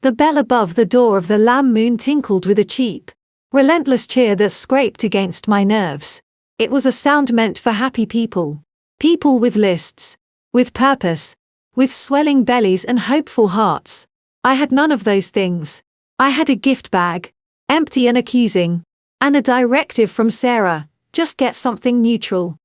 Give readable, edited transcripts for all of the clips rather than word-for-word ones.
The bell above the door of the Lamb Moon tinkled with a cheap, relentless cheer that scraped against my nerves. It was a sound meant for happy people. People with lists, with purpose, with swelling bellies and hopeful hearts. I had none of those things. I had a gift bag, empty and accusing, and a directive from Sarah, just get something neutral.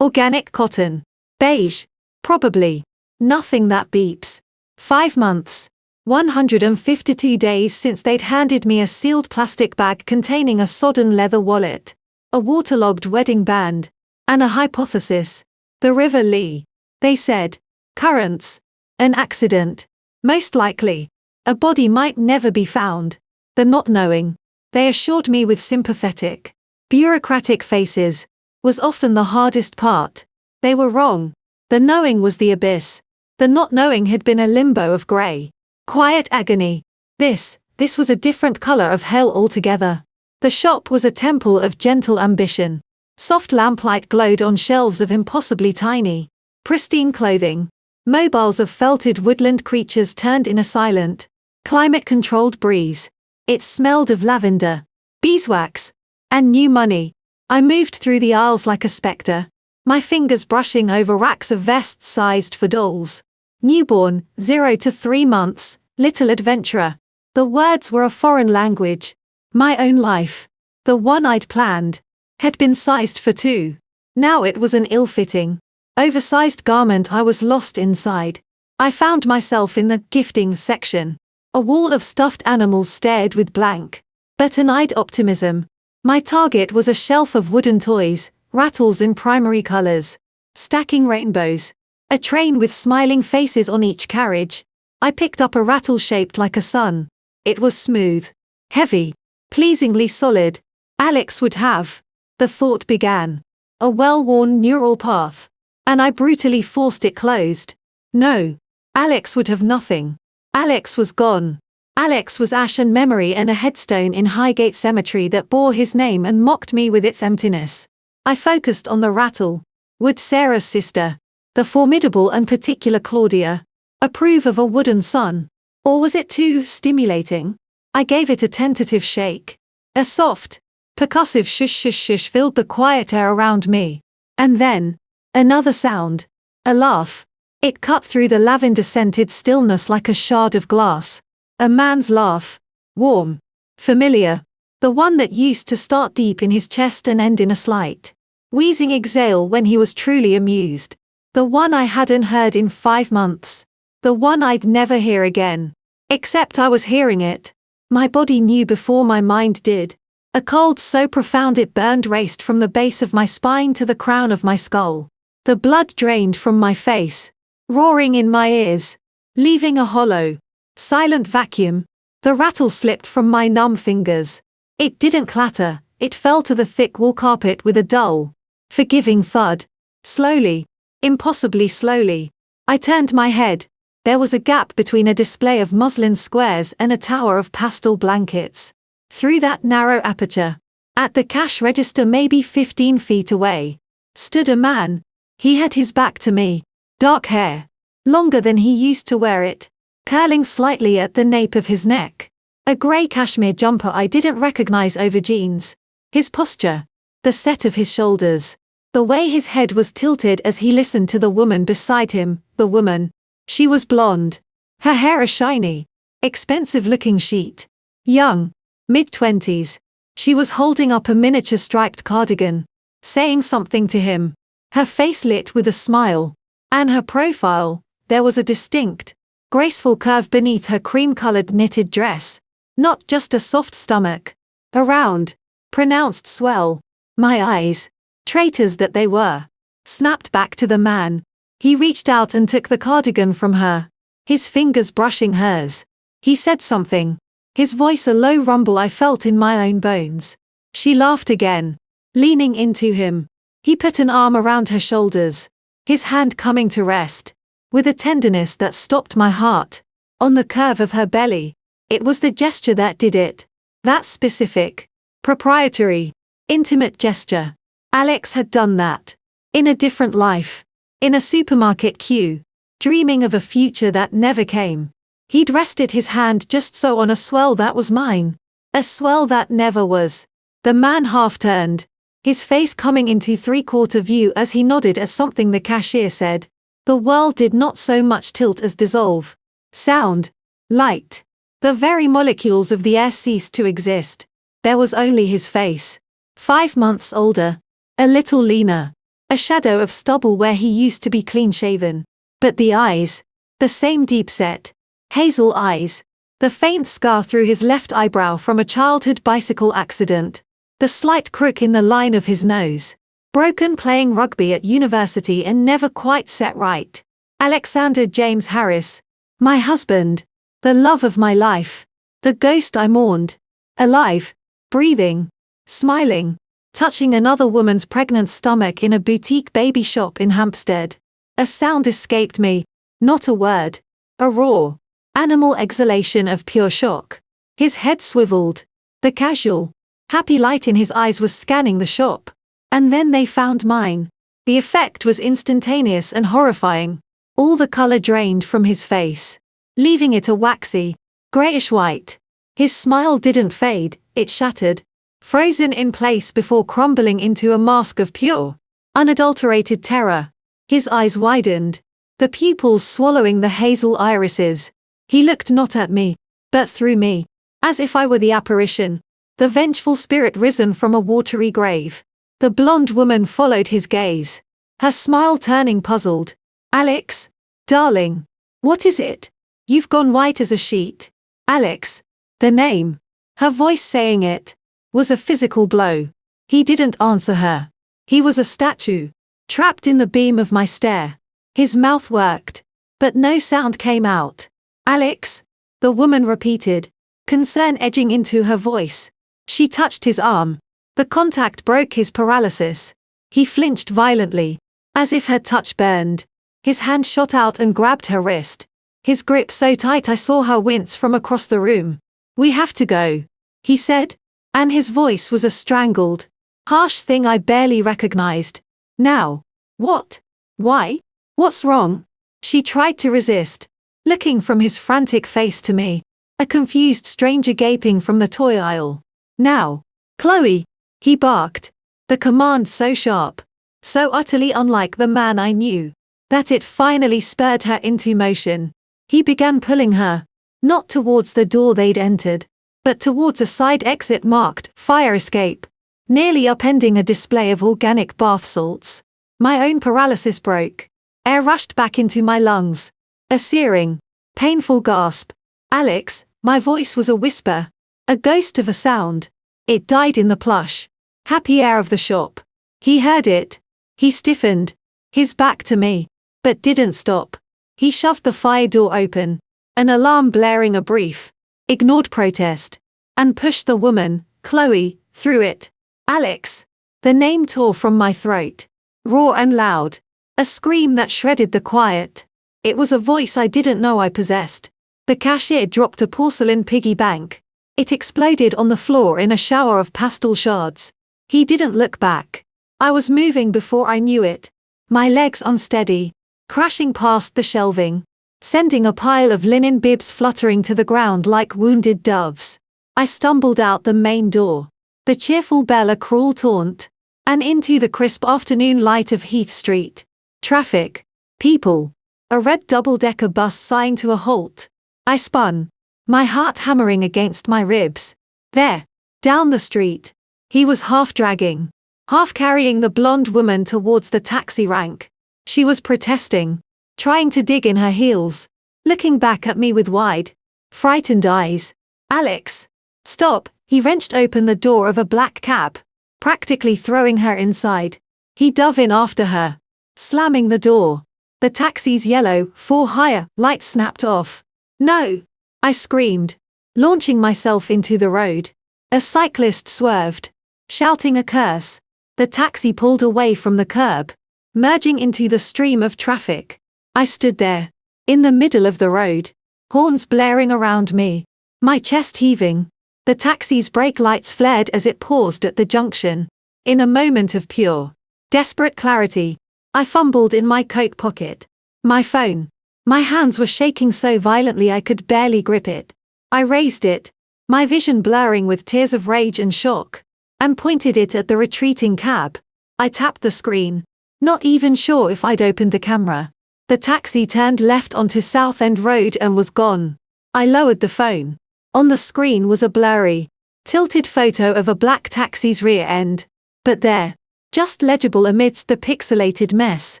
Organic cotton. Beige. Probably. Nothing that beeps. 5 months. 152 days since they'd handed me a sealed plastic bag containing a sodden leather wallet, a waterlogged wedding band, and a hypothesis. The River Lee. They said. Currents. An accident. Most likely. A body might never be found. The not knowing, they assured me with sympathetic, bureaucratic faces, was often the hardest part. They were wrong. The knowing was the abyss. The not knowing had been a limbo of grey, quiet agony. This was a different colour of hell altogether. The shop was a temple of gentle ambition. Soft lamplight glowed on shelves of impossibly tiny, pristine clothing. Mobiles of felted woodland creatures turned in a silent, climate-controlled breeze. It smelled of lavender, beeswax, and new money. I moved through the aisles like a spectre, my fingers brushing over racks of vests sized for dolls. Newborn, 0 to 3 months, little adventurer. The words were a foreign language. My own life, the one I'd planned, had been sized for 2. Now it was an ill-fitting, oversized garment. I was lost inside. I found myself in the gifting section. A wall of stuffed animals stared with blank, but-eyed optimism. My target was a shelf of wooden toys, rattles in primary colors, stacking rainbows. A train with smiling faces on each carriage. I picked up a rattle shaped like a sun. It was smooth, heavy, pleasingly solid. Alex would have. The thought began. A well-worn neural path. And I brutally forced it closed. No. Alex would have nothing. Alex was gone. Alex was ash and memory and a headstone in Highgate Cemetery that bore his name and mocked me with its emptiness. I focused on the rattle. Would Sarah's sister, the formidable and particular Claudia, approve of a wooden son? Or was it too stimulating? I gave it a tentative shake. A soft, percussive shush shush shush filled the quiet air around me. And then, another sound. A laugh. It cut through the lavender-scented stillness like a shard of glass. A man's laugh. Warm. Familiar. The one that used to start deep in his chest and end in a slight, wheezing exhale when he was truly amused. The one I hadn't heard in 5 months. The one I'd never hear again. Except I was hearing it. My body knew before my mind did. A cold so profound it burned raced from the base of my spine to the crown of my skull. The blood drained from my face, roaring in my ears, leaving a hollow, silent vacuum. The rattle slipped from my numb fingers. It didn't clatter, it fell to the thick wool carpet with a dull, forgiving thud. Slowly, impossibly slowly, I turned my head. There was a gap between a display of muslin squares and a tower of pastel blankets. Through that narrow aperture, at the cash register maybe 15 feet away, stood a man. He had his back to me. Dark hair, longer than he used to wear it, curling slightly at the nape of his neck. A grey cashmere jumper I didn't recognize over jeans. His posture, the set of his shoulders, the way his head was tilted as he listened to the woman beside him. The woman. She was blonde. Her hair a shiny, expensive-looking sheet. Young. Mid-20s. She was holding up a miniature striped cardigan, saying something to him. Her face lit with a smile. And her profile, there was a distinct, graceful curve beneath her cream-colored knitted dress. Not just a soft stomach. A round, pronounced swell. My eyes, traitors that they were, snapped back to the man. He reached out and took the cardigan from her, his fingers brushing hers. He said something, his voice a low rumble I felt in my own bones. She laughed again, leaning into him. He put an arm around her shoulders, his hand coming to rest, with a tenderness that stopped my heart, on the curve of her belly. It was the gesture that did it. That specific, proprietary, intimate gesture. Alex had done that. In a different life. In a supermarket queue. Dreaming of a future that never came. He'd rested his hand just so on a swell that was mine. A swell that never was. The man half turned, his face coming into three-quarter view as he nodded at something the cashier said. The world did not so much tilt as dissolve. Sound. Light. The very molecules of the air ceased to exist. There was only his face. 5 months older. A little leaner. A shadow of stubble where he used to be clean-shaven. But the eyes. The same deep-set. Hazel eyes. The faint scar through his left eyebrow from a childhood bicycle accident. The slight crook in the line of his nose. Broken playing rugby at university and never quite set right. Alexander James Harris. My husband. The love of my life. The ghost I mourned. Alive. Breathing. Smiling. Touching another woman's pregnant stomach in a boutique baby shop in Hampstead. A sound escaped me. Not a word. A roar. Animal exhalation of pure shock. His head swiveled. The casual, happy light in his eyes was scanning the shop. And then they found mine. The effect was instantaneous and horrifying. All the color drained from his face, leaving it a waxy, grayish-white. His smile didn't fade, it shattered, frozen in place before crumbling into a mask of pure, unadulterated terror. His eyes widened, the pupils swallowing the hazel irises. He looked not at me, but through me, as if I were the apparition, the vengeful spirit risen from a watery grave. The blonde woman followed his gaze, her smile turning puzzled. Alex? Darling. What is it? You've gone white as a sheet. Alex. The name. Her voice saying it, was a physical blow. He didn't answer her. He was a statue, trapped in the beam of my stare. His mouth worked, but no sound came out. Alex? The woman repeated, concern edging into her voice. She touched his arm. The contact broke his paralysis. He flinched violently, as if her touch burned. His hand shot out and grabbed her wrist. His grip so tight I saw her wince from across the room. We have to go, he said, and his voice was a strangled, harsh thing I barely recognized. Now. What? Why? What's wrong? She tried to resist, looking from his frantic face to me, a confused stranger gaping from the toy aisle. Now. Chloe, he barked, the command so sharp, so utterly unlike the man I knew, that it finally spurred her into motion. He began pulling her, not towards the door they'd entered, but towards a side exit marked fire escape, nearly upending a display of organic bath salts. My own paralysis broke. Air rushed back into my lungs. A searing, painful gasp. Alex, my voice was a whisper, a ghost of a sound. It died in the plush, happy air of the shop. He heard it. He stiffened, his back to me, but didn't stop. He shoved the fire door open, an alarm blaring a brief, ignored protest, and pushed the woman, Chloe, through it. Alex. The name tore from my throat, raw and loud, a scream that shredded the quiet. It was a voice I didn't know I possessed. The cashier dropped a porcelain piggy bank. It exploded on the floor in a shower of pastel shards. He didn't look back. I was moving before I knew it, my legs unsteady, crashing past the shelving, sending a pile of linen bibs fluttering to the ground like wounded doves. I stumbled out the main door, the cheerful bell a cruel taunt, and into the crisp afternoon light of Heath Street. Traffic. People. A red double-decker bus sighing to a halt. I spun, my heart hammering against my ribs. There. Down the street. He was half dragging, half carrying the blonde woman towards the taxi rank. She was protesting, trying to dig in her heels, looking back at me with wide, frightened eyes. Alex. Stop. He wrenched open the door of a black cab, practically throwing her inside. He dove in after her, slamming the door. The taxi's yellow, for-hire, light snapped off. No! I screamed, launching myself into the road. A cyclist swerved, shouting a curse. The taxi pulled away from the curb, merging into the stream of traffic. I stood there, in the middle of the road, horns blaring around me, my chest heaving. The taxi's brake lights flared as it paused at the junction. In a moment of pure, desperate clarity, I fumbled in my coat pocket. My phone. My hands were shaking so violently I could barely grip it. I raised it, my vision blurring with tears of rage and shock, and pointed it at the retreating cab. I tapped the screen, not even sure if I'd opened the camera. The taxi turned left onto South End Road and was gone. I lowered the phone. On the screen was a blurry, tilted photo of a black taxi's rear end. But there, just legible amidst the pixelated mess,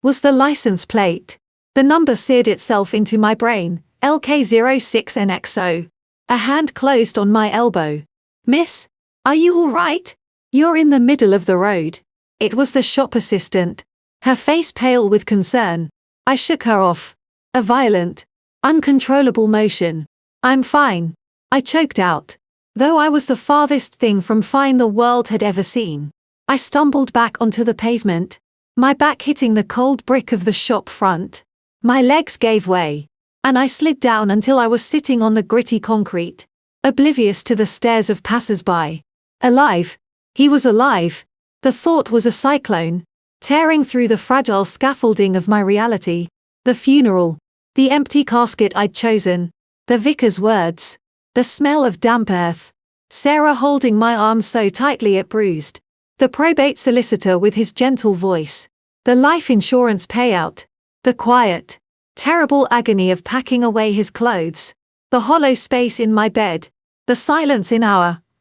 was the license plate. The number seared itself into my brain, LK06NXO. A hand closed on my elbow. "Miss, are you all right? You're in the middle of the road." It was the shop assistant, her face pale with concern. I shook her off. A violent, uncontrollable motion. "I'm fine," I choked out, though I was the farthest thing from fine the world had ever seen. I stumbled back onto the pavement, my back hitting the cold brick of the shop front. My legs gave way, and I slid down until I was sitting on the gritty concrete, oblivious to the stares of passers-by. Alive. He was alive. The thought was a cyclone, tearing through the fragile scaffolding of my reality. The funeral, the empty casket I'd chosen, the vicar's words, the smell of damp earth, Sarah holding my arm so tightly it bruised, the probate solicitor with his gentle voice, the life insurance payout, the quiet, terrible agony of packing away his clothes, the hollow space in my bed, the silence in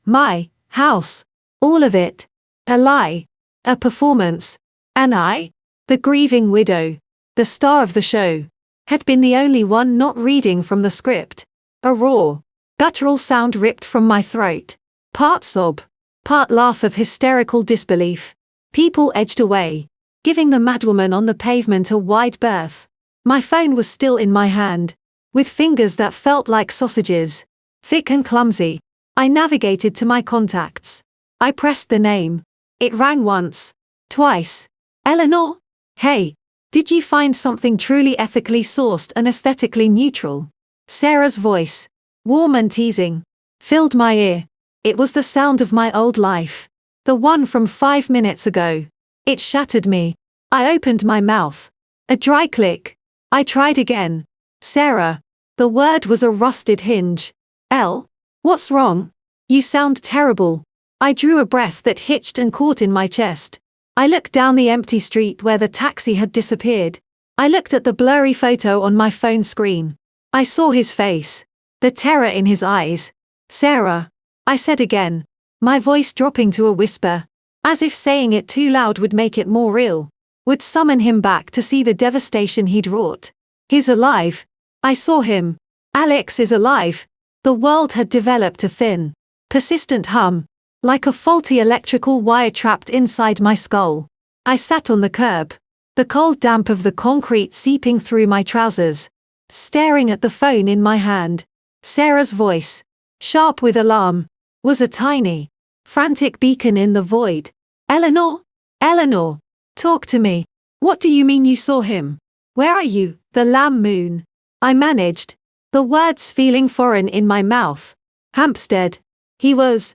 my house, all of it. A lie, a performance, and I, the grieving widow, the star of the show, had been the only one not reading from the script. A raw, guttural sound ripped from my throat, part sob, part laugh of hysterical disbelief. People edged away, giving the madwoman on the pavement a wide berth. My phone was still in my hand, with fingers that felt like sausages, thick and clumsy. I navigated to my contacts. I pressed the name. It rang once, twice. "Eleanor? Hey, did you find something truly ethically sourced and aesthetically neutral?" Sarah's voice, warm and teasing, filled my ear. It was the sound of my old life, the one from 5 minutes ago. It shattered me. I opened my mouth. A dry click. I tried again. "Sarah." The word was a rusted hinge. What's wrong? You sound terrible." I drew a breath that hitched and caught in my chest. I looked down the empty street where the taxi had disappeared. I looked at the blurry photo on my phone screen. I saw his face, the terror in his eyes. "Sarah," I said again, my voice dropping to a whisper, as if saying it too loud would make it more real, would summon him back to see the devastation he'd wrought. "He's alive. I saw him. Alex is alive." The world had developed a thin, persistent hum, like a faulty electrical wire trapped inside my skull. I sat on the curb, the cold damp of the concrete seeping through my trousers, staring at the phone in my hand. Sarah's voice, sharp with alarm, was a tiny, frantic beacon in the void. "Eleanor? Eleanor, talk to me. What do you mean you saw him? Where are you?" "The lamb moon," I managed, the words feeling foreign in my mouth. "Hampstead. He was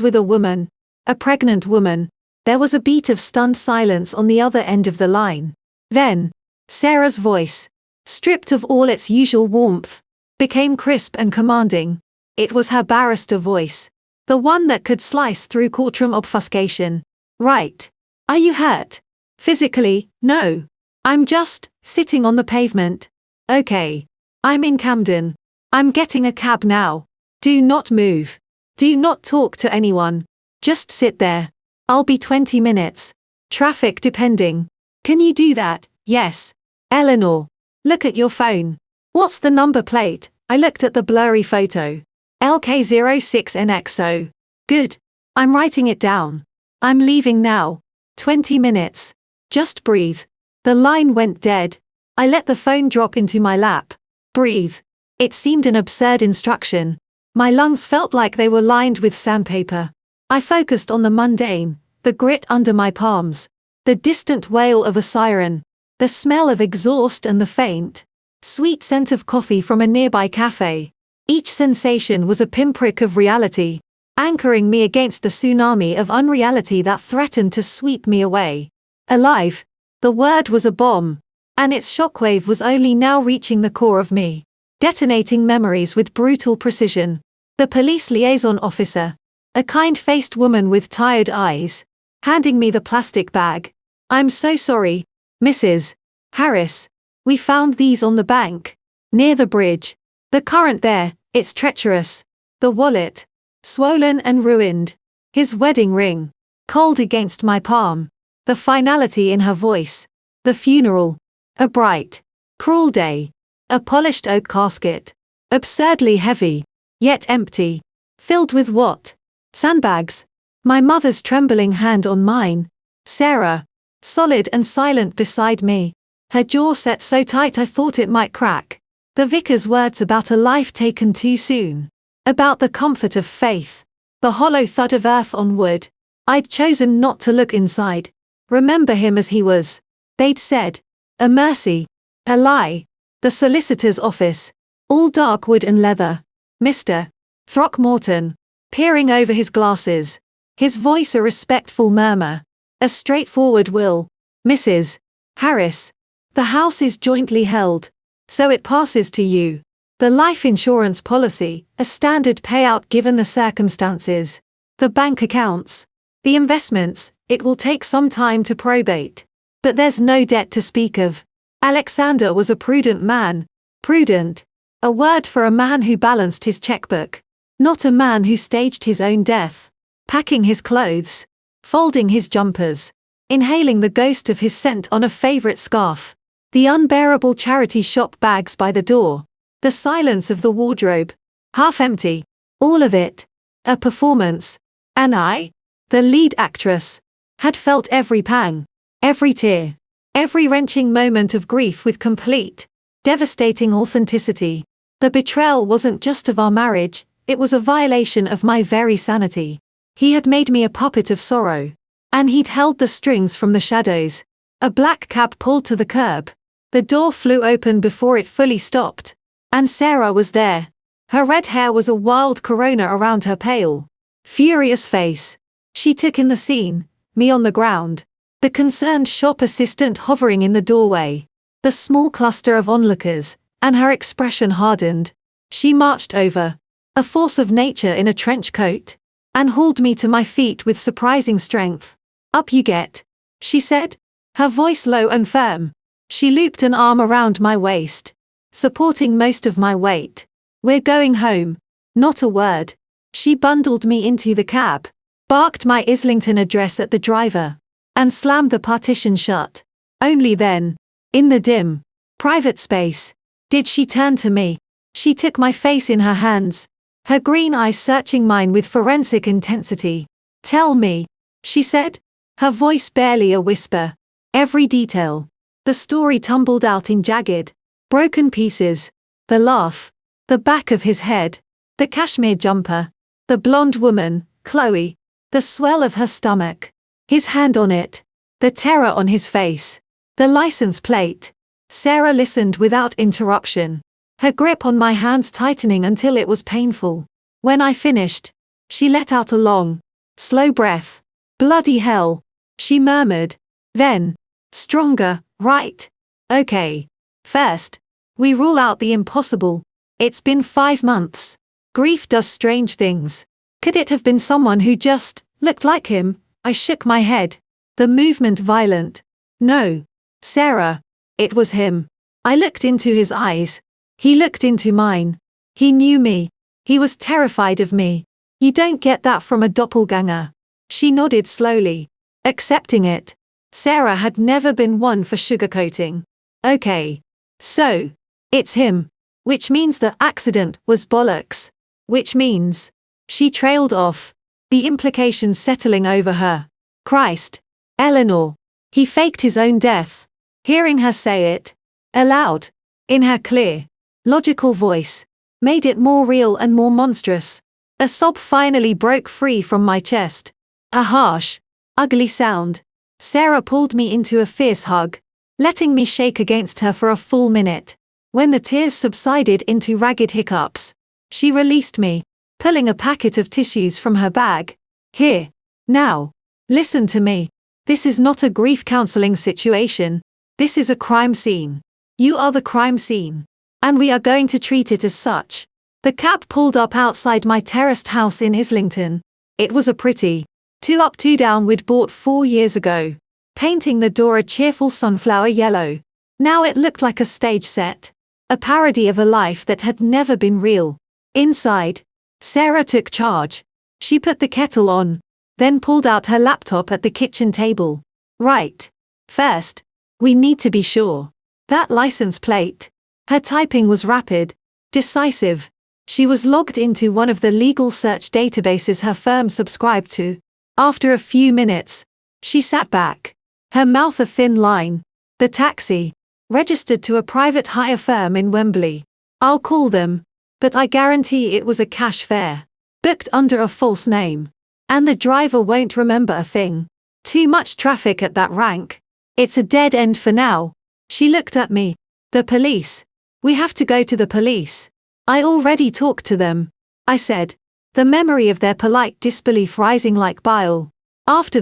with a woman. A pregnant woman." There was a beat of stunned silence on the other end of the line. Then, Sarah's voice, stripped of all its usual warmth, became crisp and commanding. It was her barrister voice, the one that could slice through courtroom obfuscation. "Right. Are you hurt?" "Physically, no. I'm just sitting on the pavement." "Okay. I'm in Camden. I'm getting a cab now. Do not move. Do not talk to anyone. Just sit there. I'll be 20 minutes. Traffic depending." "Can you do that?" "Yes." "Eleanor, look at your phone. What's the number plate?" I looked at the blurry photo. LK06NXO. "Good. I'm writing it down. I'm leaving now. 20 minutes. Just breathe." The line went dead. I let the phone drop into my lap. Breathe. It seemed an absurd instruction. My lungs felt like they were lined with sandpaper. I focused on the mundane, the grit under my palms, the distant wail of a siren, the smell of exhaust and the faint, sweet scent of coffee from a nearby cafe. Each sensation was a pinprick of reality, anchoring me against the tsunami of unreality that threatened to sweep me away. Alive. The word was a bomb. And its shockwave was only now reaching the core of me, detonating memories with brutal precision. The police liaison officer, a kind-faced woman with tired eyes, handing me the plastic bag. "I'm so sorry, Mrs. Harris. We found these on the bank, near the bridge. The current there, it's treacherous. The wallet, swollen and ruined. His wedding ring, cold against my palm. The finality in her voice. The funeral, a bright, cruel day. A polished oak casket, absurdly heavy, yet empty. Filled with what? Sandbags." My mother's trembling hand on mine. Sarah, solid and silent beside me. Her jaw set so tight I thought it might crack. The vicar's words about a life taken too soon. About the comfort of faith. The hollow thud of earth on wood. I'd chosen not to look inside. Remember him as he was. They'd said. A mercy. A lie. The solicitor's office. All dark wood and leather. Mr. Throckmorton. Peering over his glasses. His voice a respectful murmur. A straightforward will. "Mrs. Harris. The house is jointly held. So it passes to you. The life insurance policy, a standard payout given the circumstances. The bank accounts. The investments, it will take some time to probate. But there's no debt to speak of." Alexander was a prudent man. Prudent. A word for a man who balanced his checkbook. Not a man who staged his own death. Packing his clothes. Folding his jumpers. Inhaling the ghost of his scent on a favorite scarf. The unbearable charity shop bags by the door. The silence of the wardrobe. Half empty. All of it. A performance. And I, the lead actress, had felt every pang. Every tear. Every wrenching moment of grief with complete, devastating authenticity. The betrayal wasn't just of our marriage, it was a violation of my very sanity. He had made me a puppet of sorrow. And he'd held the strings from the shadows. A black cab pulled to the curb. The door flew open before it fully stopped. And Sarah was there. Her red hair was a wild corona around her pale, furious face. She took in the scene, me on the ground. The concerned shop assistant hovering in the doorway. The small cluster of onlookers, and her expression hardened. She marched over, a force of nature in a trench coat, and hauled me to my feet with surprising strength. "Up you get," she said, her voice low and firm. She looped an arm around my waist, supporting most of my weight. "We're going home." Not a word. She bundled me into the cab, barked my Islington address at the driver, and slammed the partition shut. Only then, in the dim, private space, did she turn to me. She took my face in her hands, her green eyes searching mine with forensic intensity. "Tell me," she said, her voice barely a whisper. Every detail. The story tumbled out in jagged, broken pieces. The laugh, the back of his head, the cashmere jumper, the blonde woman, Chloe, the swell of her stomach, his hand on it, the terror on his face, the license plate. Sarah listened without interruption, her grip on my hands tightening until it was painful. When I finished, she let out a long, slow breath. "Bloody hell," she murmured. Then, stronger, "Right. Okay. First, we rule out the impossible. It's been 5 months. Grief does strange things. Could it have been someone who just looked like him?" I shook my head, the movement violent. "No, Sarah. It was him." I looked into his eyes. He looked into mine. He knew me. He was terrified of me. "You don't get that from a doppelganger." She nodded slowly, accepting it. Sarah had never been one for sugarcoating. "Okay. So, it's him. Which means the accident was bollocks. Which means..." She trailed off, the implications settling over her. "Christ. Eleanor. He faked his own death." Hearing her say it, aloud, in her clear, logical voice, made it more real and more monstrous. A sob finally broke free from my chest. A harsh, ugly sound. Sarah pulled me into a fierce hug, letting me shake against her for a full minute. When the tears subsided into ragged hiccups, she released me, pulling a packet of tissues from her bag. "Here. Now. Listen to me. This is not a grief counseling situation. This is a crime scene. You are the crime scene. And we are going to treat it as such. The cab pulled up outside my terraced house in Islington. It was a pretty 2-up 2-down we'd bought 4 years ago, painting the door a cheerful sunflower yellow. Now it looked like a stage set, a parody of a life that had never been real. Inside, Sarah took charge. She put the kettle on, then pulled out her laptop at the kitchen table. Right. First, we need to be sure. That license plate. Her typing was rapid, decisive. She was logged into one of the legal search databases her firm subscribed to. After a few minutes, she sat back, her mouth a thin line. The taxi, registered to a private hire firm in Wembley. I'll call them, but I guarantee it was a cash fare, booked under a false name. And the driver won't remember a thing. Too much traffic at that rank. It's a dead end for now. She looked at me. The police. We have to go to the police. I already talked to them, I said, the memory of their polite disbelief rising like bile. After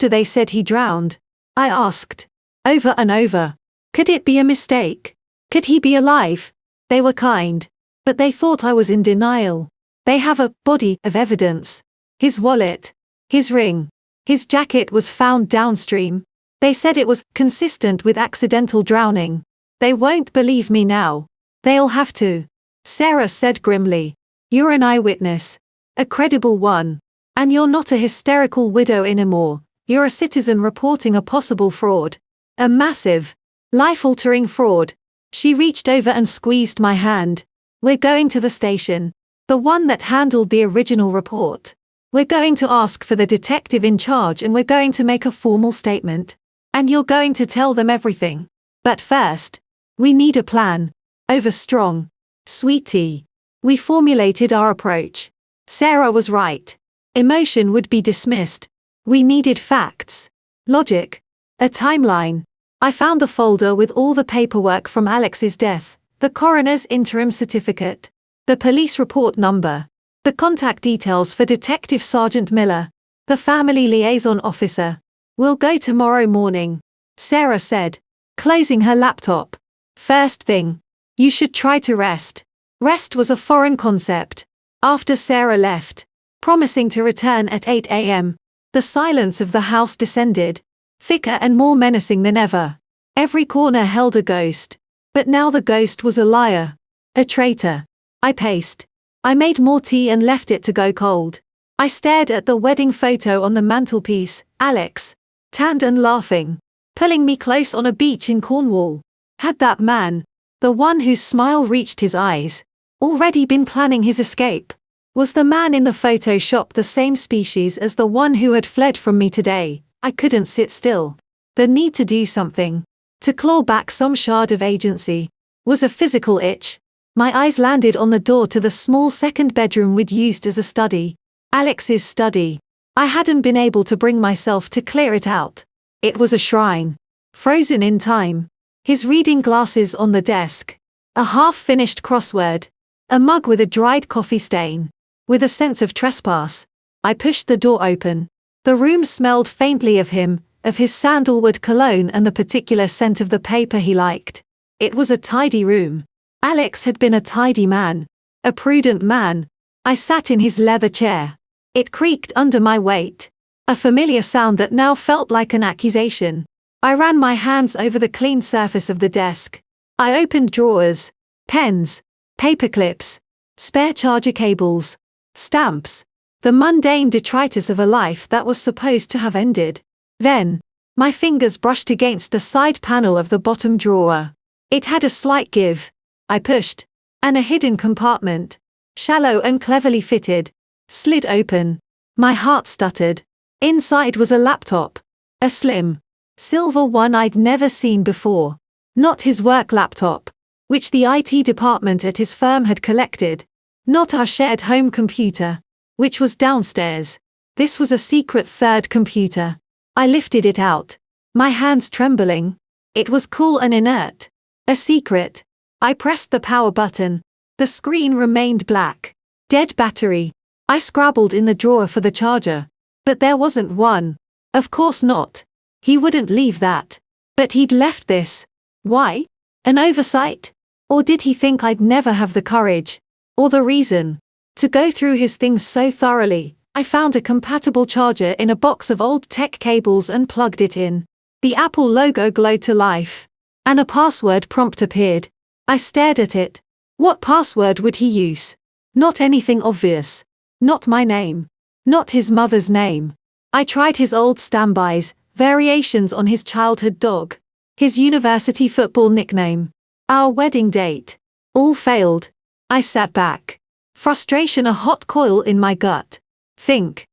they said he drowned, I asked, over and over, could it be a mistake? Could he be alive? They were kind, but they thought I was in denial. They have a body of evidence. His wallet, his ring, his jacket was found downstream. They said it was consistent with accidental drowning. They won't believe me now. They'll have to. Sarah said grimly. You're an eyewitness. A credible one. And you're not a hysterical widow anymore. You're a citizen reporting a possible fraud. A massive, life-altering fraud. She reached over and squeezed my hand. We're going to the station. The one that handled the original report. We're going to ask for the detective in charge and we're going to make a formal statement. And you're going to tell them everything. But first, we need a plan. Over strong, sweet tea. We formulated our approach. Sarah was right. Emotion would be dismissed. We needed facts. Logic. A timeline. I found a folder with all the paperwork from Alex's death, the coroner's interim certificate, the police report number, the contact details for Detective Sergeant Miller, the family liaison officer. We'll go tomorrow morning, Sarah said, closing her laptop. First thing, you should try to rest. Rest was a foreign concept. After Sarah left, promising to return at 8 a.m., the silence of the house descended, thicker and more menacing than ever. Every corner held a ghost. But now the ghost was a liar. A traitor. I paced. I made more tea and left it to go cold. I stared at the wedding photo on the mantelpiece, Alex, tanned and laughing, pulling me close on a beach in Cornwall. Had that man, the one whose smile reached his eyes, already been planning his escape? Was the man in the Photoshop the same species as the one who had fled from me today? I couldn't sit still. The need to do something, to claw back some shard of agency, was a physical itch. My eyes landed on the door to the small second bedroom we'd used as a study. Alex's study. I hadn't been able to bring myself to clear it out. It was a shrine, frozen in time. His reading glasses on the desk, a half-finished crossword, a mug with a dried coffee stain. With a sense of trespass, I pushed the door open. The room smelled faintly of him, of his sandalwood cologne and the particular scent of the paper he liked. It was a tidy room. Alex had been a tidy man, a prudent man. I sat in his leather chair. It creaked under my weight, a familiar sound that now felt like an accusation. I ran my hands over the clean surface of the desk. I opened drawers, pens, paper clips, spare charger cables, stamps, the mundane detritus of a life that was supposed to have ended. Then, my fingers brushed against the side panel of the bottom drawer. It had a slight give. I pushed, and a hidden compartment, shallow and cleverly fitted, slid open. My heart stuttered. Inside was a laptop, a slim, silver one I'd never seen before. Not his work laptop, which the IT department at his firm had collected. Not our shared home computer, which was downstairs. This was a secret third computer. I lifted it out, my hands trembling. It was cool and inert. A secret. I pressed the power button. The screen remained black. Dead battery. I scrabbled in the drawer for the charger. But there wasn't one. Of course not. He wouldn't leave that. But he'd left this. Why? An oversight? Or did he think I'd never have the courage, or the reason, to go through his things so thoroughly? I found a compatible charger in a box of old tech cables and plugged it in. The Apple logo glowed to life, and a password prompt appeared. I stared at it. What password would he use? Not anything obvious. Not my name. Not his mother's name. I tried his old standbys, variations on his childhood dog, his university football nickname, our wedding date. All failed. I sat back. Frustration a hot coil in my gut. Think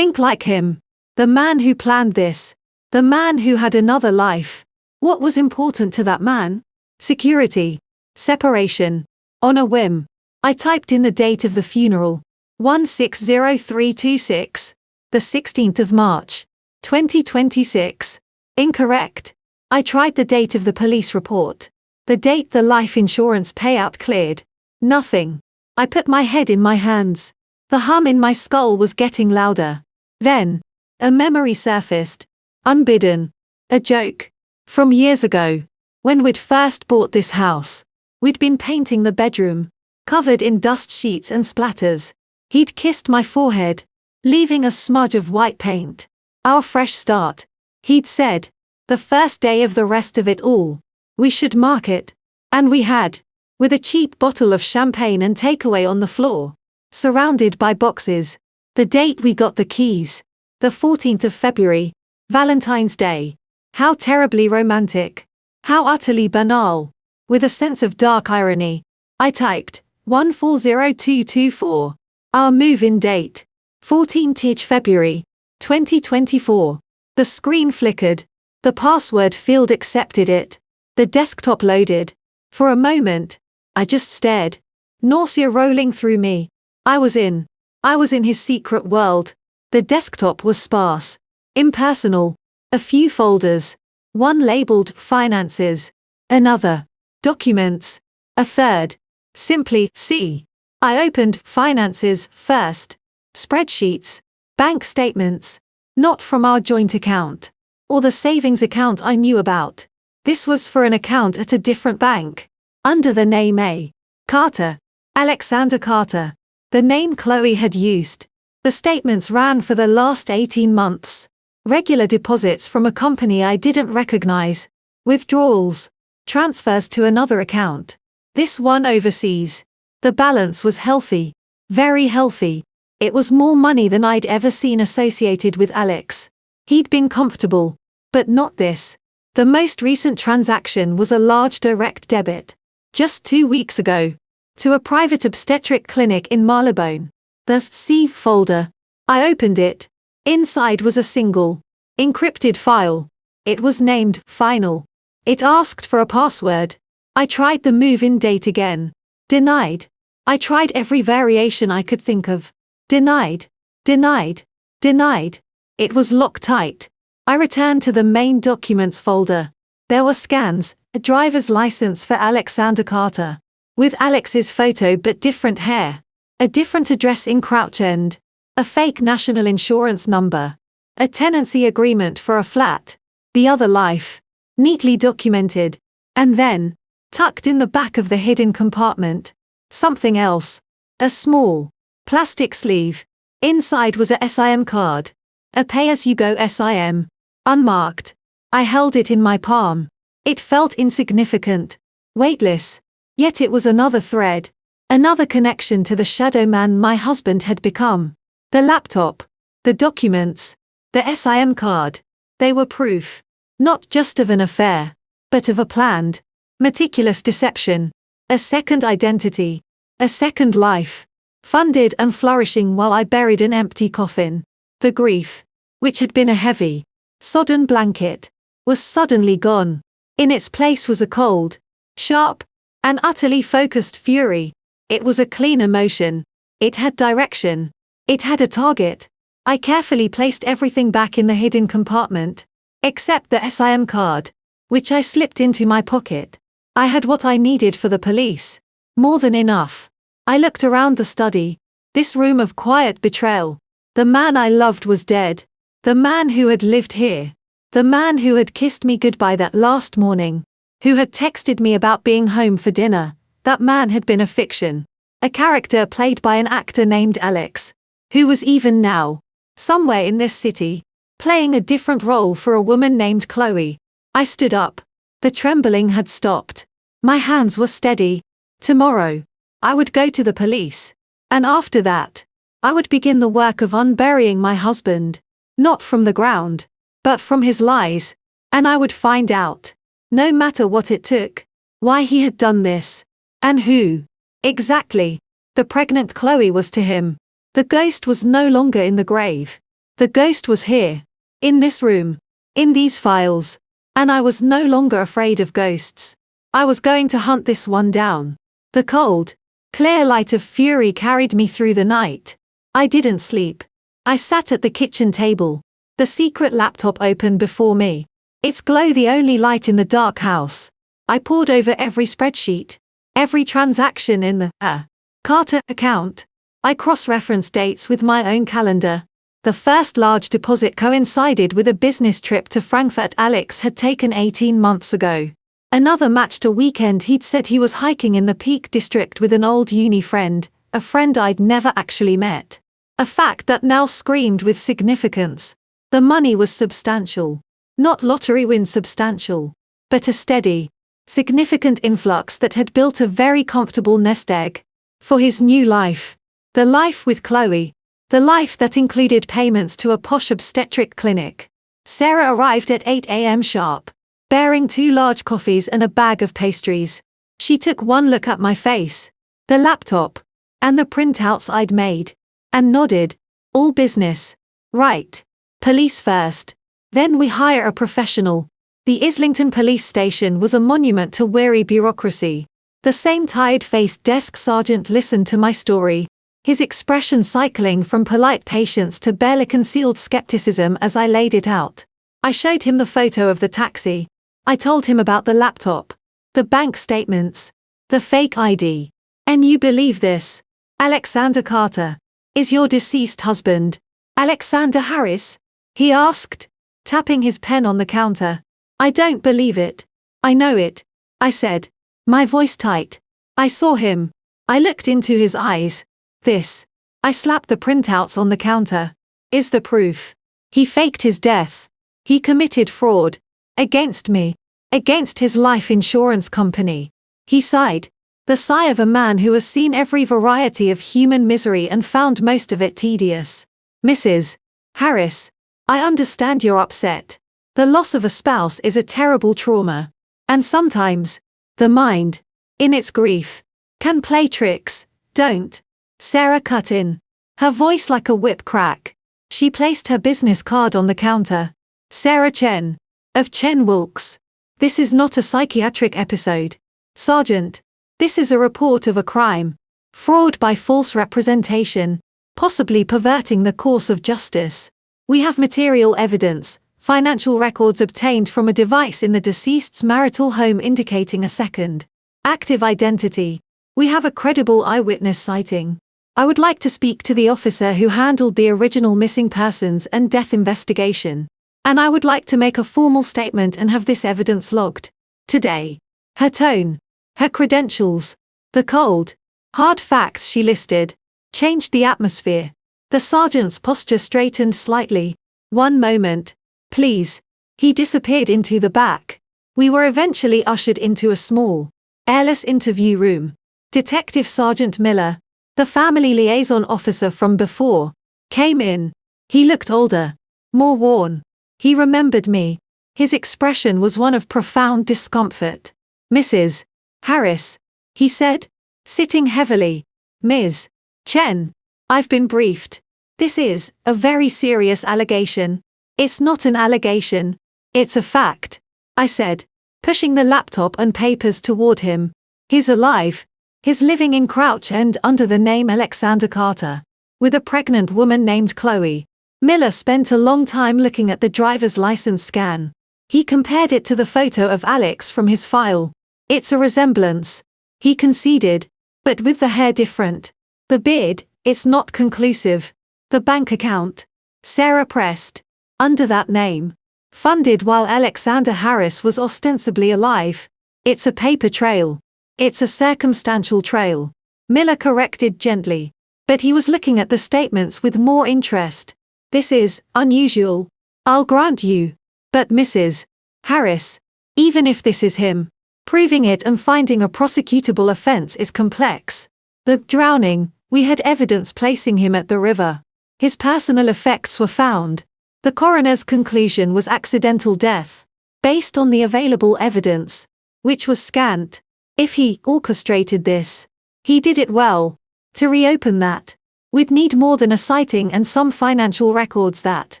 like him. The man who planned this. The man who had another life. What was important to that man? Security. Separation. On a whim, I typed in the date of the funeral. 160326. The 16th of March. 2026. Incorrect. I tried the date of the police report. The date the life insurance payout cleared. Nothing. I put my head in my hands. The hum in my skull was getting louder. Then, a memory surfaced. Unbidden. A joke. From years ago. When we'd first bought this house. We'd been painting the bedroom. Covered in dust sheets and splatters. He'd kissed my forehead, leaving a smudge of white paint. Our fresh start. He'd said. The first day of the rest of it all. We should mark it. And we had. With a cheap bottle of champagne and takeaway on the floor. Surrounded by boxes. The date we got the keys. The 14th of February. Valentine's Day. How terribly romantic. How utterly banal. With a sense of dark irony, I typed 140224. Our move-in date. 14th February. 2024. The screen flickered. The password field accepted it. The desktop loaded. For a moment, I just stared. Nausea rolling through me. I was in his secret world. The desktop was sparse. Impersonal. A few folders. One labeled Finances. Another. Documents. A third. Simply C. I opened Finances first. Spreadsheets. Bank statements. Not from our joint account. Or the savings account I knew about. This was for an account at a different bank. Under the name A. Carter. Alexander Carter. The name Chloe had used. The statements ran for the last 18 months. Regular deposits from a company I didn't recognize. Withdrawals. Transfers to another account. This one overseas. The balance was healthy. Very healthy. It was more money than I'd ever seen associated with Alex. He'd been comfortable. But not this. The most recent transaction was a large direct debit. Just 2 weeks ago. To a private obstetric clinic in Marylebone. The C folder. I opened it. Inside was a single, encrypted file. It was named Final. It asked for a password. I tried the move-in date again. Denied. I tried every variation I could think of. Denied. Denied. Denied. It was Loctite. I returned to the main documents folder. There were scans, a driver's license for Alexander Carter. With Alex's photo but different hair. A different address in Crouch End. A fake national insurance number. A tenancy agreement for a flat. The other life. Neatly documented. And then, tucked in the back of the hidden compartment, something else. A small, plastic sleeve. Inside was a SIM card. A pay-as-you-go SIM. Unmarked. I held it in my palm. It felt insignificant. Weightless. Yet it was another thread. Another connection to the shadow man my husband had become. The laptop. The documents. The SIM card. They were proof. Not just of an affair. But of a planned, meticulous deception. A second identity. A second life. Funded and flourishing while I buried an empty coffin. The grief, which had been a heavy, sodden blanket, was suddenly gone. In its place was a cold, sharp, and utterly focused fury. It was a clean emotion. It had direction. It had a target. I carefully placed everything back in the hidden compartment. Except the SIM card, which I slipped into my pocket. I had what I needed for the police. More than enough. I looked around the study. This room of quiet betrayal. The man I loved was dead. The man who had lived here. The man who had kissed me goodbye that last morning, who had texted me about being home for dinner, that man had been a fiction. A character played by an actor named Alex, who was even now, somewhere in this city, playing a different role for a woman named Chloe. I stood up. The trembling had stopped. My hands were steady. Tomorrow, I would go to the police. And after that, I would begin the work of unburying my husband, not from the ground, but from his lies. And I would find out, no matter what it took, why he had done this. And who, exactly, the pregnant Chloe was to him. The ghost was no longer in the grave. The ghost was here, in this room, in these files. And I was no longer afraid of ghosts. I was going to hunt this one down. The cold, clear light of fury carried me through the night. I didn't sleep. I sat at the kitchen table, the secret laptop open before me, its glow the only light in the dark house. I pored over every spreadsheet, every transaction in the Carter account. I cross-referenced dates with my own calendar. The first large deposit coincided with a business trip to Frankfurt Alex had taken 18 months ago. Another matched a weekend he'd said he was hiking in the Peak District with an old uni friend, a friend I'd never actually met. A fact that now screamed with significance. The money was substantial. Not lottery win substantial, but a steady, significant influx that had built a very comfortable nest egg for his new life. The life with Chloe. The life that included payments to a posh obstetric clinic. Sarah arrived at 8 a.m. sharp, bearing 2 large coffees and a bag of pastries. She took one look at my face, the laptop, and the printouts I'd made, and nodded. All business. Right. Police first. Then we hire a professional. The Islington police station was a monument to weary bureaucracy. The same tired-faced desk sergeant listened to my story, his expression cycling from polite patience to barely concealed skepticism as I laid it out. I showed him the photo of the taxi. I told him about the laptop, the bank statements, the fake ID. And you believe this? Alexander Carter is your deceased husband, Alexander Harris? He asked, tapping his pen on the counter. I don't believe it. I know it, I said, my voice tight. I saw him. I looked into his eyes. This. I slapped the printouts on the counter. Is the proof. He faked his death. He committed fraud. Against me. Against his life insurance company. He sighed. The sigh of a man who has seen every variety of human misery and found most of it tedious. Mrs. Harris, I understand you're upset. The loss of a spouse is a terrible trauma. And sometimes, the mind, in its grief, can play tricks. Don't. Sarah cut in, her voice like a whip crack. She placed her business card on the counter. Sarah Chen, of Chen Wilkes. This is not a psychiatric episode. Sergeant, this is a report of a crime. Fraud by false representation, possibly perverting the course of justice. We have material evidence, financial records obtained from a device in the deceased's marital home indicating a second active identity. We have a credible eyewitness sighting. I would like to speak to the officer who handled the original missing persons and death investigation. And I would like to make a formal statement and have this evidence logged. Today. Her tone, her credentials, the cold, hard facts she listed, changed the atmosphere. The sergeant's posture straightened slightly. One moment, please. He disappeared into the back. We were eventually ushered into a small, airless interview room. Detective Sergeant Miller, the family liaison officer from before, came in. He looked older, more worn. He remembered me. His expression was one of profound discomfort. Mrs. Harris, he said, sitting heavily. Ms. Chen, I've been briefed. This is a very serious allegation. It's not an allegation. It's a fact, I said, pushing the laptop and papers toward him. He's alive. He's living in Crouch End under the name Alexander Carter, with a pregnant woman named Chloe. Miller spent a long time looking at the driver's license scan. He compared it to the photo of Alex from his file. It's a resemblance, he conceded, but with the hair different. The beard, it's not conclusive. The bank account, Sarah pressed, under that name. Funded while Alexander Harris was ostensibly alive. It's a paper trail. It's a circumstantial trail. Miller corrected gently. But he was looking at the statements with more interest. This is unusual. I'll grant you. But Mrs. Harris, even if this is him, proving it and finding a prosecutable offense is complex. The drowning, we had evidence placing him at the river. His personal effects were found. The coroner's conclusion was accidental death, based on the available evidence, which was scant. If he orchestrated this, he did it well. To reopen that, we'd need more than a sighting and some financial records that,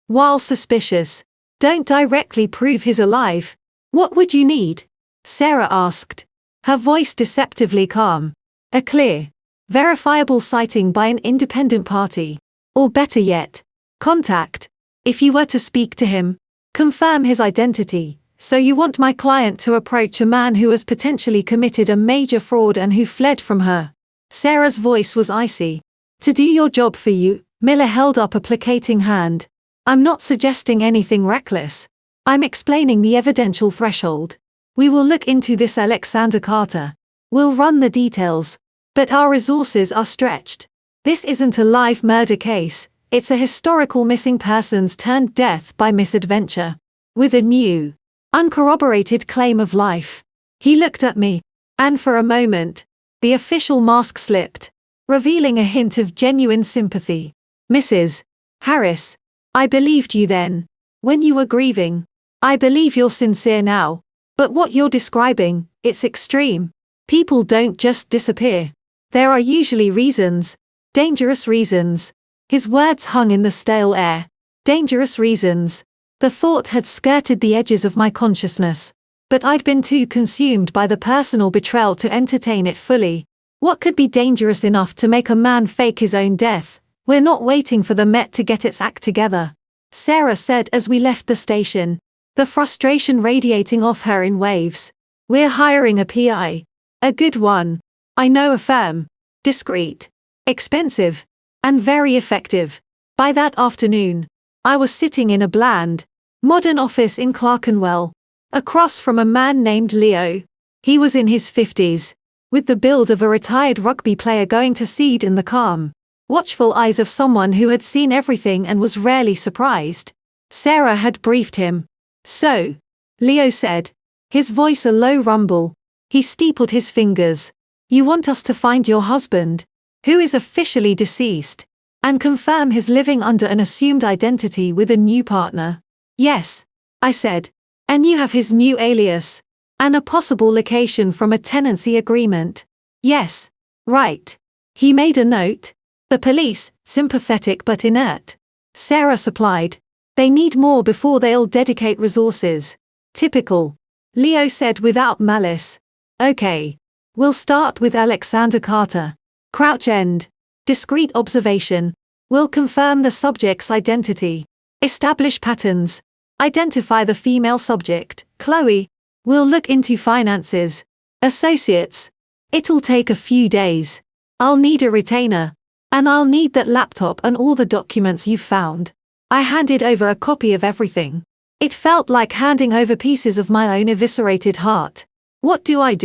while suspicious, don't directly prove he's alive. What would you need? Sarah asked, her voice deceptively calm. A clear, verifiable sighting by an independent party. Or better yet, contact. If you were to speak to him, confirm his identity. So you want my client to approach a man who has potentially committed a major fraud and who fled from her. Sarah's voice was icy. To do your job for you, Miller held up a placating hand. I'm not suggesting anything reckless. I'm explaining the evidential threshold. We will look into this Alexander Carter. We'll run the details. But our resources are stretched. This isn't a live murder case, it's a historical missing persons turned death by misadventure. With a new, uncorroborated claim of life. He looked at me, and for a moment, the official mask slipped, revealing a hint of genuine sympathy. Mrs. Harris, I believed you then, when you were grieving. I believe you're sincere now. But what you're describing, it's extreme. People don't just disappear. There are usually reasons, dangerous reasons. His words hung in the stale air. Dangerous reasons. The thought had skirted the edges of my consciousness. But I'd been too consumed by the personal betrayal to entertain it fully. What could be dangerous enough to make a man fake his own death? We're not waiting for the Met to get its act together, Sarah said as we left the station, the frustration radiating off her in waves. We're hiring a PI. A good one. I know a firm. Discreet. Expensive. And very effective. By that afternoon, I was sitting in a bland, modern office in Clerkenwell, across from a man named Leo. He was in his 50s, with the build of a retired rugby player going to seed in the calm, watchful eyes of someone who had seen everything and was rarely surprised. Sarah had briefed him. So, Leo said, his voice a low rumble. He steepled his fingers. You want us to find your husband, who is officially deceased, and confirm his living under an assumed identity with a new partner? Yes, I said. And you have his new alias, and a possible location from a tenancy agreement? Yes. Right. He made a note. The police, sympathetic but inert. Sarah supplied. They need more before they'll dedicate resources. Typical. Leo said without malice. Okay. We'll start with Alexander Carter. Crouch End. Discreet observation. We'll confirm the subject's identity. Establish patterns. Identify the female subject, Chloe. We'll look into finances. Associates. It'll take a few days. I'll need a retainer. And I'll need that laptop and all the documents you've found. I handed over a copy of everything. It felt like handing over pieces of my own eviscerated heart. What do? I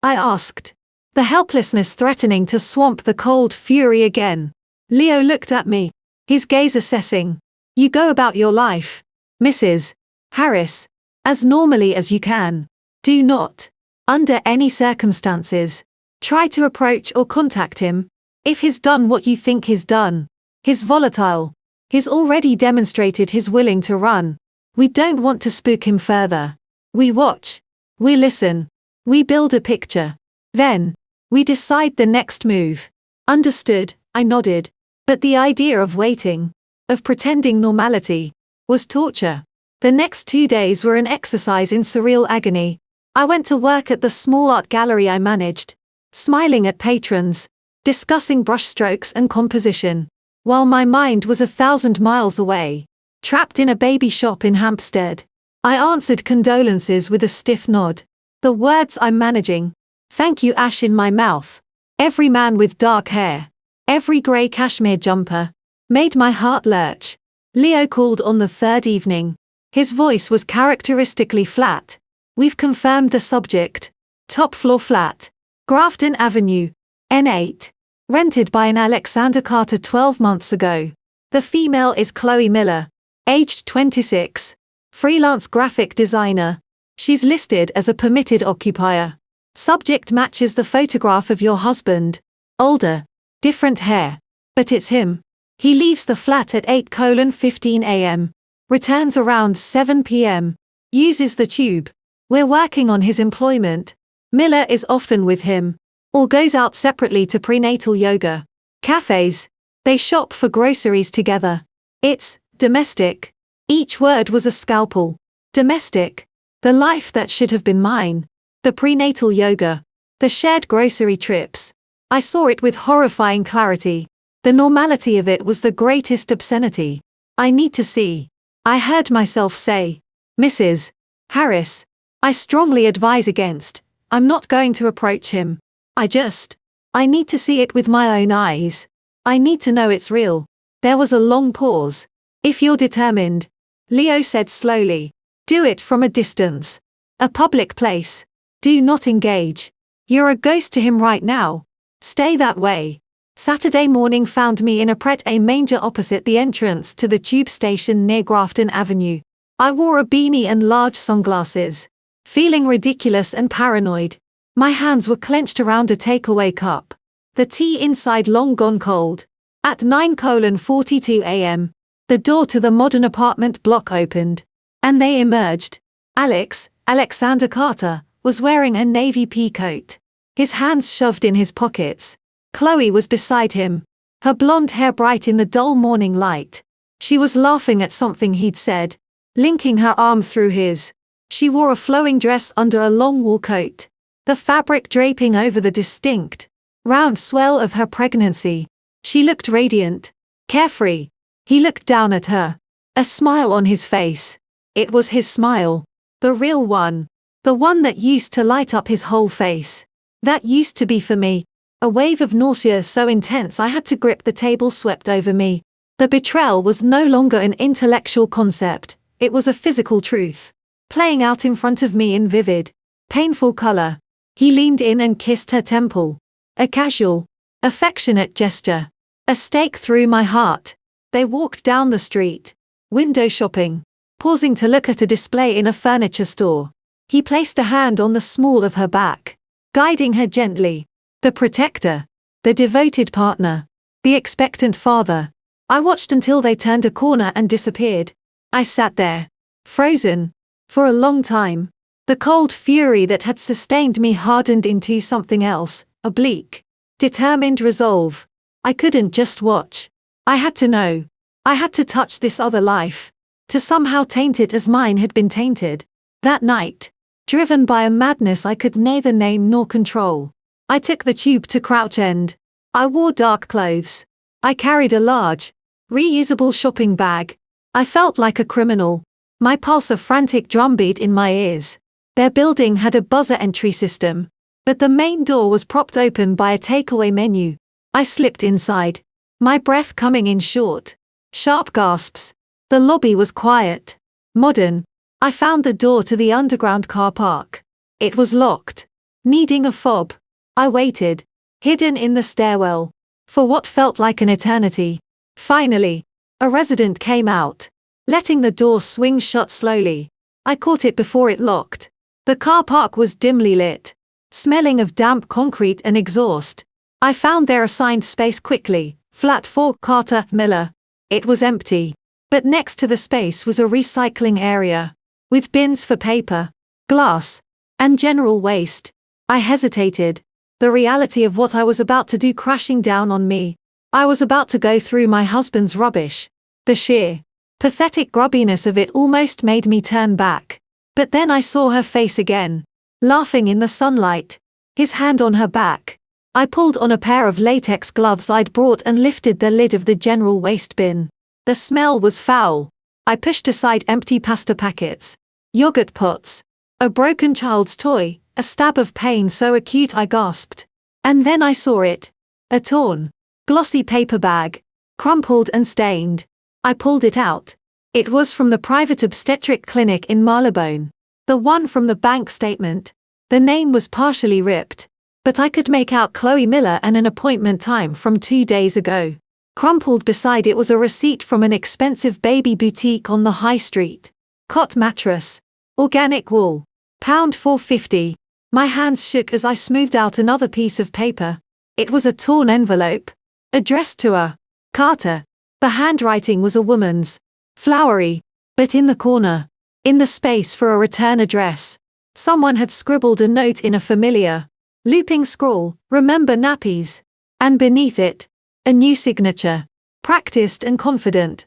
asked. The helplessness threatening to swamp the cold fury again. Leo looked at me, his gaze assessing. You go about your life, Mrs. Harris, as normally as you can. Do not, under any circumstances, try to approach or contact him. If he's done what you think he's done, he's volatile. He's already demonstrated he's willing to run. We don't want to spook him further. We watch. We listen. We build a picture. Then, we decide the next move. Understood, I nodded. But the idea of waiting, of pretending normality, was torture. The next 2 days were an exercise in surreal agony. I went to work at the small art gallery I managed, smiling at patrons, discussing brushstrokes and composition, while my mind was 1,000 miles away, trapped in a baby shop in Hampstead. I answered condolences with a stiff nod. The words I'm managing, thank you ash in my mouth. Every man with dark hair, every grey cashmere jumper, made my heart lurch. Leo called on the third evening. His voice was characteristically flat. We've confirmed the subject. Top floor flat. Grafton Avenue. N8. Rented by an Alexander Carter 12 months ago. The female is Chloe Miller. Aged 26. Freelance graphic designer. She's listed as a permitted occupier. Subject matches the photograph of your husband. Older. Different hair. But it's him. He leaves the flat at 8:15 a.m. Returns around 7 p.m. Uses the tube. We're working on his employment. Miller is often with him. Or goes out separately to prenatal yoga. Cafes. They shop for groceries together. It's domestic. Each word was a scalpel. Domestic. The life that should have been mine. The prenatal yoga. The shared grocery trips. I saw it with horrifying clarity. The normality of it was the greatest obscenity. I need to see. I heard myself say. Mrs. Harris. I strongly advise against. I'm not going to approach him. I need to see it with my own eyes. I need to know it's real. There was a long pause. If you're determined, Leo said slowly, do it from a distance. A public place. Do not engage. You're a ghost to him right now. Stay that way. Saturday morning found me in a Pret-a manger opposite the entrance to the tube station near Grafton Avenue. I wore a beanie and large sunglasses. Feeling ridiculous and paranoid. My hands were clenched around a takeaway cup. The tea inside long gone cold. At 9:42 a.m., the door to the modern apartment block opened. And they emerged. Alexander Carter, was wearing a navy pea coat. His hands shoved in his pockets. Chloe was beside him. Her blonde hair bright in the dull morning light. She was laughing at something he'd said. Linking her arm through his. She wore a flowing dress under a long wool coat. The fabric draping over the distinct, round swell of her pregnancy. She looked radiant. Carefree. He looked down at her. A smile on his face. It was his smile. The real one. The one that used to light up his whole face. That used to be for me. A wave of nausea so intense I had to grip the table swept over me. The betrayal was no longer an intellectual concept, it was a physical truth. Playing out in front of me in vivid, painful color. He leaned in and kissed her temple. A casual, affectionate gesture. A stake through my heart. They walked down the street. Window shopping. Pausing to look at a display in a furniture store. He placed a hand on the small of her back. Guiding her gently. The protector. The devoted partner. The expectant father. I watched until they turned a corner and disappeared. I sat there. Frozen. For a long time. The cold fury that had sustained me hardened into something else, a bleak, determined resolve. I couldn't just watch. I had to know. I had to touch this other life. To somehow taint it as mine had been tainted. That night. Driven by a madness I could neither name nor control. I took the tube to Crouch End. I wore dark clothes. I carried a large, reusable shopping bag. I felt like a criminal. My pulse a frantic drumbeat in my ears. Their building had a buzzer entry system. But the main door was propped open by a takeaway menu. I slipped inside. My breath coming in short. Sharp gasps. The lobby was quiet. Modern. I found the door to the underground car park. It was locked. Needing a fob. I waited, hidden in the stairwell, for what felt like an eternity. Finally, a resident came out, letting the door swing shut slowly. I caught it before it locked. The car park was dimly lit, smelling of damp concrete and exhaust. I found their assigned space quickly, flat 4, Carter, Miller. It was empty, but next to the space was a recycling area, with bins for paper, glass, and general waste. I hesitated. The reality of what I was about to do crashing down on me. I was about to go through my husband's rubbish. The sheer, pathetic grubbiness of it almost made me turn back. But then I saw her face again. Laughing in the sunlight. His hand on her back. I pulled on a pair of latex gloves I'd brought and lifted the lid of the general waste bin. The smell was foul. I pushed aside empty pasta packets. Yogurt pots. A broken child's toy. A stab of pain so acute I gasped. And then I saw it. A torn, glossy paper bag. Crumpled and stained. I pulled it out. It was from the private obstetric clinic in Marylebone. The one from the bank statement. The name was partially ripped, but I could make out Chloe Miller and an appointment time from 2 days ago. Crumpled beside it was a receipt from an expensive baby boutique on the high street. Cot mattress. Organic wool. £4.50. My hands shook as I smoothed out another piece of paper. It was a torn envelope. Addressed to a Carter. The handwriting was a woman's. Flowery. But in the corner, in the space for a return address, someone had scribbled a note in a familiar, looping scrawl, "Remember nappies." And beneath it, a new signature. Practiced and confident.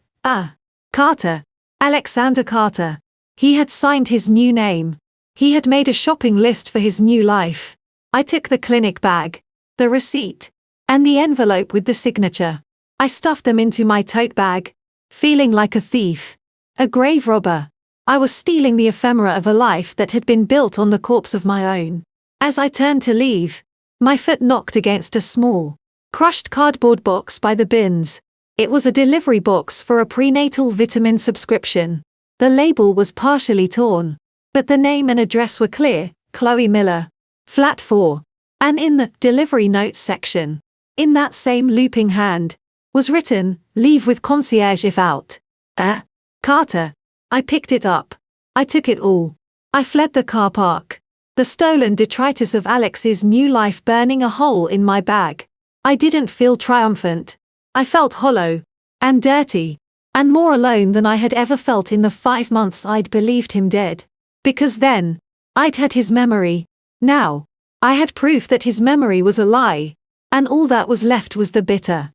Carter. Alexander Carter. He had signed his new name. He had made a shopping list for his new life. I took the clinic bag, the receipt, and the envelope with the signature. I stuffed them into my tote bag, feeling like a thief, a grave robber. I was stealing the ephemera of a life that had been built on the corpse of my own. As I turned to leave, my foot knocked against a small, crushed cardboard box by the bins. It was a delivery box for a prenatal vitamin subscription. The label was partially torn, but the name and address were clear: Chloe Miller, Flat 4. And in the delivery notes section, in that same looping hand, was written, "Leave with concierge if out." Carter. I picked it up. I took it all. I fled the car park. The stolen detritus of Alex's new life burning a hole in my bag. I didn't feel triumphant. I felt hollow, and dirty, and more alone than I had ever felt in the 5 months I'd believed him dead. Because then, I'd had his memory. Now, I had proof that his memory was a lie, and all that was left was the bitter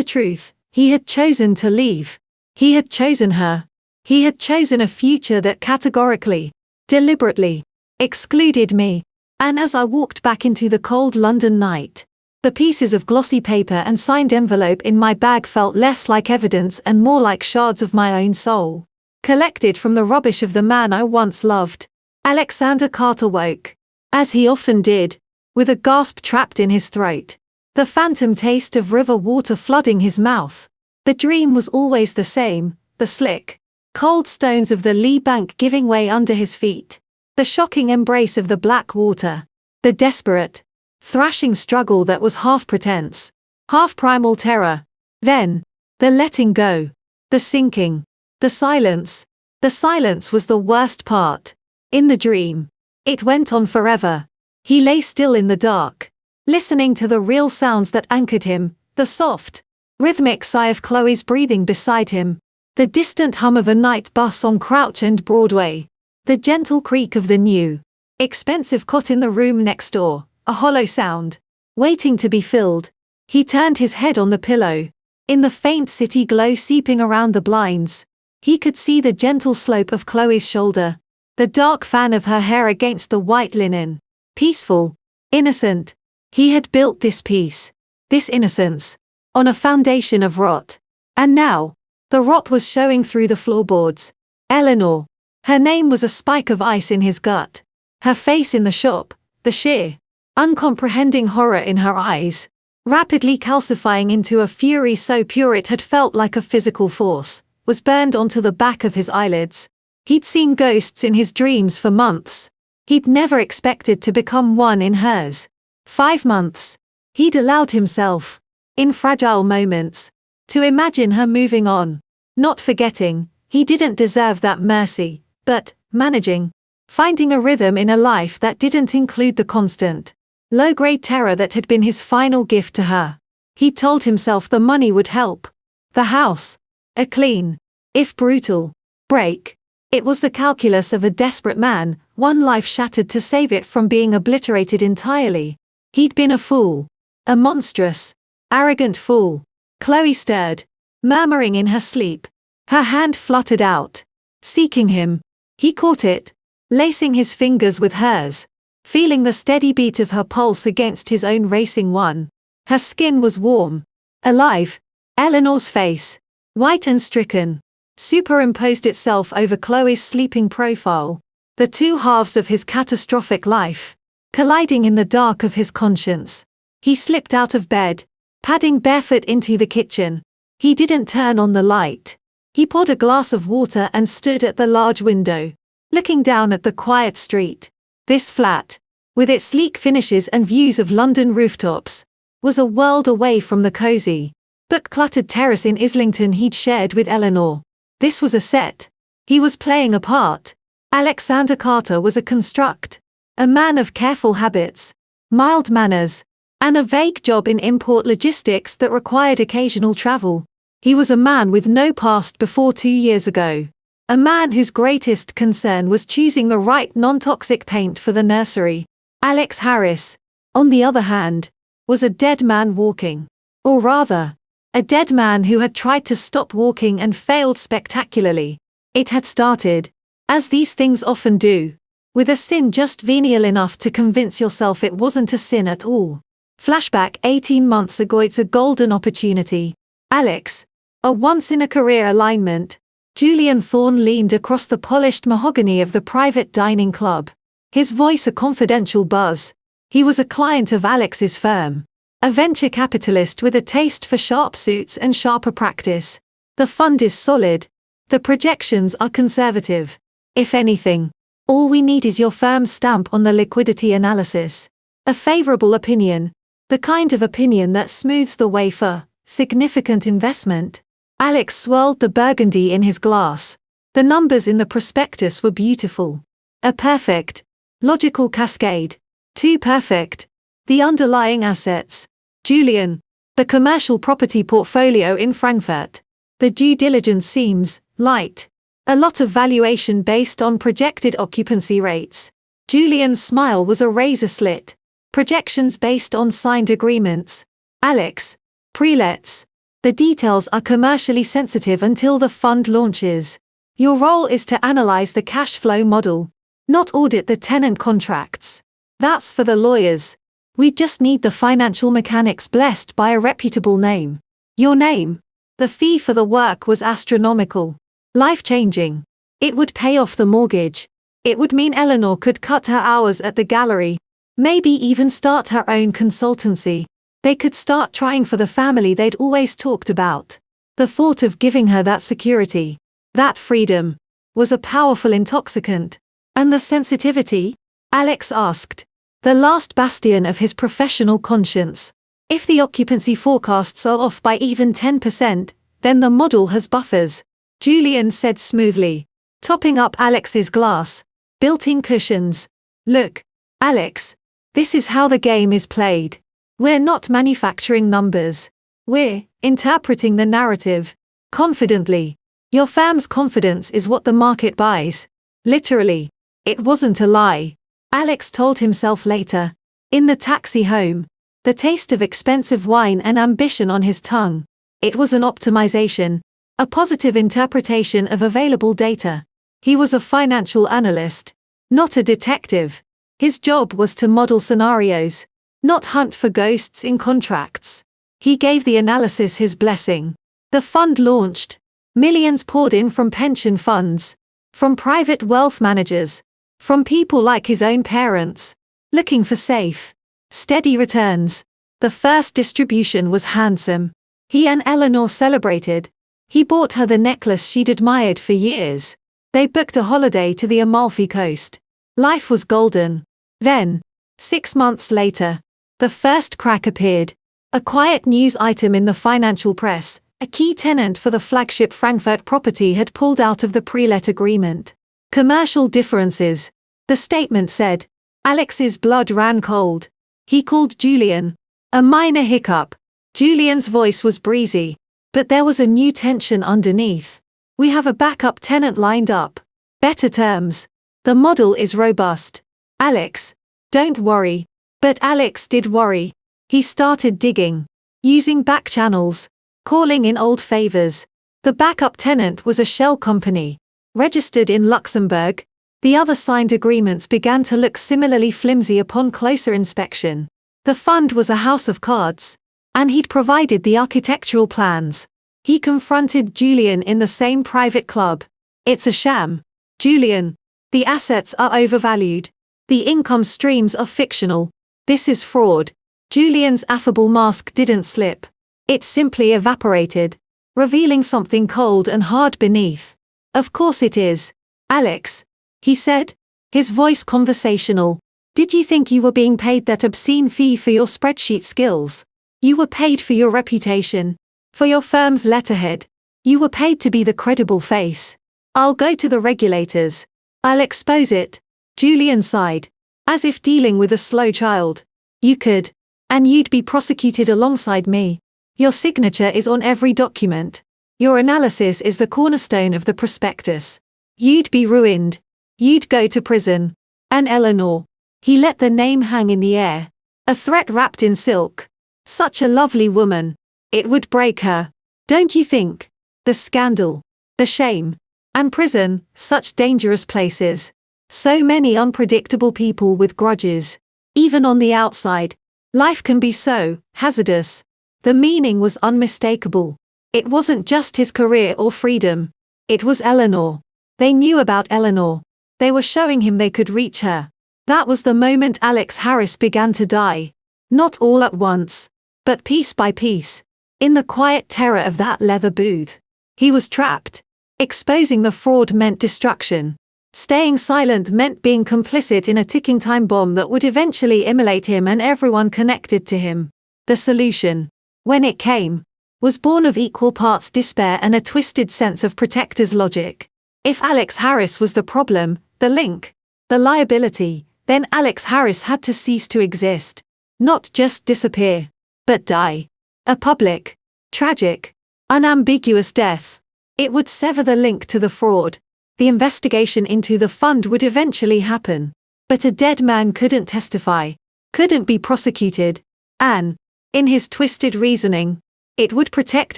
truth. He had chosen to leave. He had chosen her. He had chosen a future that categorically, deliberately, excluded me. And as I walked back into the cold London night, the pieces of glossy paper and signed envelope in my bag felt less like evidence and more like shards of my own soul, collected from the rubbish of the man I once loved. Alexander Carter woke, as he often did, with a gasp trapped in his throat, the phantom taste of river water flooding his mouth. The dream was always the same: the slick, cold stones of the Lee bank giving way under his feet, the shocking embrace of the black water, the desperate, thrashing struggle that was half pretense, half primal terror. Then, the letting go, the sinking, the silence. The silence was the worst part. In the dream, it went on forever. He lay still in the dark, listening to the real sounds that anchored him, the soft, rhythmic sigh of Chloe's breathing beside him, the distant hum of a night bus on Crouch End Broadway, the gentle creak of the new, expensive cot in the room next door, a hollow sound, waiting to be filled. He turned his head on the pillow. In the faint city glow seeping around the blinds, he could see the gentle slope of Chloe's shoulder, the dark fan of her hair against the white linen. Peaceful, innocent. He had built this peace, this innocence, on a foundation of rot. And now, the rot was showing through the floorboards. Eleanor. Her name was a spike of ice in his gut. Her face in the shop, the sheer, uncomprehending horror in her eyes, rapidly calcifying into a fury so pure it had felt like a physical force, was burned onto the back of his eyelids. He'd seen ghosts in his dreams for months. He'd never expected to become one in hers. 5 months. He'd allowed himself, in fragile moments, to imagine her moving on, not forgetting. He didn't deserve that mercy, but managing, finding a rhythm in a life that didn't include the constant, low-grade terror that had been his final gift to her. He told himself the money would help. The house, a clean, if brutal, break. It was the calculus of a desperate man, one life shattered to save it from being obliterated entirely. He'd been a fool. A monstrous, arrogant fool. Chloe stirred, murmuring in her sleep. Her hand fluttered out, seeking him. He caught it, lacing his fingers with hers, feeling the steady beat of her pulse against his own racing one. Her skin was warm, alive. Eleanor's face, white and stricken, superimposed itself over Chloe's sleeping profile, the two halves of his catastrophic life, colliding in the dark of his conscience. He slipped out of bed, padding barefoot into the kitchen. He didn't turn on the light. He poured a glass of water and stood at the large window, looking down at the quiet street. This flat, with its sleek finishes and views of London rooftops, was a world away from the cozy, book-cluttered terrace in Islington he'd shared with Eleanor. This was a set. He was playing a part. Alexander Carter was a construct, a man of careful habits, mild manners, and a vague job in import logistics that required occasional travel. He was a man with no past before 2 years ago. A man whose greatest concern was choosing the right non-toxic paint for the nursery. Alex Harris, on the other hand, was a dead man walking. Or rather, a dead man who had tried to stop walking and failed spectacularly. It had started, as these things often do, with a sin just venial enough to convince yourself it wasn't a sin at all. Flashback 18 months ago. It's a golden opportunity. Alex, a once-in-a-career alignment. Julian Thorne leaned across the polished mahogany of the private dining club, his voice a confidential buzz. He was a client of Alex's firm, a venture capitalist with a taste for sharp suits and sharper practice. The fund is solid. The projections are conservative. If anything, all we need is your firm's stamp on the liquidity analysis. A favorable opinion, the kind of opinion that smooths the way for significant investment. Alex swirled the burgundy in his glass. The numbers in the prospectus were beautiful. A perfect, logical cascade. Too perfect. The underlying assets. Julian. The commercial property portfolio in Frankfurt. The due diligence seems light. A lot of valuation based on projected occupancy rates. Julian's smile was a razor slit. Projections based on signed agreements. Alex. Pre-lets. The details are commercially sensitive until the fund launches. Your role is to analyze the cash flow model, not audit the tenant contracts. That's for the lawyers. We just need the financial mechanics blessed by a reputable name. Your name. The fee for the work was astronomical. Life-changing. It would pay off the mortgage. It would mean Eleanor could cut her hours at the gallery. Maybe even start her own consultancy. They could start trying for the family they'd always talked about. The thought of giving her that security, that freedom, was a powerful intoxicant. And the sensitivity? Alex asked. The last bastion of his professional conscience. If the occupancy forecasts are off by even 10%, then the model has buffers. Julian said smoothly, topping up Alex's glass. Built-in cushions. Look, Alex, this is how the game is played. We're not manufacturing numbers. We're interpreting the narrative. Confidently. Your firm's confidence is what the market buys. Literally. It wasn't a lie. Alex told himself later. In the taxi home. The taste of expensive wine and ambition on his tongue. It was an optimization. A positive interpretation of available data. He was a financial analyst. Not a detective. His job was to model scenarios, not hunt for ghosts in contracts. He gave the analysis his blessing. The fund launched. Millions poured in from pension funds, from private wealth managers, from people like his own parents, looking for safe, steady returns. The first distribution was handsome. He and Eleanor celebrated. He bought her the necklace she'd admired for years. They booked a holiday to the Amalfi Coast. Life was golden. Then, 6 months later, the first crack appeared. A quiet news item in the financial press. A key tenant for the flagship Frankfurt property had pulled out of the pre-let agreement. Commercial differences. The statement said. Alex's blood ran cold. He called Julian. A minor hiccup. Julian's voice was breezy. But there was a new tension underneath. We have a backup tenant lined up. Better terms. The model is robust. Alex. Don't worry. But Alex did worry. He started digging. Using back channels. Calling in old favors. The backup tenant was a shell company. Registered in Luxembourg. The other signed agreements began to look similarly flimsy upon closer inspection. The fund was a house of cards. And he'd provided the architectural plans. He confronted Julian in the same private club. It's a sham. Julian. The assets are overvalued. The income streams are fictional. This is fraud. Julian's affable mask didn't slip. It simply evaporated. revealing something cold and hard beneath. "Of course it is, Alex," he said, his voice conversational. "Did you think you were being paid that obscene fee for your spreadsheet skills? You were paid for your reputation, for your firm's letterhead. You were paid to be the credible face. I'll go to the regulators. I'll expose it." Julian sighed, as if dealing with a slow child. "You could. And you'd be prosecuted alongside me. Your signature is on every document. Your analysis is the cornerstone of the prospectus. You'd be ruined. You'd go to prison." And Eleanor. He let the name hang in the air. A threat wrapped in silk. Such a lovely woman. It would break her. Don't you think? The scandal. The shame. And prison, such dangerous places. So many unpredictable people with grudges. Even on the outside, life can be so hazardous. The meaning was unmistakable. It wasn't just his career or freedom. It was Eleanor. They knew about Eleanor. They were showing him they could reach her. That was the moment Alex Harris began to die. Not all at once, but piece by piece. In the quiet terror of that leather booth. He was trapped. Exposing the fraud meant destruction. Staying silent meant being complicit in a ticking time bomb that would eventually immolate him and everyone connected to him. The solution, when it came, was born of equal parts despair and a twisted sense of protector's logic. If Alex Harris was the problem, the link, the liability, then Alex Harris had to cease to exist. Not just disappear, but die. A public, tragic, unambiguous death. It would sever the link to the fraud. The investigation into the fund would eventually happen. But a dead man couldn't testify, couldn't be prosecuted. And, in his twisted reasoning, it would protect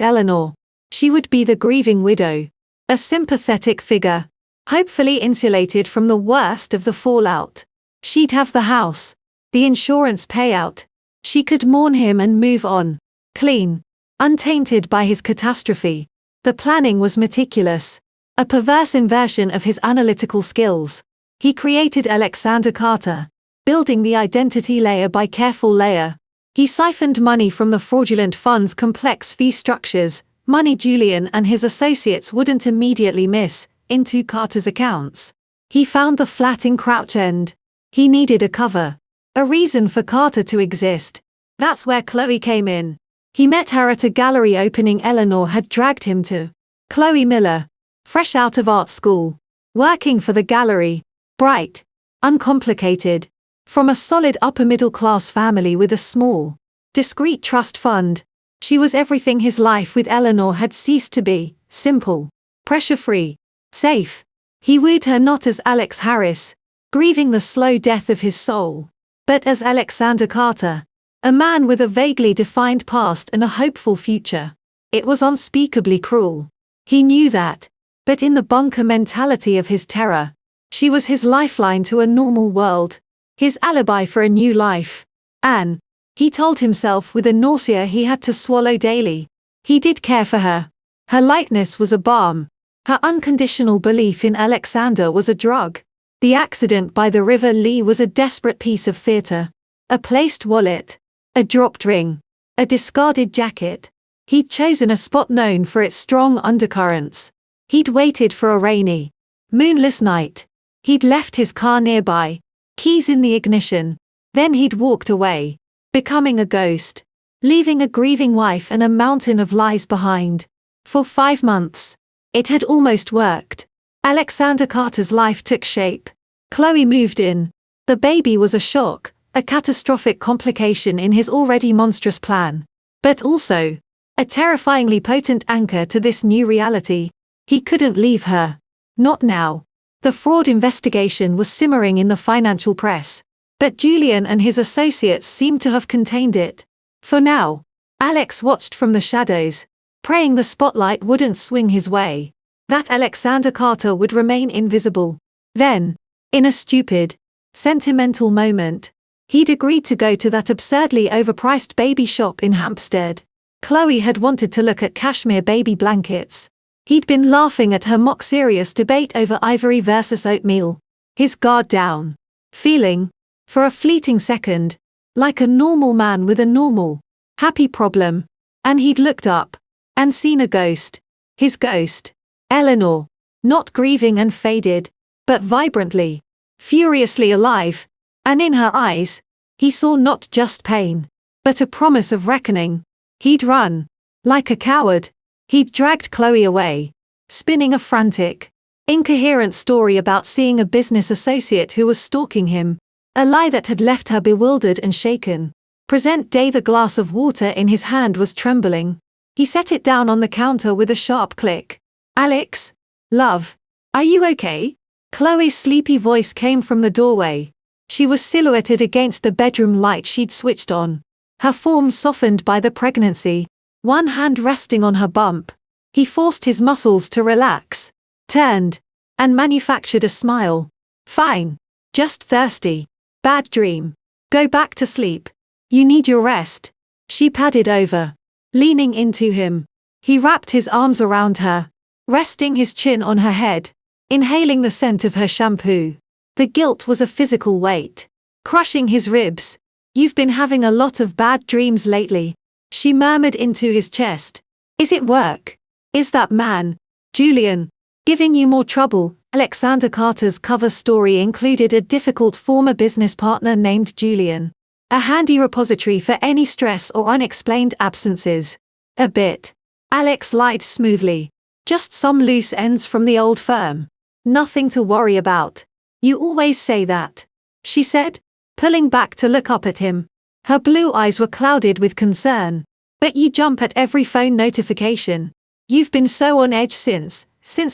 Eleanor. She would be the grieving widow. A sympathetic figure, hopefully insulated from the worst of the fallout. She'd have the house, the insurance payout. She could mourn him and move on, clean, untainted by his catastrophe. The planning was meticulous, a perverse inversion of his analytical skills. He created Alexander Carter, building the identity layer by careful layer. He siphoned money from the fraudulent fund's complex fee structures, money Julian and his associates wouldn't immediately miss, into Carter's accounts. He found the flat in Crouch End. He needed a cover, a reason for Carter to exist. That's where Chloe came in. He met her at a gallery opening Eleanor had dragged him to. Chloe Miller, fresh out of art school, working for the gallery, bright, uncomplicated, from a solid upper-middle-class family with a small, discreet trust fund. She was everything his life with Eleanor had ceased to be: simple, pressure-free, safe. He wooed her not as Alex Harris, grieving the slow death of his soul, but as Alexander Carter, a man with a vaguely defined past and a hopeful future. It was unspeakably cruel. He knew that, but in the bunker mentality of his terror, she was his lifeline to a normal world, his alibi for a new life. And, he told himself with a nausea he had to swallow daily, he did care for her. Her lightness was a balm. Her unconditional belief in Alexander was a drug. The accident by the River Lee was a desperate piece of theater. A placed wallet, a dropped ring, a discarded jacket. He'd chosen a spot known for its strong undercurrents. He'd waited for a rainy, moonless night. He'd left his car nearby, keys in the ignition. Then he'd walked away, becoming a ghost, leaving a grieving wife and a mountain of lies behind. For 5 months, it had almost worked. Alexander Carter's life took shape. Chloe moved in. The baby was a shock, a catastrophic complication in his already monstrous plan. But also, a terrifyingly potent anchor to this new reality. He couldn't leave her. Not now. The fraud investigation was simmering in the financial press, but Julian and his associates seemed to have contained it. For now, Alex watched from the shadows, praying the spotlight wouldn't swing his way, that Alexander Carter would remain invisible. Then, in a stupid, sentimental moment, he'd agreed to go to that absurdly overpriced baby shop in Hampstead. Chloe had wanted to look at cashmere baby blankets. He'd been laughing at her mock-serious debate over ivory versus oatmeal. His guard down. Feeling, for a fleeting second, like a normal man with a normal, happy problem. And he'd looked up. and seen a ghost. His ghost. Eleanor. Not grieving and faded, but vibrantly, furiously alive. And in her eyes, he saw not just pain, but a promise of reckoning. He'd run. Like a coward. He'd dragged Chloe away, spinning a frantic, incoherent story about seeing a business associate who was stalking him, a lie that had left her bewildered and shaken. Present day, the glass of water in his hand was trembling. He set it down on the counter with a sharp click. Alex? Love? Are you okay? Chloe's sleepy voice came from the doorway. She was silhouetted against the bedroom light she'd switched on, her form softened by the pregnancy, one hand resting on her bump. He forced his muscles to relax, turned, and manufactured a smile. Fine. Just thirsty. Bad dream. Go back to sleep. You need your rest. She padded over, leaning into him. He wrapped his arms around her, resting his chin on her head, inhaling the scent of her shampoo. The guilt was a physical weight, crushing his ribs. You've been having a lot of bad dreams lately, she murmured into his chest. Is it work? Is that man, Julian, giving you more trouble? Alexander Carter's cover story included a difficult former business partner named Julian, a handy repository for any stress or unexplained absences. A bit. Alex lied smoothly. Just some loose ends from the old firm. Nothing to worry about. You always say that, she said, pulling back to look up at him. Her blue eyes were clouded with concern. But you jump at every phone notification. You've been so on edge since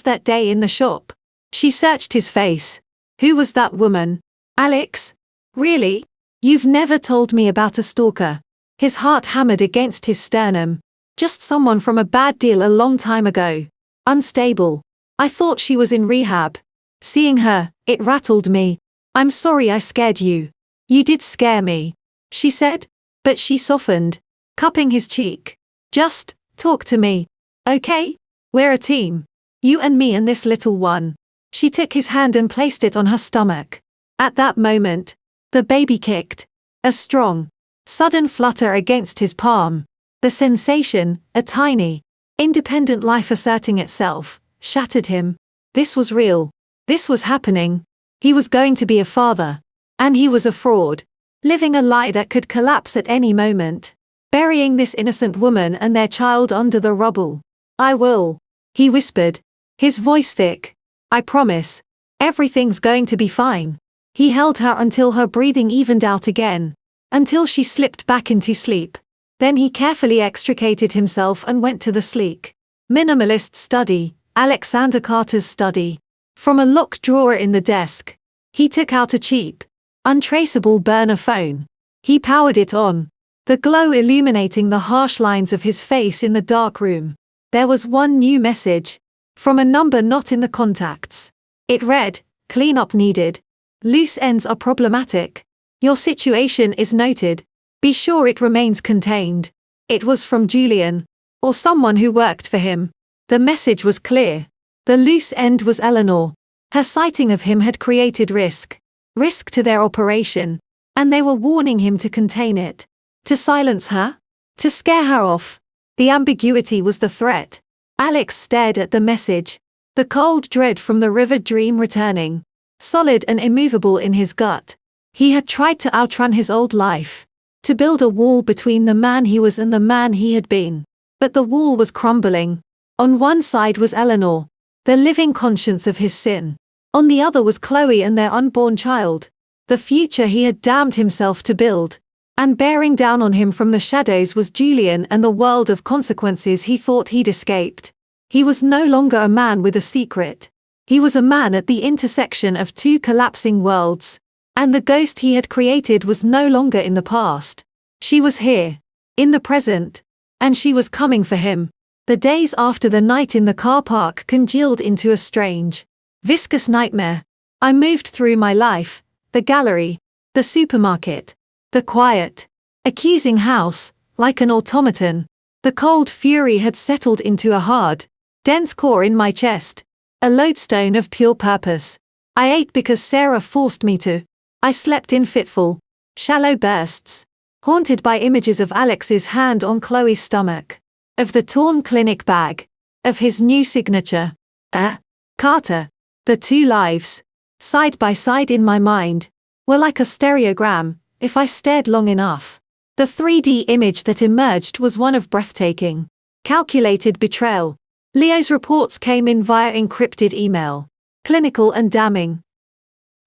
that day in the shop. She searched his face. Who was that woman? Alex? Really? You've never told me about a stalker. His heart hammered against his sternum. Just someone from a bad deal a long time ago. Unstable. I thought she was in rehab. Seeing her, it rattled me. I'm sorry I scared you. You did scare me, she said, but she softened, cupping his cheek. Just talk to me. Okay? We're a team. You and me and this little one. She took his hand and placed it on her stomach. At that moment, the baby kicked. A strong, sudden flutter against his palm. The sensation, a tiny, independent life asserting itself, shattered him. This was real. This was happening. He was going to be a father. And he was a fraud, living a lie that could collapse at any moment, burying this innocent woman and their child under the rubble. I will, he whispered, his voice thick. I promise. Everything's going to be fine. He held her until her breathing evened out again, until she slipped back into sleep. Then he carefully extricated himself and went to the sleek, minimalist study, Alexander Carter's study. From a locked drawer in the desk, he took out a cheap, untraceable burner phone. He powered it on, the glow illuminating the harsh lines of his face in the dark room. There was one new message, from a number not in the contacts. It read, "Cleanup needed. Loose ends are problematic. Your situation is noted. Be sure it remains contained." It was from Julian, or someone who worked for him. The message was clear. The loose end was Eleanor. Her sighting of him had created risk to their operation, and they were warning him to contain it. To silence her? To scare her off? The ambiguity was the threat. Alex stared at the message, the cold dread from the river dream returning, solid and immovable in his gut. He had tried to outrun his old life, to build a wall between the man he was and the man he had been. But the wall was crumbling. On one side was Eleanor, the living conscience of his sin. On the other was Chloe and their unborn child, the future he had damned himself to build. And bearing down on him from the shadows was Julian and the world of consequences he thought he'd escaped. He was no longer a man with a secret. He was a man at the intersection of two collapsing worlds. And the ghost he had created was no longer in the past. She was here, in the present. And she was coming for him. The days after the night in the car park congealed into a strange, viscous nightmare. I moved through my life, the gallery, the supermarket, the quiet, accusing house, like an automaton. The cold fury had settled into a hard, dense core in my chest, a lodestone of pure purpose. I ate because Sarah forced me to. I slept in fitful, shallow bursts, haunted by images of Alex's hand on Chloe's stomach, of the torn clinic bag, of his new signature. Carter. The two lives, side by side in my mind, were like a stereogram, if I stared long enough. The 3D image that emerged was one of breathtaking, calculated betrayal. Leo's reports came in via encrypted email. Clinical and damning.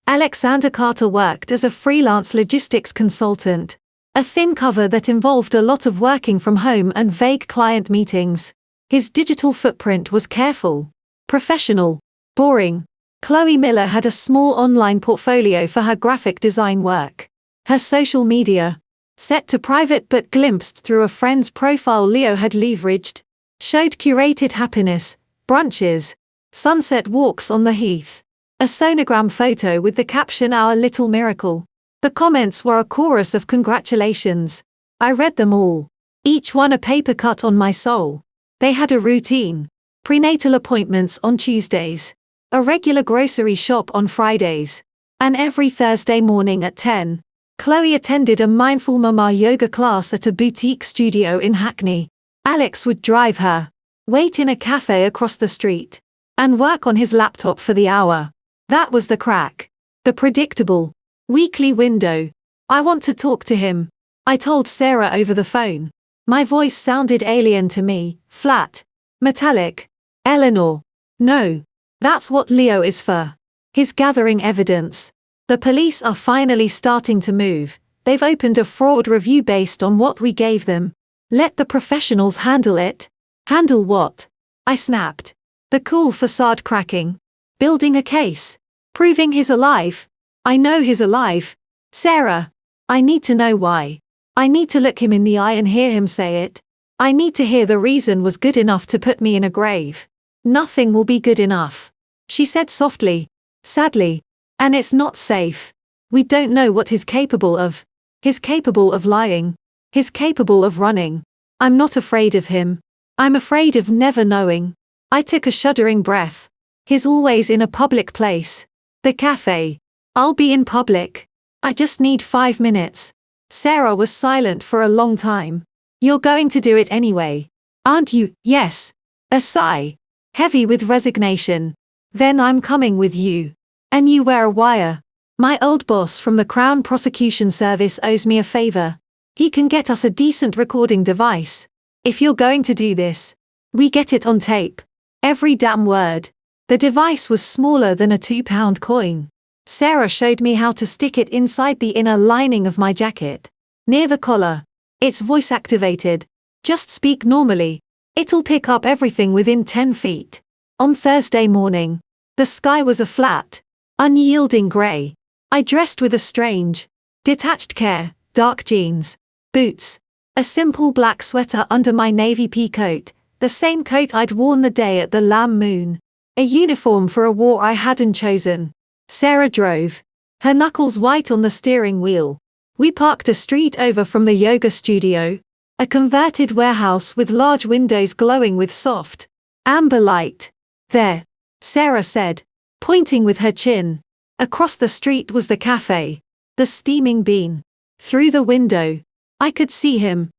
Alexander Carter worked as a freelance logistics consultant, a thin cover that involved a lot of working from home and vague client meetings. His digital footprint was careful, professional, boring. Chloe Miller had a small online portfolio for her graphic design work. Her social media, set to private but glimpsed through a friend's profile Leo had leveraged, showed curated happiness, brunches, sunset walks on the heath, a sonogram photo with the caption "Our Little Miracle." The comments were a chorus of congratulations. I read them all, each one a paper cut on my soul. They had a routine, prenatal appointments on Tuesdays, a regular grocery shop on Fridays, and every Thursday morning at 10, Chloe attended a mindful mama yoga class at a boutique studio in Hackney. Alex would drive her, wait in a cafe across the street, and work on his laptop for the hour. That was the crack. The predictable, weekly window. I want to talk to him, I told Sarah over the phone. My voice sounded alien to me, flat, metallic. Eleanor. No. That's what Leo is for. He's gathering evidence. The police are finally starting to move. They've opened a fraud review based on what we gave them. Let the professionals handle it. Handle what? I snapped. The cool facade cracking. Building a case. Proving he's alive. I know he's alive. Sarah. I need to know why. I need to look him in the eye and hear him say it. I need to hear the reason was good enough to put me in a grave. Nothing will be good enough, she said softly, sadly. And it's not safe. We don't know what he's capable of. He's capable of lying. He's capable of running. I'm not afraid of him. I'm afraid of never knowing. I took a shuddering breath. He's always in a public place. The cafe. I'll be in public. I just need 5 minutes. Sarah was silent for a long time. You're going to do it anyway, aren't you? Yes. A sigh, heavy with resignation. Then I'm coming with you. And you wear a wire. My old boss from the Crown Prosecution Service owes me a favor. He can get us a decent recording device. If you're going to do this, we get it on tape. Every damn word. The device was smaller than a £2 coin. Sarah showed me how to stick it inside the inner lining of my jacket, near the collar. It's voice activated. Just speak normally. It'll pick up everything within 10 feet. On Thursday morning, the sky was a flat, unyielding grey. I dressed with a strange, detached care, dark jeans, boots, a simple black sweater under my navy pea coat, the same coat I'd worn the day at the Lamb Moon, a uniform for a war I hadn't chosen. Sarah drove, her knuckles white on the steering wheel. We parked a street over from the yoga studio, a converted warehouse with large windows glowing with soft, amber light. There, Sarah said, pointing with her chin. Across the street was the cafe, the steaming bean. Through the window, I could see him.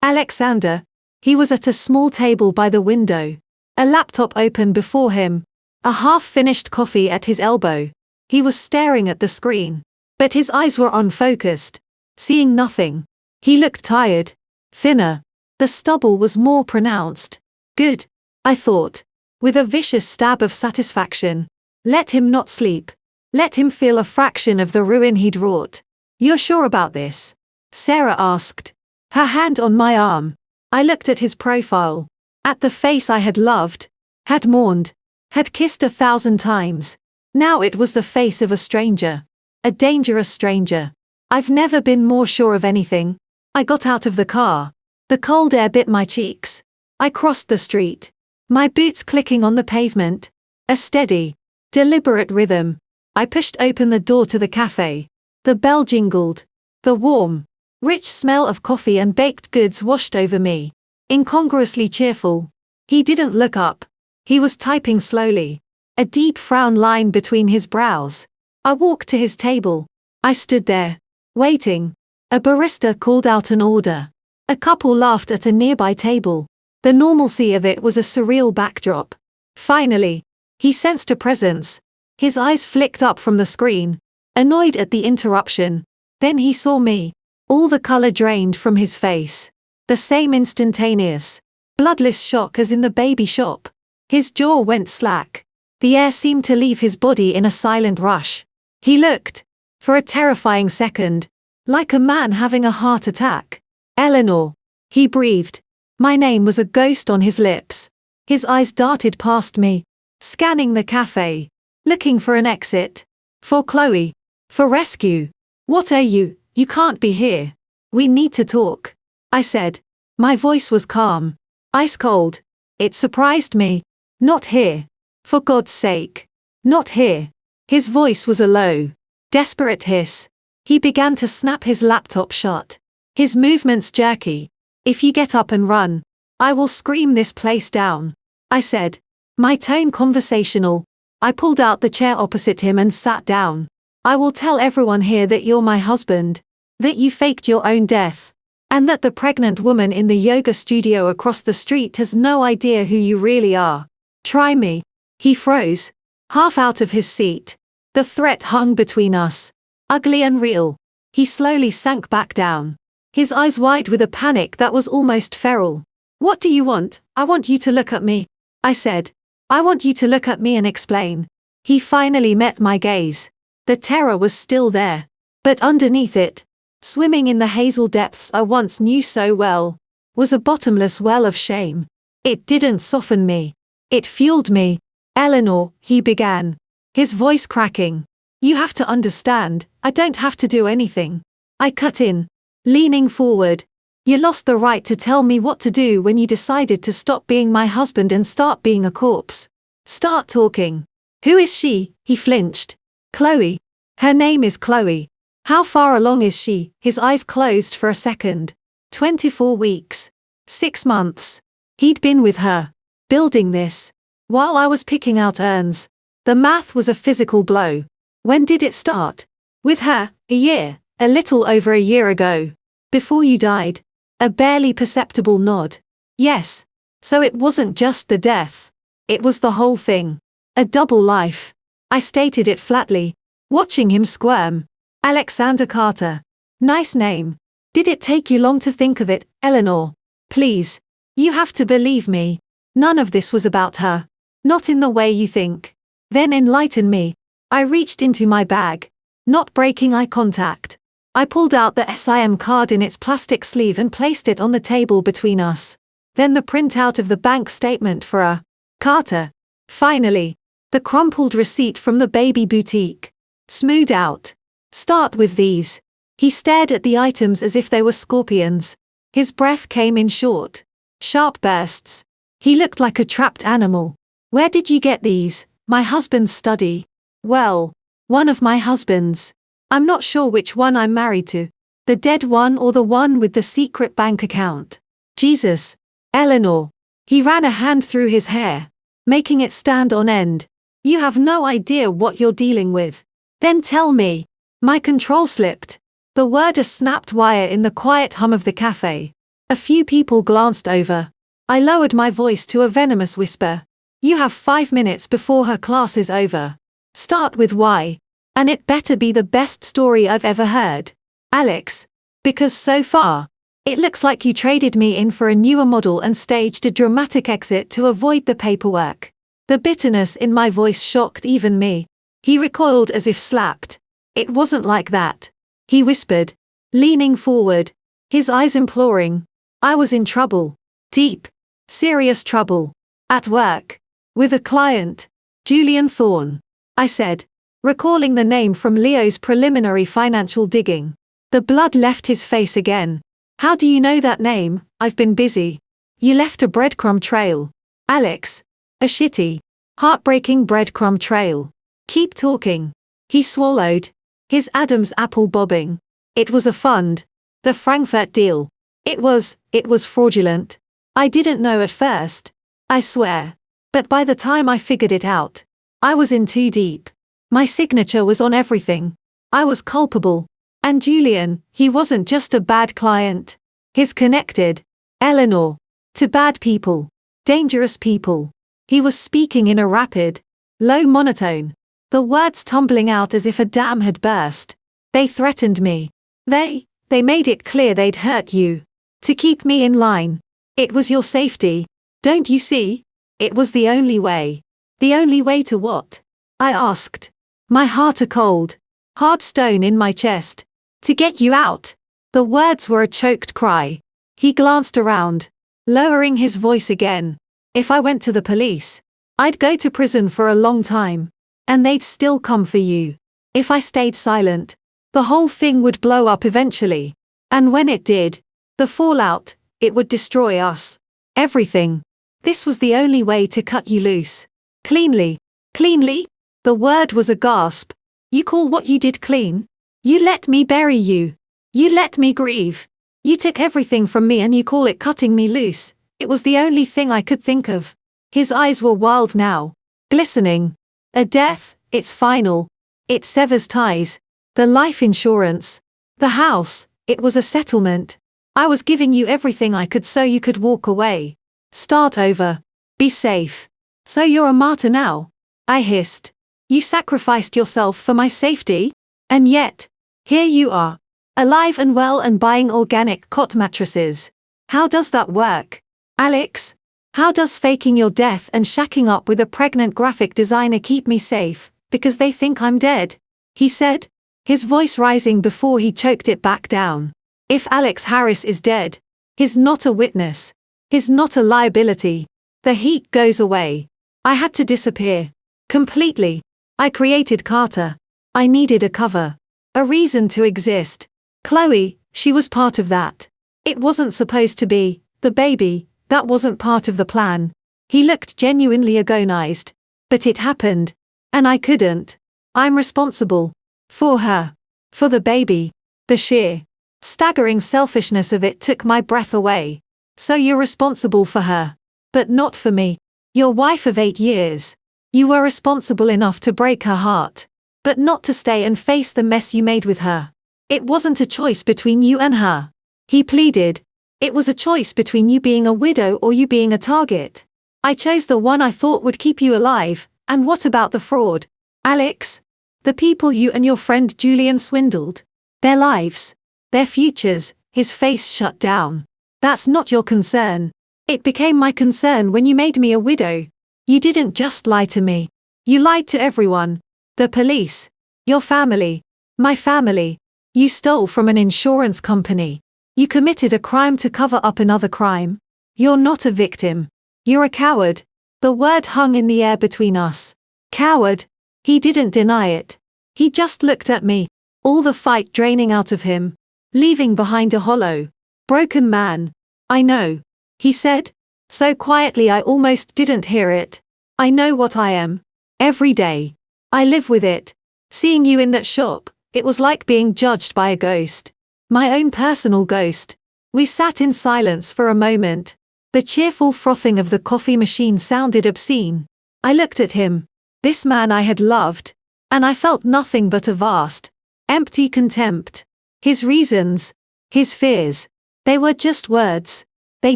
Alexander. He was at a small table by the window, a laptop open before him, a half-finished coffee at his elbow. He was staring at the screen, but his eyes were unfocused, seeing nothing. He looked tired, thinner. The stubble was more pronounced. Good, I thought, with a vicious stab of satisfaction. Let him not sleep. Let him feel a fraction of the ruin he'd wrought. You're sure about this? Sarah asked, her hand on my arm. I looked at his profile, at the face I had loved, had mourned, had kissed 1,000 times. Now it was the face of a stranger. A dangerous stranger. I've never been more sure of anything. I got out of the car. The cold air bit my cheeks. I crossed the street, my boots clicking on the pavement. A steady, deliberate rhythm. I pushed open the door to the cafe. The bell jingled. The warm, rich smell of coffee and baked goods washed over me. Incongruously cheerful. He didn't look up. He was typing slowly, a deep frown line between his brows. I walked to his table. I stood there, waiting. A barista called out an order. A couple laughed at a nearby table. The normalcy of it was a surreal backdrop. Finally, he sensed a presence. His eyes flicked up from the screen, annoyed at the interruption. Then he saw me. All the color drained from his face. The same instantaneous, bloodless shock as in the baby shop. His jaw went slack. The air seemed to leave his body in a silent rush. He looked, for a terrifying second, like a man having a heart attack. Eleanor. He breathed. My name was a ghost on his lips. His eyes darted past me, scanning the cafe, looking for an exit. For Chloe. For rescue. What are you? You can't be here. We need to talk. I said. My voice was calm. Ice cold. It surprised me. Not here. For God's sake. Not here. His voice was a low, desperate hiss. He began to snap his laptop shut. His movements jerky. If you get up and run, I will scream this place down. I said. My tone conversational. I pulled out the chair opposite him and sat down. I will tell everyone here that you're my husband, that you faked your own death, and that the pregnant woman in the yoga studio across the street has no idea who you really are. Try me. He froze, half out of his seat. The threat hung between us, ugly and real. He slowly sank back down, his eyes wide with a panic that was almost feral. What do you want? I want you to look at me. I said. I want you to look at me and explain. He finally met my gaze. The terror was still there. But underneath it, swimming in the hazel depths I once knew so well, was a bottomless well of shame. It didn't soften me. It fueled me. Eleanor, he began, his voice cracking. You have to understand, I don't have to do anything. I cut in, leaning forward. You lost the right to tell me what to do when you decided to stop being my husband and start being a corpse. Start talking. Who is she? He flinched. Chloe. Her name is Chloe. How far along is she? His eyes closed for a second. 24 weeks. 6 months. He'd been with her, building this, while I was picking out urns. The math was a physical blow. When did it start? With her, a year, a little over a year ago. Before you died. A barely perceptible nod. Yes. So it wasn't just the death. It was the whole thing. A double life. I stated it flatly, watching him squirm. Alexander Carter. Nice name. Did it take you long to think of it, Eleanor? Please. You have to believe me. None of this was about her. Not in the way you think. Then enlighten me. I reached into my bag, not breaking eye contact. I pulled out the SIM card in its plastic sleeve and placed it on the table between us. Then the printout of the bank statement for a Carter. Finally, the crumpled receipt from the baby boutique. Smoothed out. Start with these. He stared at the items as if they were scorpions. His breath came in short, sharp bursts. He looked like a trapped animal. Where did you get these? My husband's study. Well, one of my husbands. I'm not sure which one I'm married to. The dead one or the one with the secret bank account. Jesus. Eleanor. He ran a hand through his hair, making it stand on end. You have no idea what you're dealing with. Then tell me. My control slipped. The word a snapped wire in the quiet hum of the cafe. A few people glanced over. I lowered my voice to a venomous whisper. You have 5 minutes before her class is over. Start with why. And it better be the best story I've ever heard. Alex. Because so far, it looks like you traded me in for a newer model and staged a dramatic exit to avoid the paperwork. The bitterness in my voice shocked even me. He recoiled as if slapped. It wasn't like that. He whispered, leaning forward, his eyes imploring. I was in trouble. Deep, serious trouble. At work. With a client. Julian Thorne. I said, recalling the name from Leo's preliminary financial digging. The blood left his face again. How do you know that name? I've been busy. You left a breadcrumb trail. Alex. A shitty, heartbreaking breadcrumb trail. Keep talking. He swallowed, his Adam's apple bobbing. It was a fund. The Frankfurt deal. It was fraudulent. I didn't know at first. I swear. But by the time I figured it out, I was in too deep. My signature was on everything. I was culpable. And Julian, he wasn't just a bad client. He's connected, Eleanor, to bad people, dangerous people. He was speaking in a rapid, low monotone, the words tumbling out as if a dam had burst. They threatened me. They made it clear they'd hurt you. To keep me in line. It was your safety. Don't you see? It was the only way. The only way to what? I asked. My heart a cold, hard stone in my chest. To get you out. The words were a choked cry. He glanced around, lowering his voice again. If I went to the police, I'd go to prison for a long time. And they'd still come for you. If I stayed silent, the whole thing would blow up eventually. And when it did, the fallout, it would destroy us. Everything. This was the only way to cut you loose. Cleanly. Cleanly? The word was a gasp. You call what you did clean? You let me bury you. You let me grieve. You took everything from me and you call it cutting me loose. It was the only thing I could think of. His eyes were wild now. Glistening. A death, it's final. It severs ties. The life insurance. The house, it was a settlement. I was giving you everything I could so you could walk away. Start over. Be safe. So you're a martyr now? I hissed. You sacrificed yourself for my safety? And yet, here you are. Alive and well and buying organic cot mattresses. How does that work? Alex? How does faking your death and shacking up with a pregnant graphic designer keep me safe, because they think I'm dead? He said, his voice rising before he choked it back down. If Alex Harris is dead, he's not a witness. He's not a liability. The heat goes away. I had to disappear. Completely. I created Carter. I needed a cover. A reason to exist. Chloe, she was part of that. It wasn't supposed to be, the baby, that wasn't part of the plan. He looked genuinely agonized. But it happened. And I couldn't. I'm responsible. For her. For the baby. The sheer, staggering selfishness of it took my breath away. So you're responsible for her. But not for me. Your wife of 8 years. You were responsible enough to break her heart. But not to stay and face the mess you made with her. It wasn't a choice between you and her. He pleaded. It was a choice between you being a widow or you being a target. I chose the one I thought would keep you alive, and what about the fraud? Alex? The people you and your friend Julian swindled? Their lives? Their futures? His face shut down. That's not your concern. It became my concern when you made me a widow. You didn't just lie to me. You lied to everyone. The police. Your family. My family. You stole from an insurance company. You committed a crime to cover up another crime. You're not a victim. You're a coward. The word hung in the air between us. Coward. He didn't deny it. He just looked at me, all the fight draining out of him, leaving behind a hollow, broken man. I know. He said, so quietly I almost didn't hear it. I know what I am. Every day. I live with it. Seeing you in that shop, it was like being judged by a ghost. My own personal ghost. We sat in silence for a moment. The cheerful frothing of the coffee machine sounded obscene. I looked at him. This man I had loved. And I felt nothing but a vast, empty contempt. His reasons, his fears, they were just words. They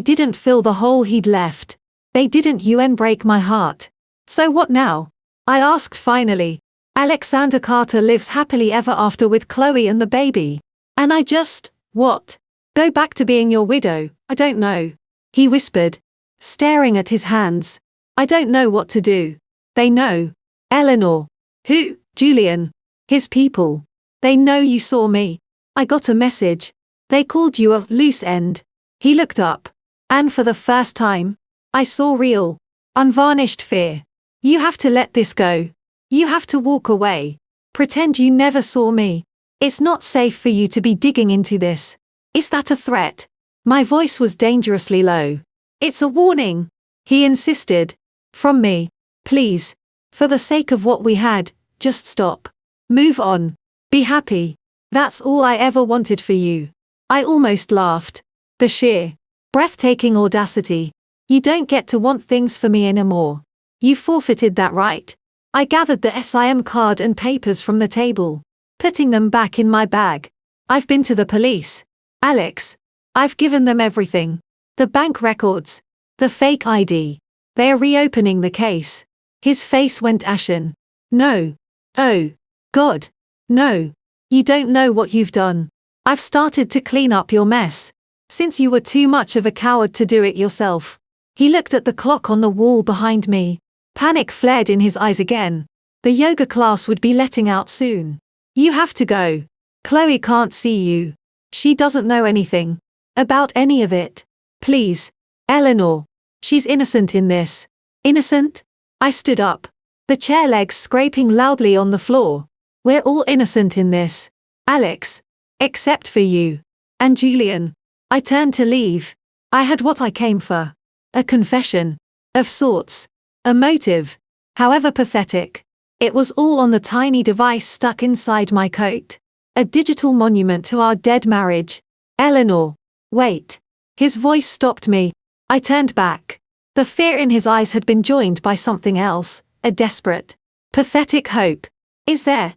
didn't fill the hole he'd left. They didn't break my heart. So what now? I asked finally. Alexander Carter lives happily ever after with Chloe and the baby. And I just, what? Go back to being your widow? I don't know. He whispered, staring at his hands. I don't know what to do. They know. Eleanor. Who? Julian. His people. They know you saw me. I got a message. They called you a loose end. He looked up. And for the first time, I saw real, unvarnished fear. You have to let this go. You have to walk away. Pretend you never saw me. It's not safe for you to be digging into this. Is that a threat? My voice was dangerously low. It's a warning. He insisted. From me. Please. For the sake of what we had, just stop. Move on. Be happy. That's all I ever wanted for you. I almost laughed. The sheer, breathtaking audacity. You don't get to want things for me anymore. You forfeited that right. I gathered the SIM card and papers from the table, putting them back in my bag. I've been to the police. Alex. I've given them everything. The bank records. The fake ID. They are reopening the case. His face went ashen. No. Oh. God. No. You don't know what you've done. I've started to clean up your mess. Since you were too much of a coward to do it yourself. He looked at the clock on the wall behind me. Panic flared in his eyes again. The yoga class would be letting out soon. You have to go. Chloe can't see you. She doesn't know anything about any of it. Please. Eleanor. She's innocent in this. Innocent? I stood up. The chair legs scraping loudly on the floor. We're all innocent in this. Alex. Except for you. And Julian. I turned to leave. I had what I came for. A confession. Of sorts. A motive. However pathetic. It was all on the tiny device stuck inside my coat. A digital monument to our dead marriage. Eleanor. Wait. His voice stopped me. I turned back. The fear in his eyes had been joined by something else, a desperate, pathetic hope. Is there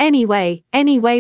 any way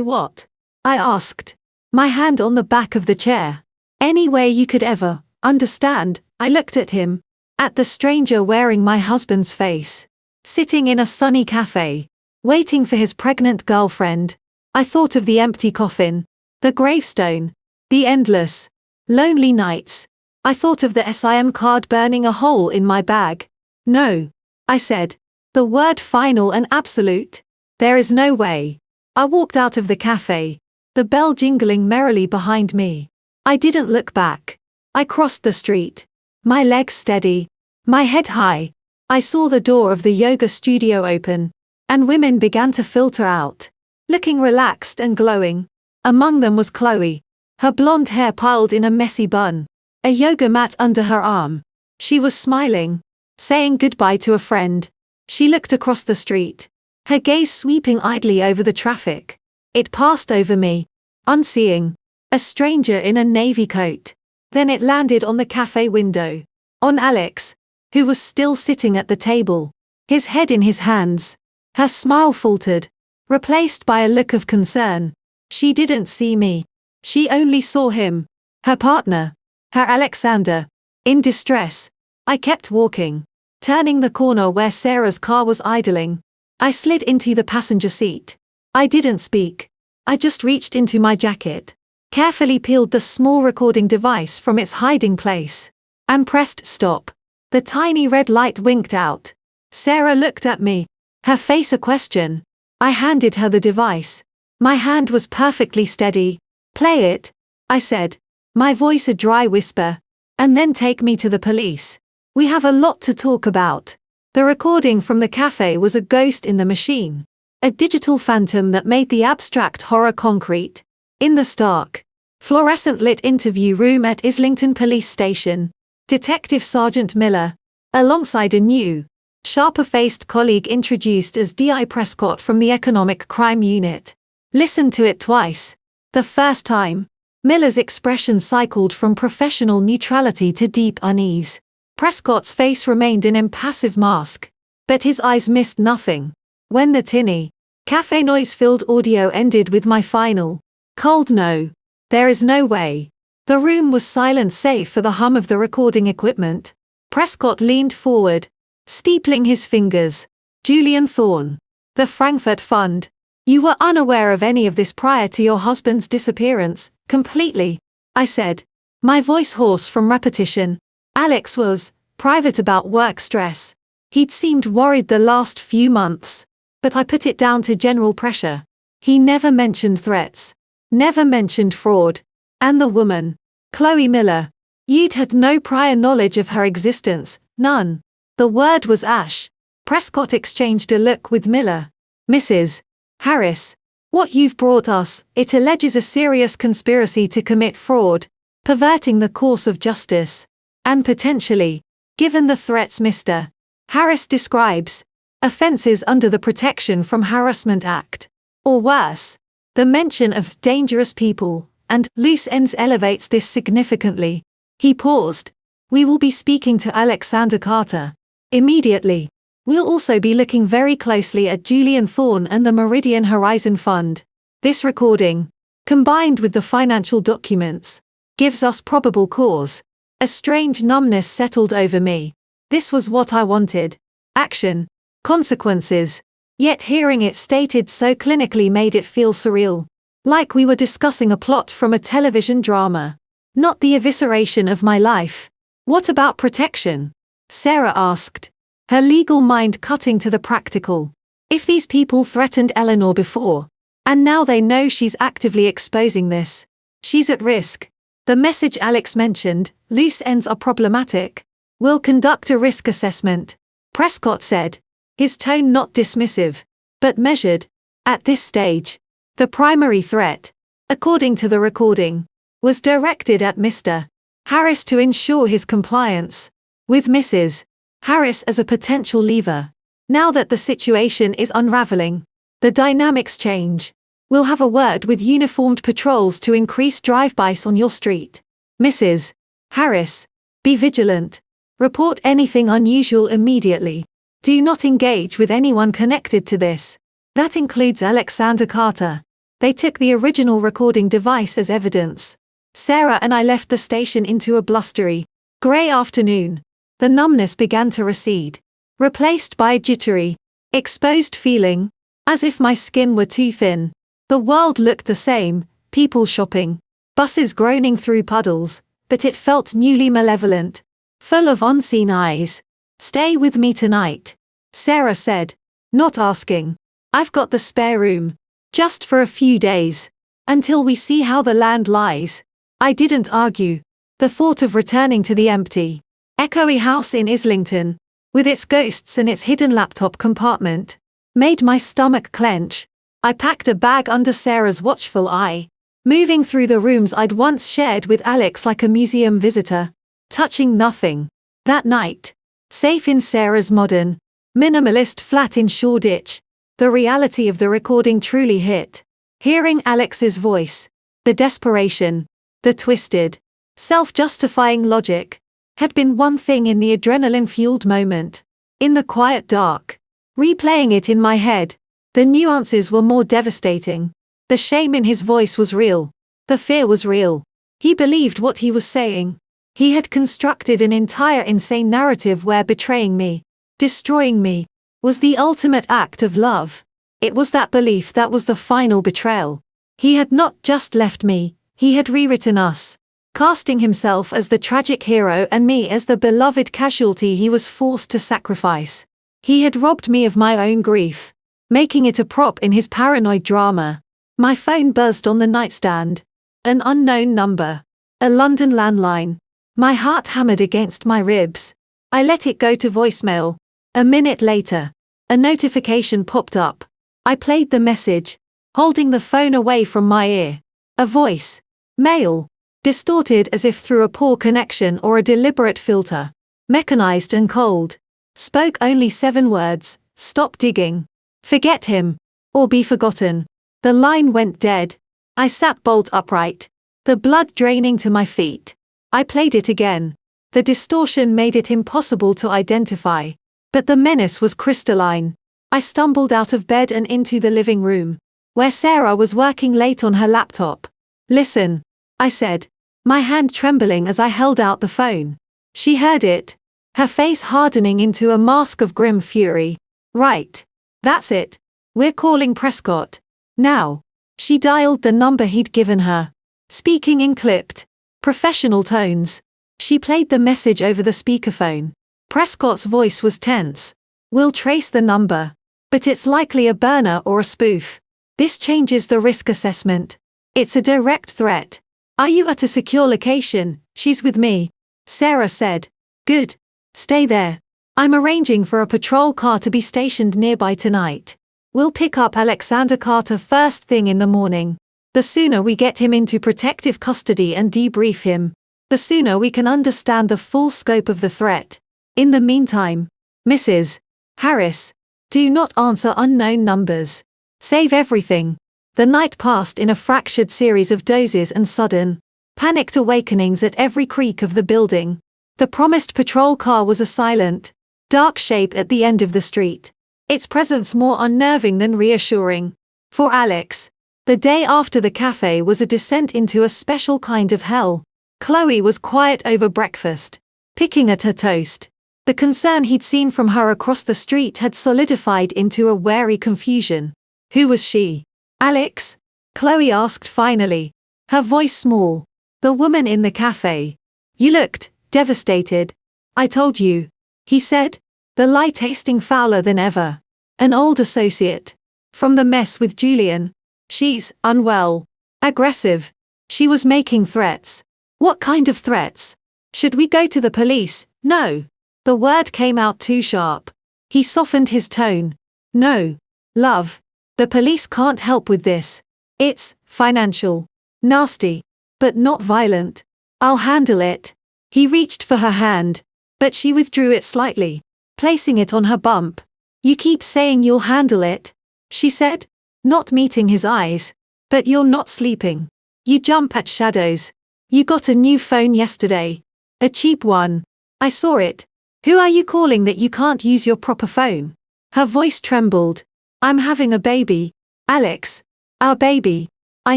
what? I asked. My hand on the back of the chair. Any way you could ever understand? I looked at him. At the stranger wearing my husband's face. Sitting in a sunny cafe. Waiting for his pregnant girlfriend. I thought of the empty coffin. The gravestone. The endless, lonely nights. I thought of the SIM card burning a hole in my bag. No. I said. The word final and absolute. There is no way. I walked out of the cafe. The bell jingling merrily behind me. I didn't look back. I crossed the street. My legs steady. My head high. I saw the door of the yoga studio open. And women began to filter out. Looking relaxed and glowing. Among them was Chloe. Her blonde hair piled in a messy bun. A yoga mat under her arm. She was smiling. Saying goodbye to a friend. She looked across the street. Her gaze sweeping idly over the traffic. It passed over me. Unseeing. A stranger in a navy coat. Then it landed on the cafe window. On Alex. Who was still sitting at the table. His head in his hands. Her smile faltered. Replaced by a look of concern. She didn't see me. She only saw him. Her partner. Her Alexander. In distress. I kept walking. Turning the corner where Sarah's car was idling. I slid into the passenger seat. I didn't speak. I just reached into my jacket. Carefully peeled the small recording device from its hiding place. And pressed stop. The tiny red light winked out. Sarah looked at me. Her face a question. I handed her the device. My hand was perfectly steady. Play it. I said. My voice a dry whisper. And then take me to the police. We have a lot to talk about. The recording from the cafe was a ghost in the machine. A digital phantom that made the abstract horror concrete. In the stark, fluorescent lit interview room at Islington Police Station. Detective Sergeant Miller. Alongside a new, sharper-faced colleague introduced as D.I. Prescott from the Economic Crime Unit. Listened to it twice. The first time, Miller's expression cycled from professional neutrality to deep unease. Prescott's face remained an impassive mask, but his eyes missed nothing. When the tinny, cafe noise-filled audio ended with my final, cold no. There is no way. The room was silent save for the hum of the recording equipment. Prescott leaned forward, steepling his fingers. Julian Thorne. The Frankfurt Fund. You were unaware of any of this prior to your husband's disappearance, completely, I said. My voice hoarse from repetition. Alex was private about work stress. He'd seemed worried the last few months. But I put it down to general pressure. He never mentioned threats. Never mentioned fraud. And the woman, Chloe Miller. You'd had no prior knowledge of her existence, none. The word was ash. Prescott exchanged a look with Miller. Mrs. Harris. What you've brought us, it alleges a serious conspiracy to commit fraud, perverting the course of justice. And potentially, given the threats Mr. Harris describes, offenses under the Protection from Harassment Act. Or worse, the mention of dangerous people and loose ends elevates this significantly. He paused. We will be speaking to Alexander Carter. Immediately. We'll also be looking very closely at Julian Thorne and the Meridian Horizon Fund. This recording, combined with the financial documents, gives us probable cause. A strange numbness settled over me. This was what I wanted. Action. Consequences. Yet hearing it stated so clinically made it feel surreal. Like we were discussing a plot from a television drama. Not the evisceration of my life. What about protection? Sarah asked, her legal mind cutting to the practical. If these people threatened Eleanor before, and now they know she's actively exposing this, she's at risk. The message Alex mentioned, loose ends are problematic. We'll conduct a risk assessment, Prescott said, his tone not dismissive, but measured. At this stage, the primary threat, according to the recording, was directed at Mr. Harris to ensure his compliance, with Mrs. Harris as a potential lever. Now that the situation is unraveling, the dynamics change. We'll have a word with uniformed patrols to increase drive-bys on your street. Mrs. Harris, be vigilant. Report anything unusual immediately. Do not engage with anyone connected to this. That includes Alexander Carter. They took the original recording device as evidence. Sarah and I left the station into a blustery, grey afternoon. The numbness began to recede, replaced by a jittery, exposed feeling, as if my skin were too thin. The world looked the same, people shopping, buses groaning through puddles, but it felt newly malevolent, full of unseen eyes. Stay with me tonight, Sarah said, not asking. I've got the spare room, just for a few days, until we see how the land lies. I didn't argue. The thought of returning to the empty, echoey house in Islington, with its ghosts and its hidden laptop compartment, made my stomach clench. I packed a bag under Sarah's watchful eye, moving through the rooms I'd once shared with Alex like a museum visitor, touching nothing. That night, safe in Sarah's modern, minimalist flat in Shoreditch, the reality of the recording truly hit. Hearing Alex's voice, the desperation, the twisted, self-justifying logic, had been one thing in the adrenaline-fueled moment. In the quiet dark, replaying it in my head, the nuances were more devastating. The shame in his voice was real. The fear was real. He believed what he was saying. He had constructed an entire insane narrative where betraying me, destroying me, was the ultimate act of love. It was that belief that was the final betrayal. He had not just left me, he had rewritten us, casting himself as the tragic hero and me as the beloved casualty he was forced to sacrifice. He had robbed me of my own grief, making it a prop in his paranoid drama. My phone buzzed on the nightstand. An unknown number. A London landline. My heart hammered against my ribs. I let it go to voicemail. A minute later, a notification popped up. I played the message, holding the phone away from my ear. A voice. Male. Distorted as if through a poor connection or a deliberate filter. Mechanized and cold. Spoke only 7 words. Stop digging. Forget him. Or be forgotten. The line went dead. I sat bolt upright, the blood draining to my feet. I played it again. The distortion made it impossible to identify. But the menace was crystalline. I stumbled out of bed and into the living room, where Sarah was working late on her laptop. Listen, I said, my hand trembling as I held out the phone. She heard it, her face hardening into a mask of grim fury. Right. That's it. We're calling Prescott. Now. She dialed the number he'd given her, speaking in clipped, professional tones. She played the message over the speakerphone. Prescott's voice was tense. We'll trace the number, but it's likely a burner or a spoof. This changes the risk assessment. It's a direct threat. Are you at a secure location? She's with me, Sarah said. Good. Stay there. I'm arranging for a patrol car to be stationed nearby tonight. We'll pick up Alexander Carter first thing in the morning. The sooner we get him into protective custody and debrief him, the sooner we can understand the full scope of the threat. In the meantime, Mrs. Harris, do not answer unknown numbers. Save everything. The night passed in a fractured series of dozes and sudden, panicked awakenings at every creak of the building. The promised patrol car was a silent, dark shape at the end of the street, its presence more unnerving than reassuring. For Alex, the day after the cafe was a descent into a special kind of hell. Chloe was quiet over breakfast, picking at her toast. The concern he'd seen from her across the street had solidified into a wary confusion. Who was she? Alex? Chloe asked finally, her voice small. The woman in the cafe. You looked devastated. I told you, he said, the lie tasting fouler than ever. An old associate. From the mess with Julian. She's unwell. Aggressive. She was making threats. What kind of threats? Should we go to the police? No. The word came out too sharp. He softened his tone. No. Love. The police can't help with this. It's financial. Nasty. But not violent. I'll handle it. He reached for her hand, but she withdrew it slightly, placing it on her bump. You keep saying you'll handle it, she said, not meeting his eyes. But you're not sleeping. You jump at shadows. You got a new phone yesterday. A cheap one. I saw it. Who are you calling that you can't use your proper phone? Her voice trembled. I'm having a baby. Alex. Our baby. I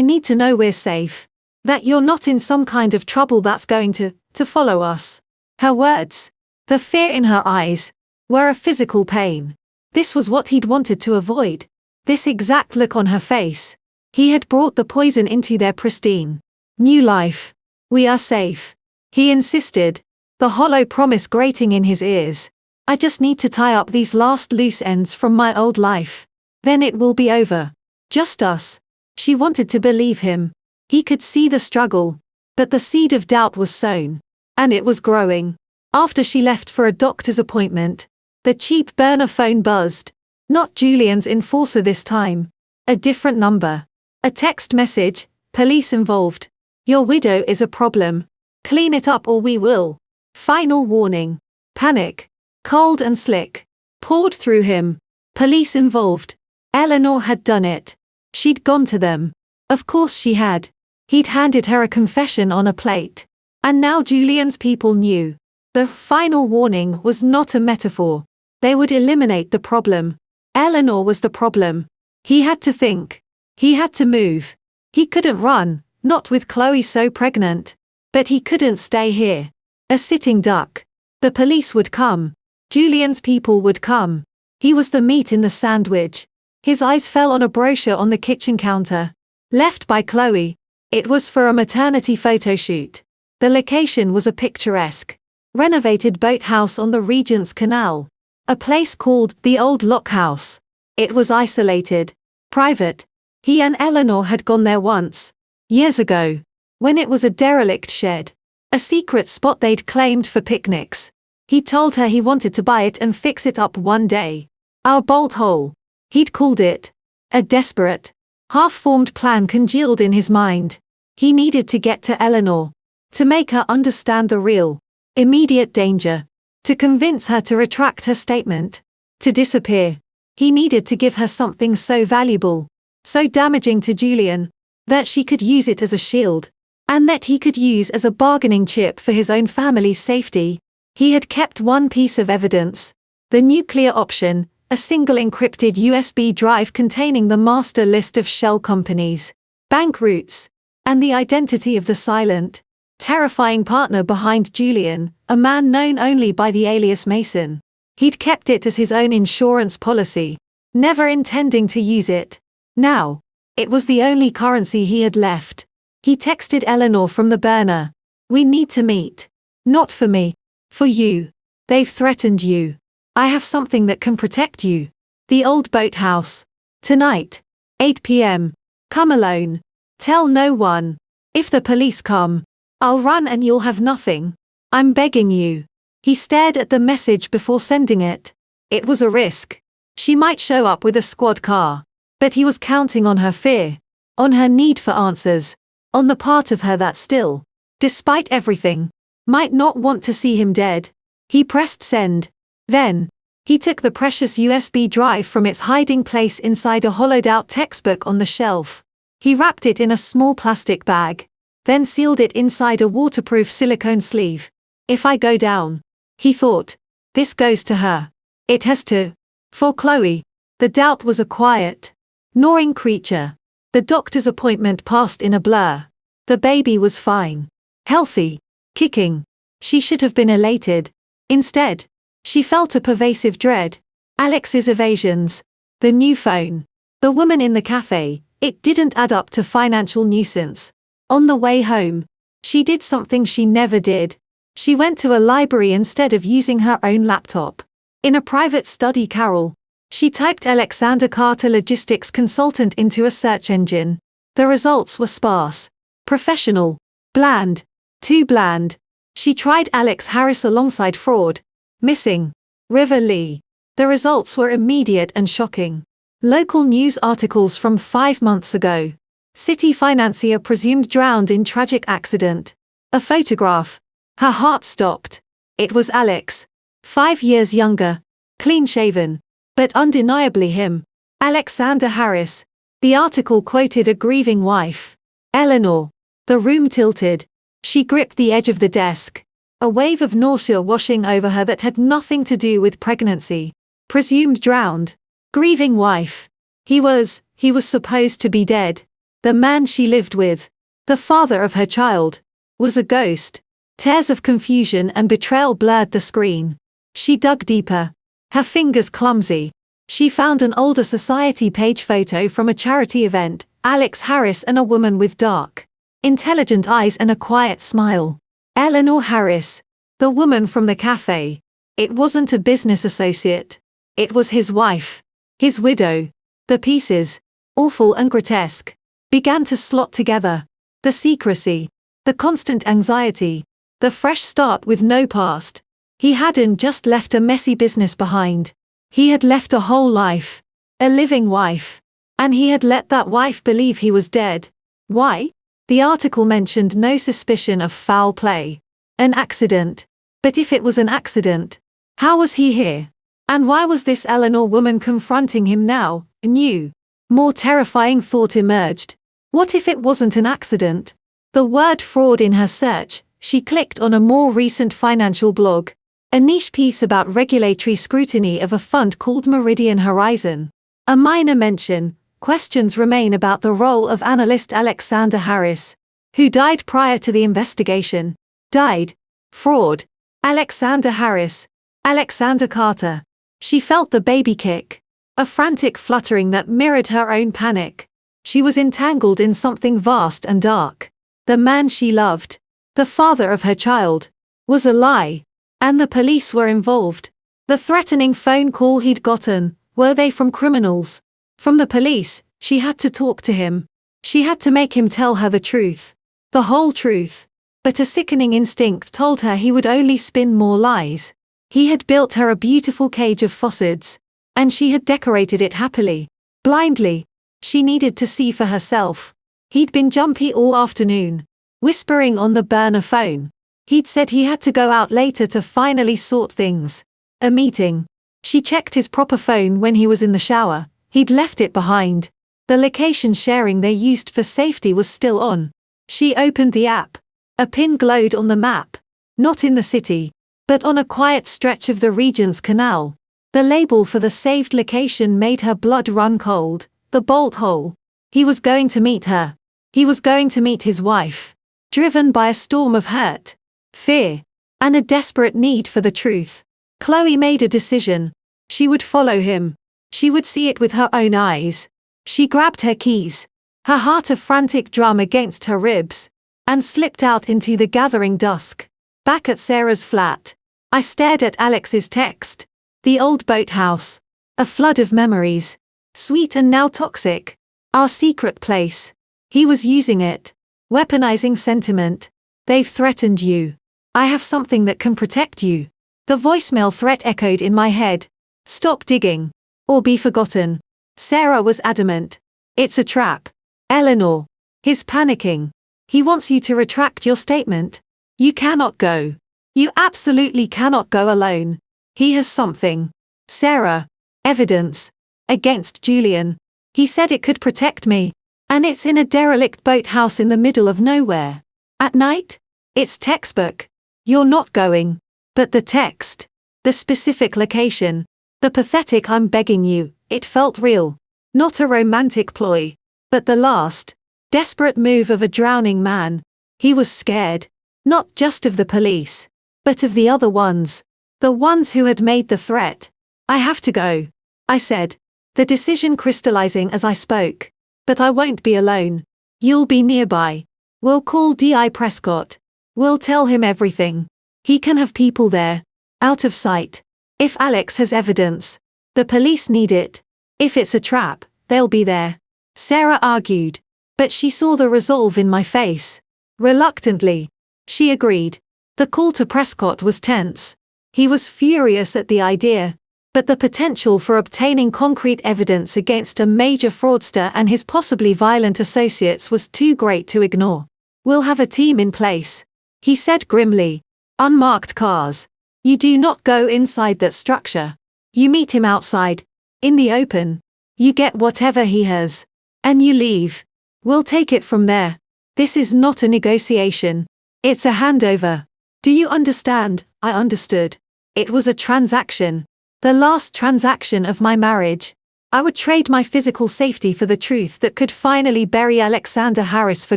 need to know we're safe. That you're not in some kind of trouble that's going to follow us. Her words, the fear in her eyes, were a physical pain. This was what he'd wanted to avoid. This exact look on her face. He had brought the poison into their pristine new life. We are safe. He insisted, the hollow promise grating in his ears. I just need to tie up these last loose ends from my old life. Then it will be over. Just us. She wanted to believe him. He could see the struggle. But the seed of doubt was sown. And it was growing. After she left for a doctor's appointment, the cheap burner phone buzzed. Not Julian's enforcer this time. A different number. A text message, police involved. Your widow is a problem. Clean it up or we will. Final warning. Panic. Cold and slick. Poured through him. Police involved. Eleanor had done it. She'd gone to them. Of course she had. He'd handed her a confession on a plate. And now Julian's people knew. The final warning was not a metaphor. They would eliminate the problem. Eleanor was the problem. He had to think. He had to move. He couldn't run, not with Chloe so pregnant. But he couldn't stay here. A sitting duck. The police would come. Julian's people would come. He was the meat in the sandwich. His eyes fell on a brochure on the kitchen counter. Left by Chloe. It was for a maternity photo shoot. The location was a picturesque, renovated boathouse on the Regent's Canal. A place called the Old Lock House. It was isolated. Private. He and Eleanor had gone there once. Years ago. When it was a derelict shed. A secret spot they'd claimed for picnics. He told her he wanted to buy it and fix it up one day. Our bolt hole. He'd called it. A desperate, half-formed plan congealed in his mind. He needed to get to Eleanor. To make her understand the real, immediate danger. To convince her to retract her statement. To disappear. He needed to give her something so valuable, so damaging to Julian, that she could use it as a shield. And that he could use as a bargaining chip for his own family's safety. He had kept one piece of evidence. The nuclear option, a single encrypted USB drive containing the master list of shell companies, bank routes, and the identity of the silent, terrifying partner behind Julian, a man known only by the alias Mason. He'd kept it as his own insurance policy, never intending to use it. Now, it was the only currency he had left. He texted Eleanor from the burner. We need to meet. Not for me. For you. They've threatened you. I have something that can protect you. The old boathouse. Tonight. 8 p.m. Come alone. Tell no one. If the police come, I'll run and you'll have nothing. I'm begging you. He stared at the message before sending it. It was a risk. She might show up with a squad car. But he was counting on her fear. On her need for answers. On the part of her that still, despite everything, might not want to see him dead. He pressed send. Then, he took the precious USB drive from its hiding place inside a hollowed-out textbook on the shelf. He wrapped it in a small plastic bag, then sealed it inside a waterproof silicone sleeve. If I go down, he thought, this goes to her. It has to. For Chloe, the doubt was a quiet, gnawing creature. The doctor's appointment passed in a blur. The baby was fine. healthy, kicking. She should have been elated. Instead, she felt a pervasive dread. Alex's evasions. The new phone. The woman in the cafe. It didn't add up to financial nuisance. On the way home, she did something she never did. She went to a library instead of using her own laptop. In a private study carrel, she typed Alexander Carter logistics consultant into a search engine. The results were sparse, professional, bland, too bland. She tried Alex Harris alongside fraud, missing, River Lee. The results were immediate and shocking. Local news articles from 5 months ago. City financier presumed drowned in tragic accident. A photograph. Her heart stopped. It was Alex. 5 years younger. Clean-shaven. But undeniably him. Alexander Harris. The article quoted a grieving wife. Eleanor. The room tilted. She gripped the edge of the desk. A wave of nausea washing over her that had nothing to do with pregnancy. Presumed drowned. Grieving wife. He was supposed to be dead. The man she lived with, the father of her child, was a ghost. Tears of confusion and betrayal blurred the screen. She dug deeper. Her fingers clumsy. She found an older society page photo from a charity event, Alex Harris and a woman with dark, intelligent eyes and a quiet smile. Eleanor Harris. The woman from the cafe. It wasn't a business associate. It was his wife. His widow. The pieces, awful and grotesque, began to slot together. The secrecy. The constant anxiety. The fresh start with no past. He hadn't just left a messy business behind. He had left a whole life. A living wife. And he had let that wife believe he was dead. Why? The article mentioned no suspicion of foul play. An accident. But if it was an accident, how was he here? And why was this Eleanor woman confronting him now? A new, more terrifying thought emerged. What if it wasn't an accident? The word fraud in her search, she clicked on a more recent financial blog. A niche piece about regulatory scrutiny of a fund called Meridian Horizon. A minor mention. Questions remain about the role of analyst Alexander Harris, who died prior to the investigation. Died. Fraud. Alexander Harris. Alexander Carter. She felt the baby kick. A frantic fluttering that mirrored her own panic. She was entangled in something vast and dark. The man she loved, the father of her child, was a lie. And the police were involved. The threatening phone call he'd gotten, were they from criminals? From the police. She had to talk to him. She had to make him tell her the truth. The whole truth. But a sickening instinct told her he would only spin more lies. He had built her a beautiful cage of phosphors. And she had decorated it happily. Blindly. She needed to see for herself. He'd been jumpy all afternoon. Whispering on the burner phone. He'd said he had to go out later to finally sort things. A meeting. She checked his proper phone when he was in the shower. He'd left it behind. The location sharing they used for safety was still on. She opened the app. A pin glowed on the map. Not in the city, but on a quiet stretch of the Regent's Canal. The label for the saved location made her blood run cold. The bolt hole. He was going to meet her. He was going to meet his wife. Driven by a storm of hurt, fear, and a desperate need for the truth. Chloe made a decision. She would follow him. She would see it with her own eyes. She grabbed her keys, her heart a frantic drum against her ribs, and slipped out into the gathering dusk. Back at Sarah's flat, I stared at Alex's text. The old boathouse. A flood of memories. Sweet and now toxic. Our secret place. He was using it. Weaponizing sentiment. They've threatened you. I have something that can protect you. The voicemail threat echoed in my head. Stop digging. Or be forgotten. Sarah was adamant. It's a trap. Eleanor. He's panicking. He wants you to retract your statement. You cannot go. You absolutely cannot go alone. He has something. Sarah. Evidence. Against Julian. He said it could protect me. And it's in a derelict boathouse in the middle of nowhere. At night? It's textbook. You're not going. But the text. The specific location. The pathetic I'm begging you. It felt real. Not a romantic ploy. But the last, desperate move of a drowning man. He was scared. Not just of the police, but of the other ones. The ones who had made the threat. I have to go, I said, the decision crystallizing as I spoke. But I won't be alone. You'll be nearby. We'll call D.I. Prescott. We'll tell him everything. He can have people there. Out of sight. If Alex has evidence, the police need it. If it's a trap, they'll be there. Sarah argued. But she saw the resolve in my face. Reluctantly, she agreed. The call to Prescott was tense. He was furious at the idea. But the potential for obtaining concrete evidence against a major fraudster and his possibly violent associates was too great to ignore. We'll have a team in place, he said grimly. Unmarked cars. You do not go inside that structure. You meet him outside, in the open. You get whatever he has. And you leave. We'll take it from there. This is not a negotiation. It's a handover. Do you understand? I understood. It was a transaction. The last transaction of my marriage. I would trade my physical safety for the truth that could finally bury Alexander Harris for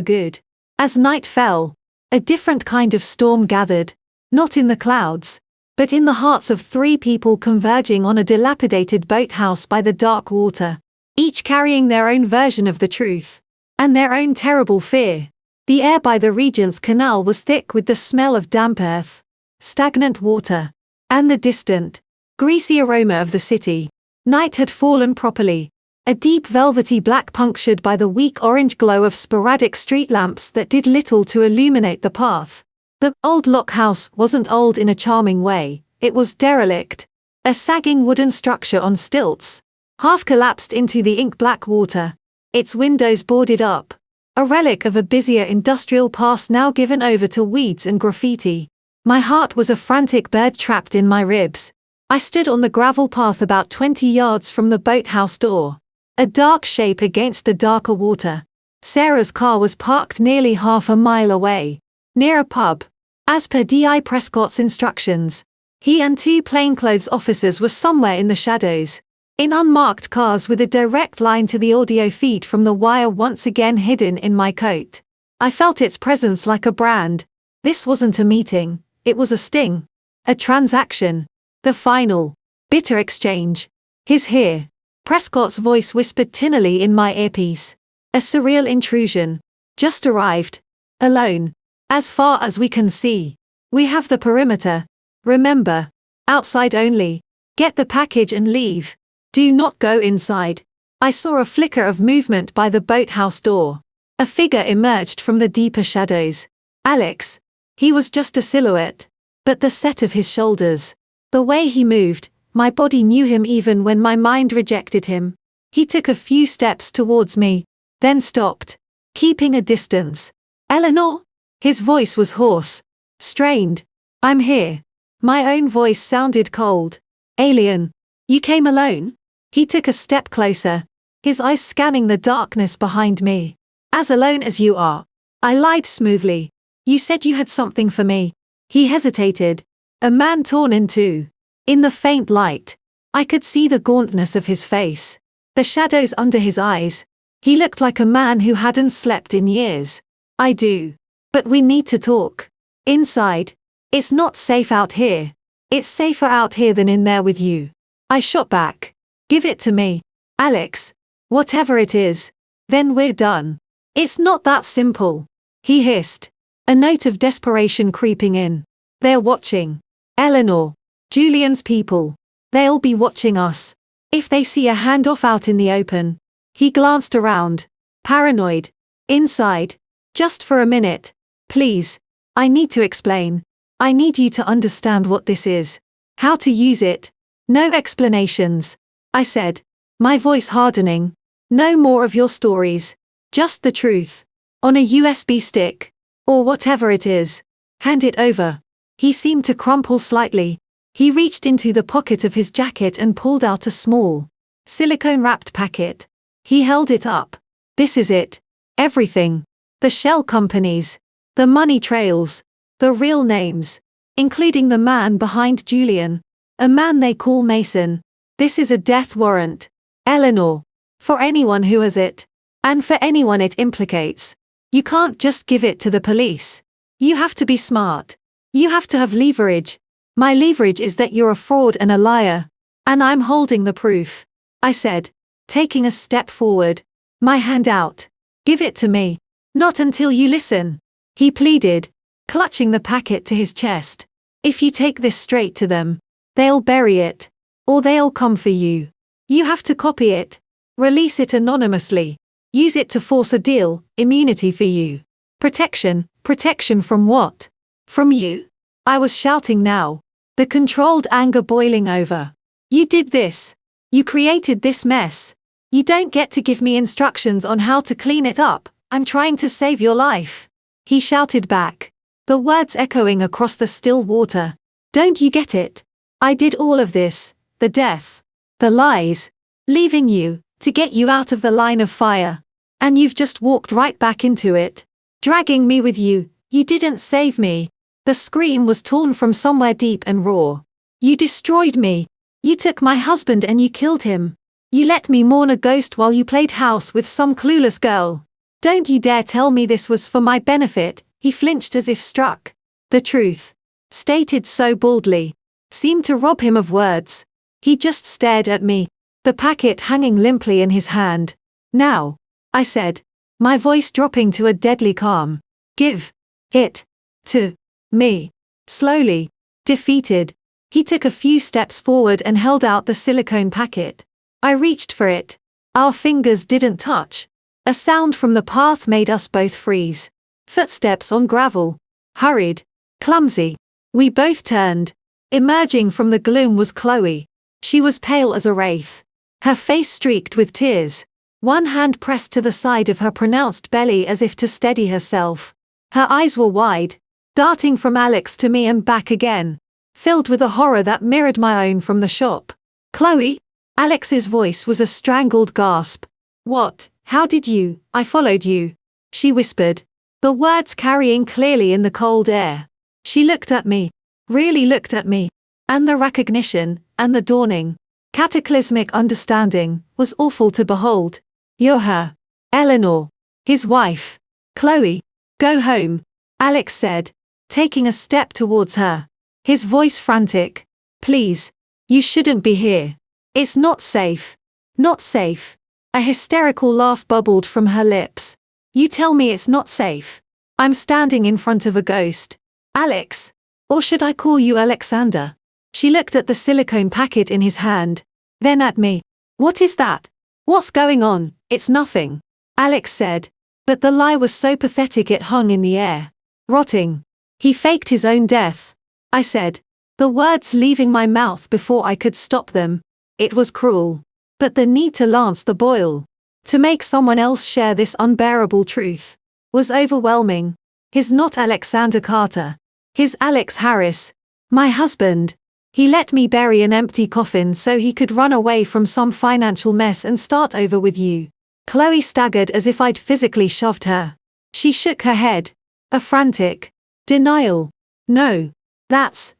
good. As night fell, a different kind of storm gathered. Not in the clouds, but in the hearts of three people converging on a dilapidated boathouse by the dark water. Each carrying their own version of the truth. And their own terrible fear. The air by the Regent's Canal was thick with the smell of damp earth, stagnant water, and the distant, greasy aroma of the city. Night had fallen properly, a deep velvety black punctured by the weak orange glow of sporadic street lamps that did little to illuminate the path. The old lock house wasn't old in a charming way, it was derelict. A sagging wooden structure on stilts, half collapsed into the ink-black water, its windows boarded up. A relic of a busier industrial past now given over to weeds and graffiti. My heart was a frantic bird trapped in my ribs. I stood on the gravel path about 20 yards from the boathouse door. A dark shape against the darker water. Sarah's car was parked nearly half a mile away, near a pub. As per D.I. Prescott's instructions, he and two plainclothes officers were somewhere in the shadows, in unmarked cars with a direct line to the audio feed from the wire once again hidden in my coat. I felt its presence like a brand. This wasn't a meeting, it was a sting. A transaction. The final, bitter exchange. He's here. Prescott's voice whispered tinnily in my earpiece. A surreal intrusion. Just arrived. Alone. As far as we can see. We have the perimeter. Remember. Outside only. Get the package and leave. Do not go inside. I saw a flicker of movement by the boathouse door. A figure emerged from the deeper shadows. Alex. He was just a silhouette. But the set of his shoulders. The way he moved, my body knew him even when my mind rejected him. He took a few steps towards me, then stopped, keeping a distance. Eleanor? His voice was hoarse, strained. I'm here. My own voice sounded cold. Alien. You came alone? He took a step closer, his eyes scanning the darkness behind me. As alone as you are. I lied smoothly. You said you had something for me. He hesitated. A man torn in two. In the faint light, I could see the gauntness of his face, the shadows under his eyes. He looked like a man who hadn't slept in years. I do. But we need to talk. Inside. It's not safe out here. It's safer out here than in there with you. I shot back. Give it to me. Alex. Whatever it is. Then we're done. It's not that simple. He hissed. A note of desperation creeping in. They're watching. Eleanor. Julian's people. They'll be watching us. If they see a handoff out in the open. He glanced around. Paranoid. Inside. Just for a minute. Please. I need to explain. I need you to understand what this is. How to use it. No explanations. I said. My voice hardening. No more of your stories. Just the truth. On a USB stick. Or whatever it is. Hand it over. He seemed to crumple slightly. He reached into the pocket of his jacket and pulled out a small, silicone-wrapped packet. He held it up. This is it. Everything. The shell companies. The money trails. The real names. Including the man behind Julian. A man they call Mason. This is a death warrant. Eleanor. For anyone who has it. And for anyone it implicates. You can't just give it to the police. You have to be smart. You have to have leverage. My leverage is that you're a fraud and a liar. And I'm holding the proof. I said, taking a step forward. My hand out. Give it to me. Not until you listen. He pleaded, clutching the packet to his chest. If you take this straight to them, they'll bury it. Or they'll come for you. You have to copy it. Release it anonymously. Use it to force a deal, immunity for you. Protection from what? From you? I was shouting now, the controlled anger boiling over. You did this. You created this mess. You don't get to give me instructions on how to clean it up. I'm trying to save your life. He shouted back, the words echoing across the still water. Don't you get it? I did all of this, the death, the lies, leaving you, to get you out of the line of fire. And you've just walked right back into it. Dragging me with you. You didn't save me. The scream was torn from somewhere deep and raw. You destroyed me. You took my husband and you killed him. You let me mourn a ghost while you played house with some clueless girl. Don't you dare tell me this was for my benefit. He flinched as if struck. The truth, stated so boldly, seemed to rob him of words. He just stared at me, the packet hanging limply in his hand. Now, I said, my voice dropping to a deadly calm. Give it to me. Slowly, defeated, he took a few steps forward and held out the silicone packet. I reached for it. Our fingers didn't touch. A sound from the path made us both freeze. Footsteps on gravel. Hurried. Clumsy. We both turned. Emerging from the gloom was Chloe. She was pale as a wraith. Her face streaked with tears. One hand pressed to the side of her pronounced belly as if to steady herself. Her eyes were wide, darting from Alex to me and back again, filled with a horror that mirrored my own from the shop. Chloe? Alex's voice was a strangled gasp. What? How did you? I followed you. She whispered, the words carrying clearly in the cold air. She looked at me, really looked at me, and the recognition, and the dawning, cataclysmic understanding, was awful to behold. You're her. Eleanor. His wife. Chloe. Go home, Alex said, taking a step towards her. His voice frantic. Please. You shouldn't be here. It's not safe. Not safe. A hysterical laugh bubbled from her lips. You tell me it's not safe. I'm standing in front of a ghost. Alex. Or should I call you Alexander? She looked at the silicone packet in his hand, then at me. What is that? What's going on? It's nothing, Alex said, but the lie was so pathetic it hung in the air. Rotting. He faked his own death, I said, the words leaving my mouth before I could stop them. It was cruel. But the need to lance the boil, to make someone else share this unbearable truth, was overwhelming. His not Alexander Carter. His Alex Harris. My husband. He let me bury an empty coffin so he could run away from some financial mess and start over with you. Chloe staggered as if I'd physically shoved her. She shook her head. A frantic denial. No. That's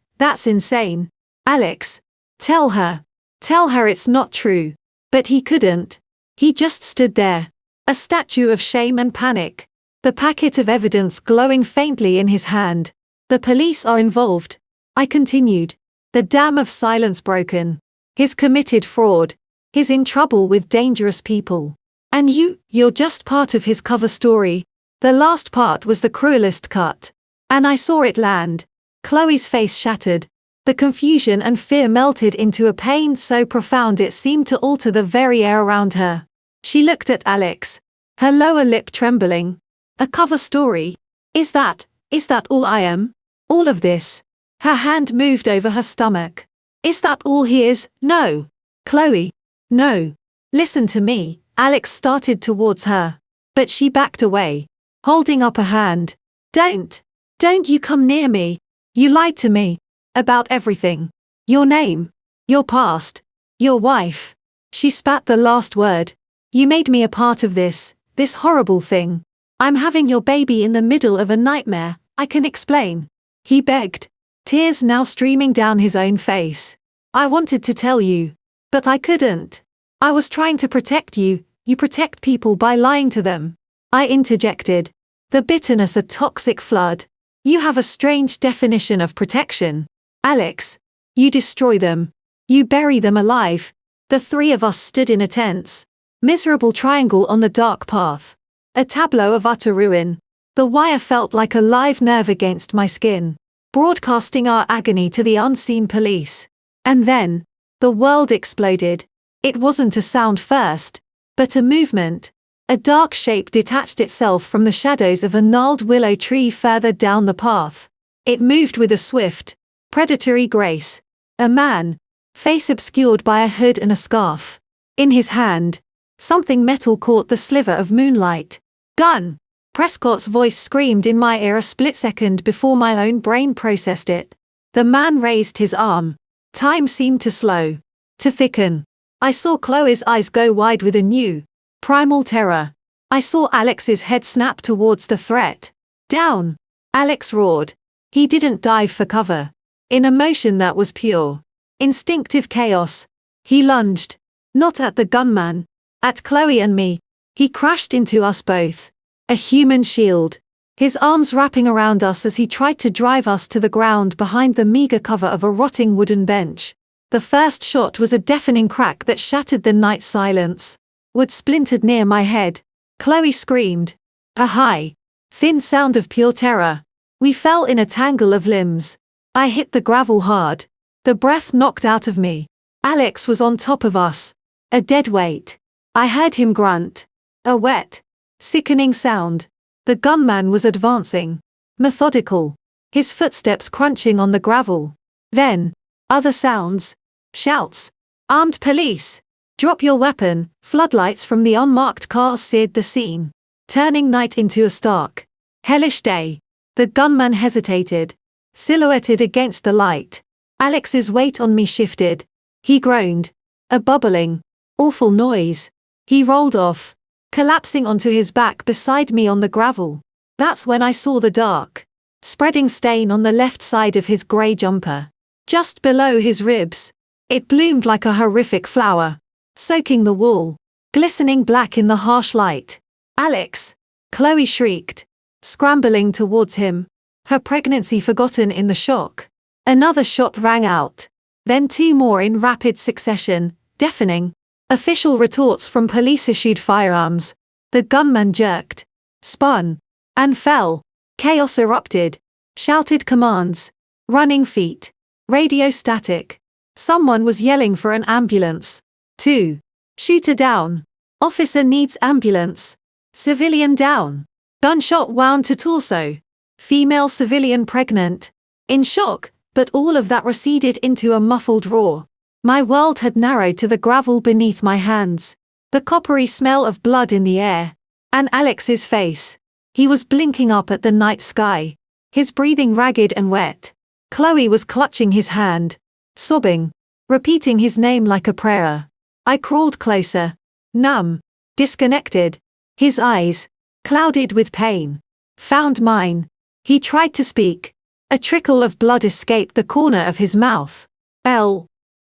insane. Alex. Tell her it's not true. But he couldn't. He just stood there, a statue of shame and panic. The packet of evidence glowing faintly in his hand. The police are involved, I continued. The dam of silence broken. He's committed fraud. He's in trouble with dangerous people. And you're just part of his cover story. The last part was the cruelest cut. And I saw it land. Chloe's face shattered. The confusion and fear melted into a pain so profound it seemed to alter the very air around her. She looked at Alex, her lower lip trembling. A cover story? Is that all I am? All of this? Her hand moved over her stomach. Is that all he is? No. Chloe. No. Listen to me. Alex started towards her. But she backed away, holding up a hand. Don't you come near me. You lied to me. About everything. Your name. Your past. Your wife. She spat the last word. You made me a part of this horrible thing. I'm having your baby in the middle of a nightmare, I can explain. He begged. Tears now streaming down his own face. I wanted to tell you. But I couldn't. I was trying to protect you. You protect people by lying to them. I interjected. The bitterness a toxic flood. You have a strange definition of protection. Alex. You destroy them. You bury them alive. The three of us stood in a tense, miserable triangle on the dark path. A tableau of utter ruin. The wire felt like a live nerve against my skin, broadcasting our agony to the unseen police. And then, the world exploded. It wasn't a sound first, but a movement. A dark shape detached itself from the shadows of a gnarled willow tree further down the path. It moved with a swift, predatory grace. A man, face obscured by a hood and a scarf. In his hand, something metal caught the sliver of moonlight. Gun! Prescott's voice screamed in my ear a split second before my own brain processed it. The man raised his arm. Time seemed to slow, to thicken. I saw Chloe's eyes go wide with a new, primal terror. I saw Alex's head snap towards the threat. Down! Alex roared. He didn't dive for cover. In a motion that was pure, instinctive chaos, he lunged. Not at the gunman, at Chloe and me. He crashed into us both. A human shield. His arms wrapping around us as he tried to drive us to the ground behind the meager cover of a rotting wooden bench. The first shot was a deafening crack that shattered the night silence. Wood splintered near my head. Chloe screamed. A high, thin sound of pure terror. We fell in a tangle of limbs. I hit the gravel hard. The breath knocked out of me. Alex was on top of us. A dead weight. I heard him grunt. A wet, sickening sound. The gunman was advancing. Methodical. His footsteps crunching on the gravel. Then, other sounds. Shouts. Armed police. Drop your weapon. Floodlights from the unmarked car seared the scene, turning night into a stark, hellish day. The gunman hesitated, silhouetted against the light. Alex's weight on me shifted. He groaned. A bubbling, awful noise. He rolled off, collapsing onto his back beside me on the gravel. That's when I saw the dark, spreading stain on the left side of his grey jumper. Just below his ribs. It bloomed like a horrific flower, soaking the wool, glistening black in the harsh light. Alex! Chloe shrieked, scrambling towards him, her pregnancy forgotten in the shock. Another shot rang out, then two more in rapid succession, deafening. Official retorts from police-issued firearms. The gunman jerked, spun, and fell. Chaos erupted. Shouted commands. Running feet. Radio static. Someone was yelling for an ambulance. 2. Shooter down. Officer needs ambulance. Civilian down. Gunshot wound to torso. Female civilian pregnant. In shock, but all of that receded into a muffled roar. My world had narrowed to the gravel beneath my hands. The coppery smell of blood in the air. And Alex's face. He was blinking up at the night sky. His breathing ragged and wet. Chloe was clutching his hand, sobbing, repeating his name like a prayer. I crawled closer, numb, disconnected. His eyes, clouded with pain, found mine. He tried to speak. A trickle of blood escaped the corner of his mouth.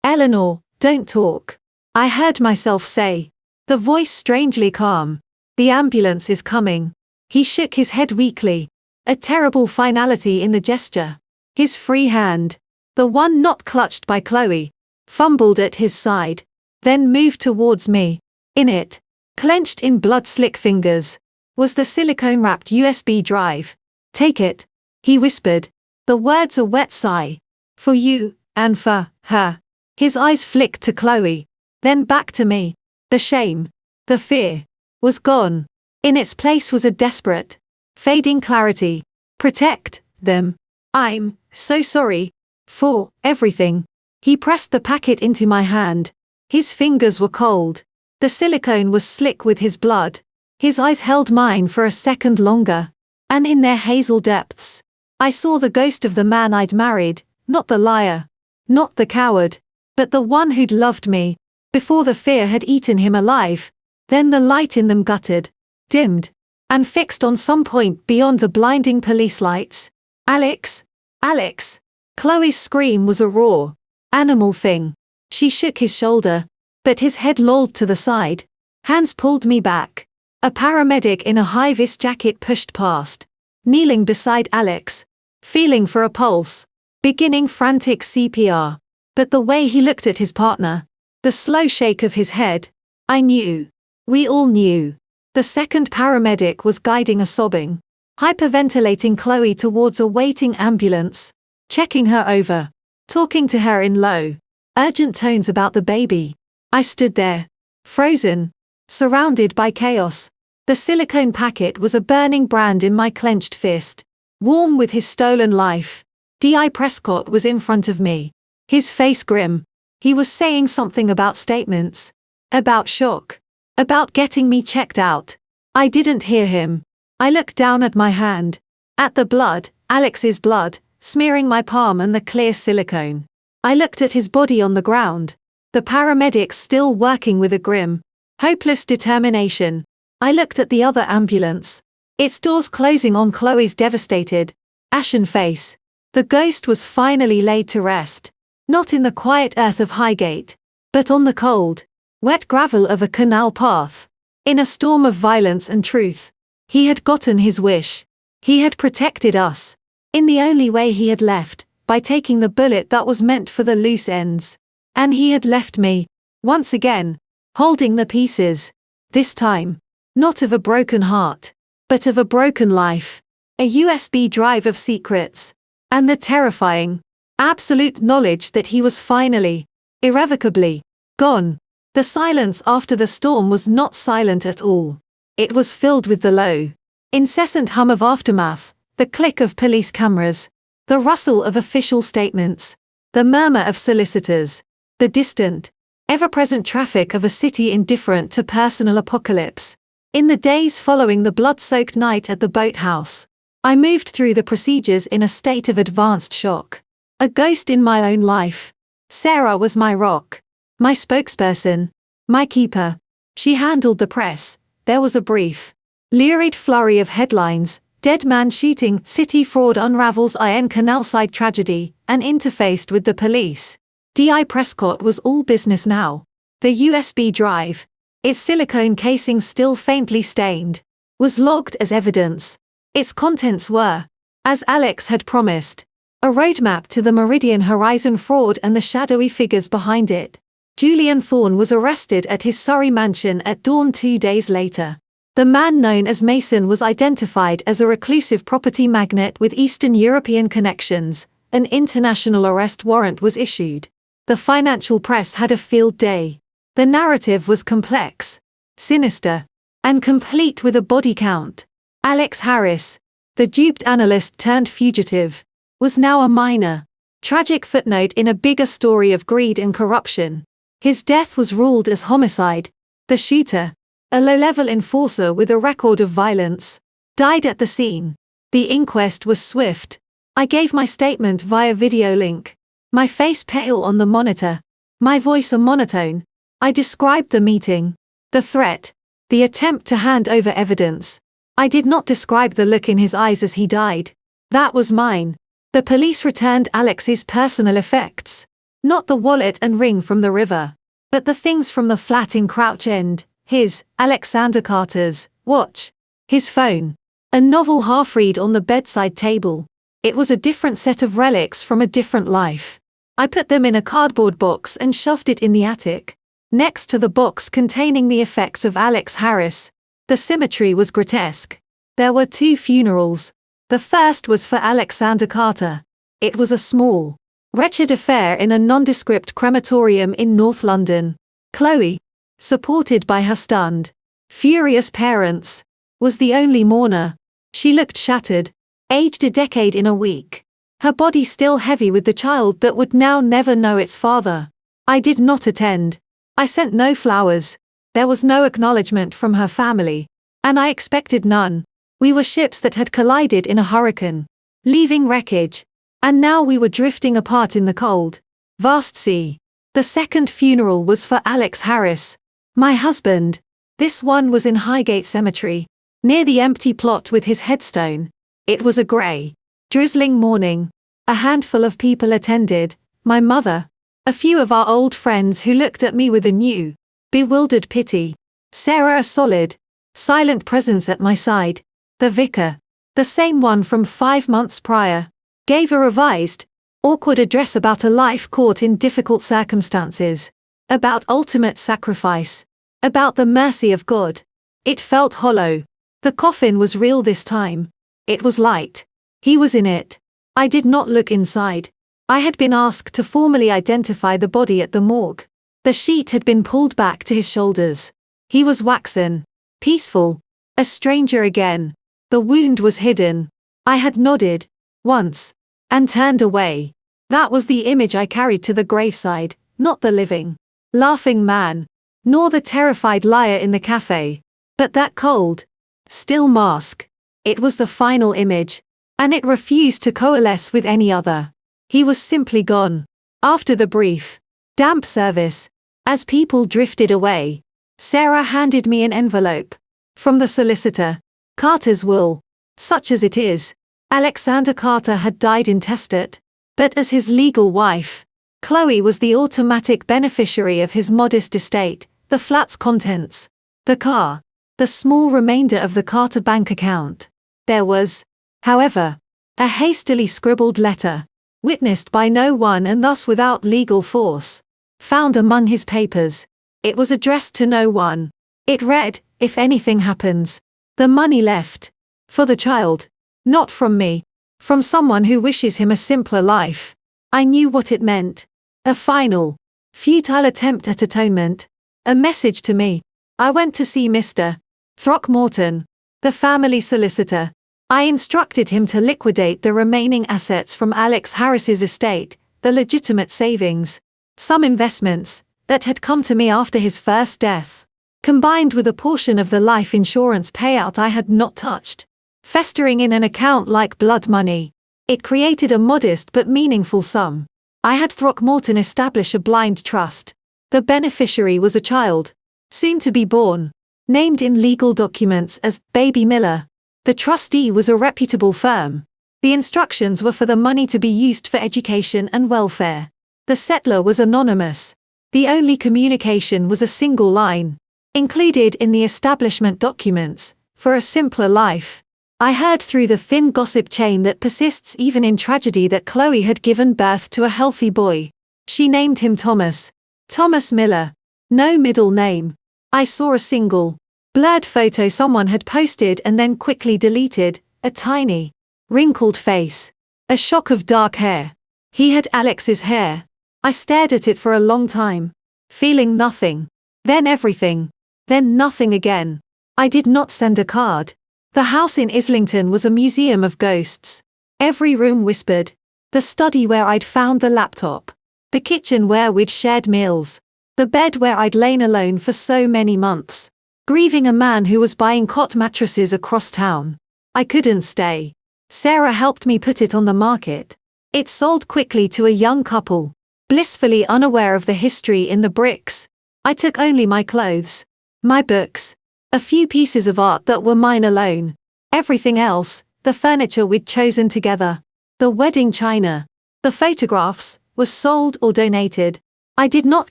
Eleanor, don't talk. I heard myself say, the voice strangely calm. The ambulance is coming. He shook his head weakly, a terrible finality in the gesture. His free hand, the one not clutched by Chloe, fumbled at his side, then moved towards me. In it, clenched in blood-slick fingers, was the silicone-wrapped USB drive. Take it, he whispered, the words a wet sigh. For you, and for her. His eyes flicked to Chloe, then back to me. The shame, the fear, was gone. In its place was a desperate, fading clarity. Protect them. I'm so sorry for everything. He pressed the packet into my hand. His fingers were cold. The silicone was slick with his blood. His eyes held mine for a second longer. And in their hazel depths, I saw the ghost of the man I'd married, not the liar, not the coward, but the one who'd loved me, before the fear had eaten him alive. Then the light in them guttered, dimmed, and fixed on some point beyond the blinding police lights. Alex! Alex! Chloe's scream was a raw, animal thing. She shook his shoulder, but his head lolled to the side. Hands pulled me back. A paramedic in a high-vis jacket pushed past. Kneeling beside Alex, feeling for a pulse, beginning frantic CPR. But the way he looked at his partner, the slow shake of his head, I knew. We all knew. The second paramedic was guiding a sobbing, hyperventilating Chloe towards a waiting ambulance, checking her over, talking to her in low, urgent tones about the baby. I stood there, frozen, surrounded by chaos. The silicone packet was a burning brand in my clenched fist, warm with his stolen life. D.I. Prescott was in front of me, his face grim. He was saying something about statements, about shock, about getting me checked out. I didn't hear him. I looked down at my hand, at the blood, Alex's blood, smearing my palm and the clear silicone. I looked at his body on the ground, the paramedics still working with a grim, hopeless determination. I looked at the other ambulance, its doors closing on Chloe's devastated, ashen face. The ghost was finally laid to rest, not in the quiet earth of Highgate, but on the cold, wet gravel of a canal path. In a storm of violence and truth, he had gotten his wish. He had protected us, in the only way he had left, by taking the bullet that was meant for the loose ends. And he had left me, once again, holding the pieces. This time, not of a broken heart, but of a broken life. A USB drive of secrets. And the terrifying, absolute knowledge that he was finally, irrevocably, gone. The silence after the storm was not silent at all. It was filled with the low, incessant hum of aftermath, the click of police cameras, the rustle of official statements, the murmur of solicitors, the distant, ever-present traffic of a city indifferent to personal apocalypse. In the days following the blood-soaked night at the boathouse, I moved through the procedures in a state of advanced shock. A ghost in my own life. Sarah was my rock, my spokesperson, my keeper. She handled the press. There was a brief, lurid flurry of headlines: dead man shooting, city fraud unravels IN canalside tragedy, and interfaced with the police. D.I. Prescott was all business now. The USB drive, its silicone casing still faintly stained, was logged as evidence. Its contents were, as Alex had promised, a roadmap to the Meridian Horizon fraud and the shadowy figures behind it. Julian Thorne was arrested at his Surrey mansion at dawn 2 days later. The man known as Mason was identified as a reclusive property magnate with Eastern European connections. An international arrest warrant was issued. The financial press had a field day. The narrative was complex, sinister, and complete with a body count. Alex Harris, the duped analyst turned fugitive, was now a minor, tragic footnote in a bigger story of greed and corruption. His death was ruled as homicide. The shooter, a low-level enforcer with a record of violence, died at the scene. The inquest was swift. I gave my statement via video link, my face pale on the monitor, my voice a monotone. I described the meeting, the threat, the attempt to hand over evidence. I did not describe the look in his eyes as he died. That was mine. The police returned Alex's personal effects. Not the wallet and ring from the river, but the things from the flat in Crouch End, his, Alexander Carter's, watch, his phone, a novel half-read on the bedside table. It was a different set of relics from a different life. I put them in a cardboard box and shoved it in the attic, next to the box containing the effects of Alex Harris. The symmetry was grotesque. There were 2 funerals. The first was for Alexander Carter. It was a small, wretched affair in a nondescript crematorium in North London. Chloe, supported by her stunned, furious parents, was the only mourner. She looked shattered, aged a decade in a week. Her body still heavy with the child that would now never know its father. I did not attend. I sent no flowers. There was no acknowledgement from her family, and I expected none. We were ships that had collided in a hurricane, leaving wreckage, and now we were drifting apart in the cold, vast sea. The second funeral was for Alex Harris, my husband. This one was in Highgate Cemetery, near the empty plot with his headstone. It was a grey, drizzling morning. A handful of people attended, my mother, a few of our old friends who looked at me with a new, bewildered pity. Sarah, a solid, silent presence at my side. The vicar, the same one from 5 months prior. Gave a revised, awkward address about a life caught in difficult circumstances. About ultimate sacrifice. About the mercy of God. It felt hollow. The coffin was real this time. It was light. He was in it. I did not look inside. I had been asked to formally identify the body at the morgue. The sheet had been pulled back to his shoulders. He was waxen. Peaceful. A stranger again. The wound was hidden. I had nodded. Once. And turned away. That was the image I carried to the graveside, not the living, laughing man, nor the terrified liar in the cafe, but that cold, still mask. It was the final image, and it refused to coalesce with any other. He was simply gone. After the brief, damp service, as people drifted away, Sarah handed me an envelope. From the solicitor. Carter's will. Such as it is. Alexander Carter had died intestate, but as his legal wife, Chloe was the automatic beneficiary of his modest estate, the flat's contents, the car, the small remainder of the Carter bank account. There was, however, a hastily scribbled letter, witnessed by no one and thus without legal force, found among his papers. It was addressed to no one. It read, "If anything happens, the money left. For the child. Not from me. From someone who wishes him a simpler life." I knew what it meant. A final, futile attempt at atonement. A message to me. I went to see Mr. Throckmorton, the family solicitor. I instructed him to liquidate the remaining assets from Alex Harris's estate, the legitimate savings, some investments, that had come to me after his first death, combined with a portion of the life insurance payout I had not touched, festering in an account like blood money. It created a modest but meaningful sum. I had Throckmorton establish a blind trust. The beneficiary was a child, soon to be born, named in legal documents as Baby Miller. The trustee was a reputable firm. The instructions were for the money to be used for education and welfare. The settler was anonymous. The only communication was a single line, included in the establishment documents, "For a simpler life." I heard through the thin gossip chain that persists even in tragedy that Chloe had given birth to a healthy boy. She named him Thomas. Thomas Miller. No middle name. I saw a single, blurred photo someone had posted and then quickly deleted, a tiny, wrinkled face. A shock of dark hair. He had Alex's hair. I stared at it for a long time, feeling nothing. Then everything. Then nothing again. I did not send a card. The house in Islington was a museum of ghosts. Every room whispered. The study where I'd found the laptop. The kitchen where we'd shared meals. The bed where I'd lain alone for so many months, grieving a man who was buying cot mattresses across town. I couldn't stay. Sarah helped me put it on the market. It sold quickly to a young couple, blissfully unaware of the history in the bricks. I took only my clothes, my books, a few pieces of art that were mine alone. Everything else, the furniture we'd chosen together, the wedding china, the photographs, was sold or donated. I did not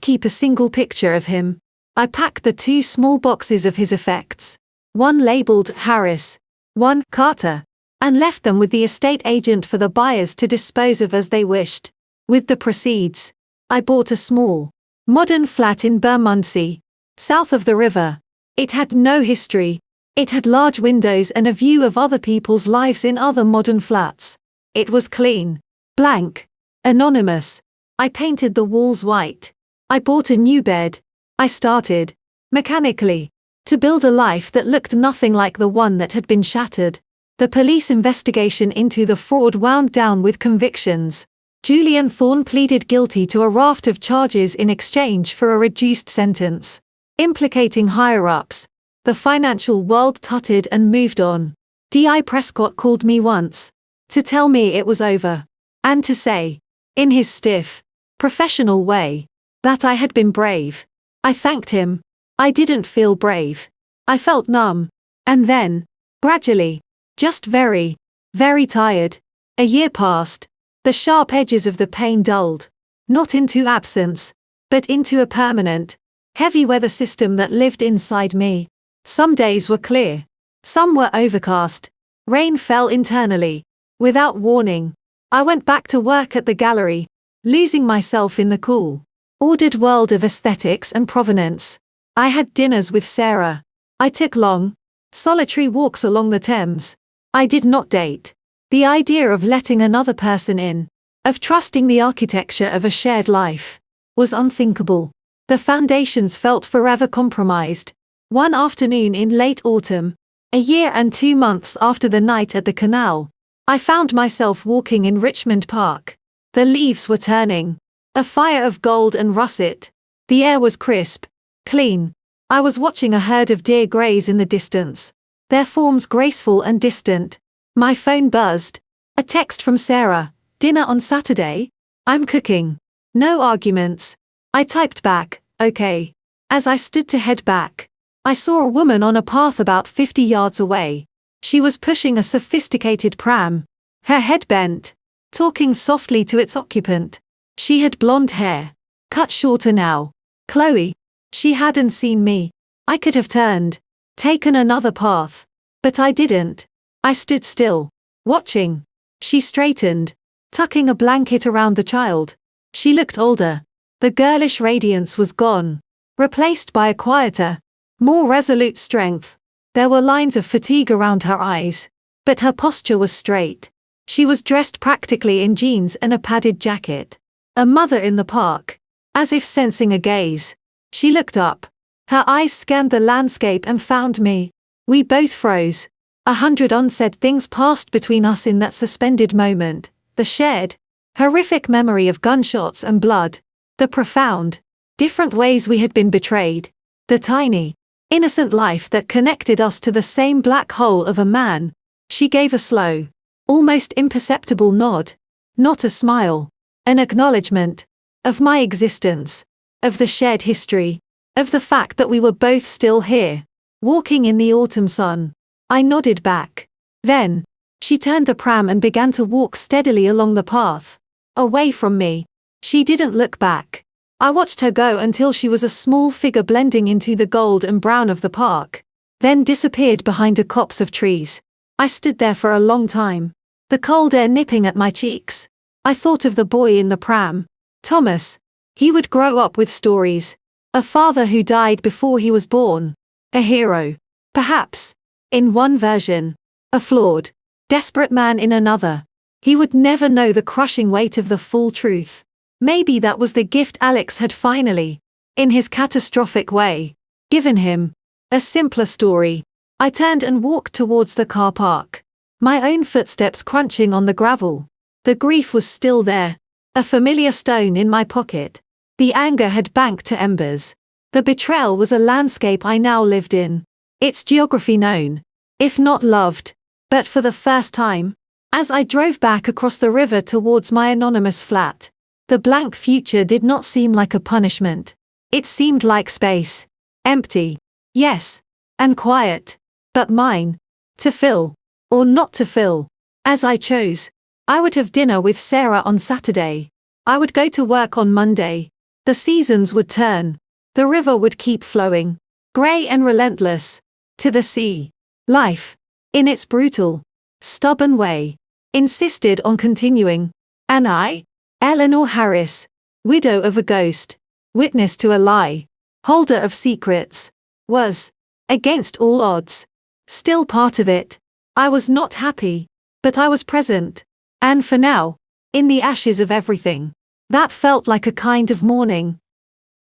keep a single picture of him. I packed the 2 small boxes of his effects, one labeled Harris, one Carter, and left them with the estate agent for the buyers to dispose of as they wished. With the proceeds, I bought a small, modern flat in Bermondsey, south of the river. It had no history. It had large windows and a view of other people's lives in other modern flats. It was clean, blank, anonymous. I painted the walls white. I bought a new bed. I started, mechanically, to build a life that looked nothing like the one that had been shattered. The police investigation into the fraud wound down with convictions. Julian Thorne pleaded guilty to a raft of charges in exchange for a reduced sentence, implicating higher-ups. The financial world tutted and moved on. D.I. Prescott called me once, to tell me it was over, and to say, in his stiff, professional way, that I had been brave. I thanked him. I didn't feel brave. I felt numb. And then, gradually, just very, very tired. A year passed. The sharp edges of the pain dulled, not into absence, but into a permanent, heavy weather system that lived inside me. Some days were clear. Some were overcast. Rain fell internally, without warning. I went back to work at the gallery, losing myself in the cool, ordered world of aesthetics and provenance. I had dinners with Sarah. I took long, solitary walks along the Thames. I did not date. The idea of letting another person in, of trusting the architecture of a shared life, was unthinkable. The foundations felt forever compromised. One afternoon in late autumn, a year and 2 months after the night at the canal, I found myself walking in Richmond Park. The leaves were turning, a fire of gold and russet. The air was crisp, clean. I was watching a herd of deer graze in the distance, their forms graceful and distant. My phone buzzed. A text from Sarah. Dinner on Saturday? I'm cooking. No arguments. I typed back, okay. As I stood to head back, I saw a woman on a path about 50 yards away. She was pushing a sophisticated pram, her head bent, talking softly to its occupant. She had blonde hair, cut shorter now. Chloe. She hadn't seen me. I could have turned, taken another path. But I didn't. I stood still, watching. She straightened, tucking a blanket around the child. She looked older. The girlish radiance was gone, replaced by a quieter, more resolute strength. There were lines of fatigue around her eyes, but her posture was straight. She was dressed practically in jeans and a padded jacket. A mother in the park. As if sensing a gaze, she looked up. Her eyes scanned the landscape and found me. We both froze. 100 unsaid things passed between us in that suspended moment. The shared, horrific memory of gunshots and blood. The profound, different ways we had been betrayed. The tiny, innocent life that connected us to the same black hole of a man. She gave a slow, almost imperceptible nod. Not a smile. An acknowledgement. Of my existence. Of the shared history. Of the fact that we were both still here. Walking in the autumn sun. I nodded back. Then, she turned the pram and began to walk steadily along the path. Away from me. She didn't look back. I watched her go until she was a small figure blending into the gold and brown of the park, then disappeared behind a copse of trees. I stood there for a long time, the cold air nipping at my cheeks. I thought of the boy in the pram. Thomas. He would grow up with stories. A father who died before he was born. A hero. Perhaps. In one version. A flawed, desperate man in another. He would never know the crushing weight of the full truth. Maybe that was the gift Alex had finally, in his catastrophic way, given him. A simpler story. I turned and walked towards the car park. My own footsteps crunching on the gravel. The grief was still there. A familiar stone in my pocket. The anger had banked to embers. The betrayal was a landscape I now lived in. Its geography known, if not loved. But for the first time, as I drove back across the river towards my anonymous flat, the blank future did not seem like a punishment. It seemed like space. Empty. Yes. And quiet. But mine. To fill. Or not to fill. As I chose. I would have dinner with Sarah on Saturday. I would go to work on Monday. The seasons would turn. The river would keep flowing. Grey and relentless. To the sea. Life. In its brutal, stubborn way. Insisted on continuing. And I? Eleanor Harris, widow of a ghost, witness to a lie, holder of secrets, was, against all odds, still part of it. I was not happy, but I was present, and for now, in the ashes of everything. That felt like a kind of mourning,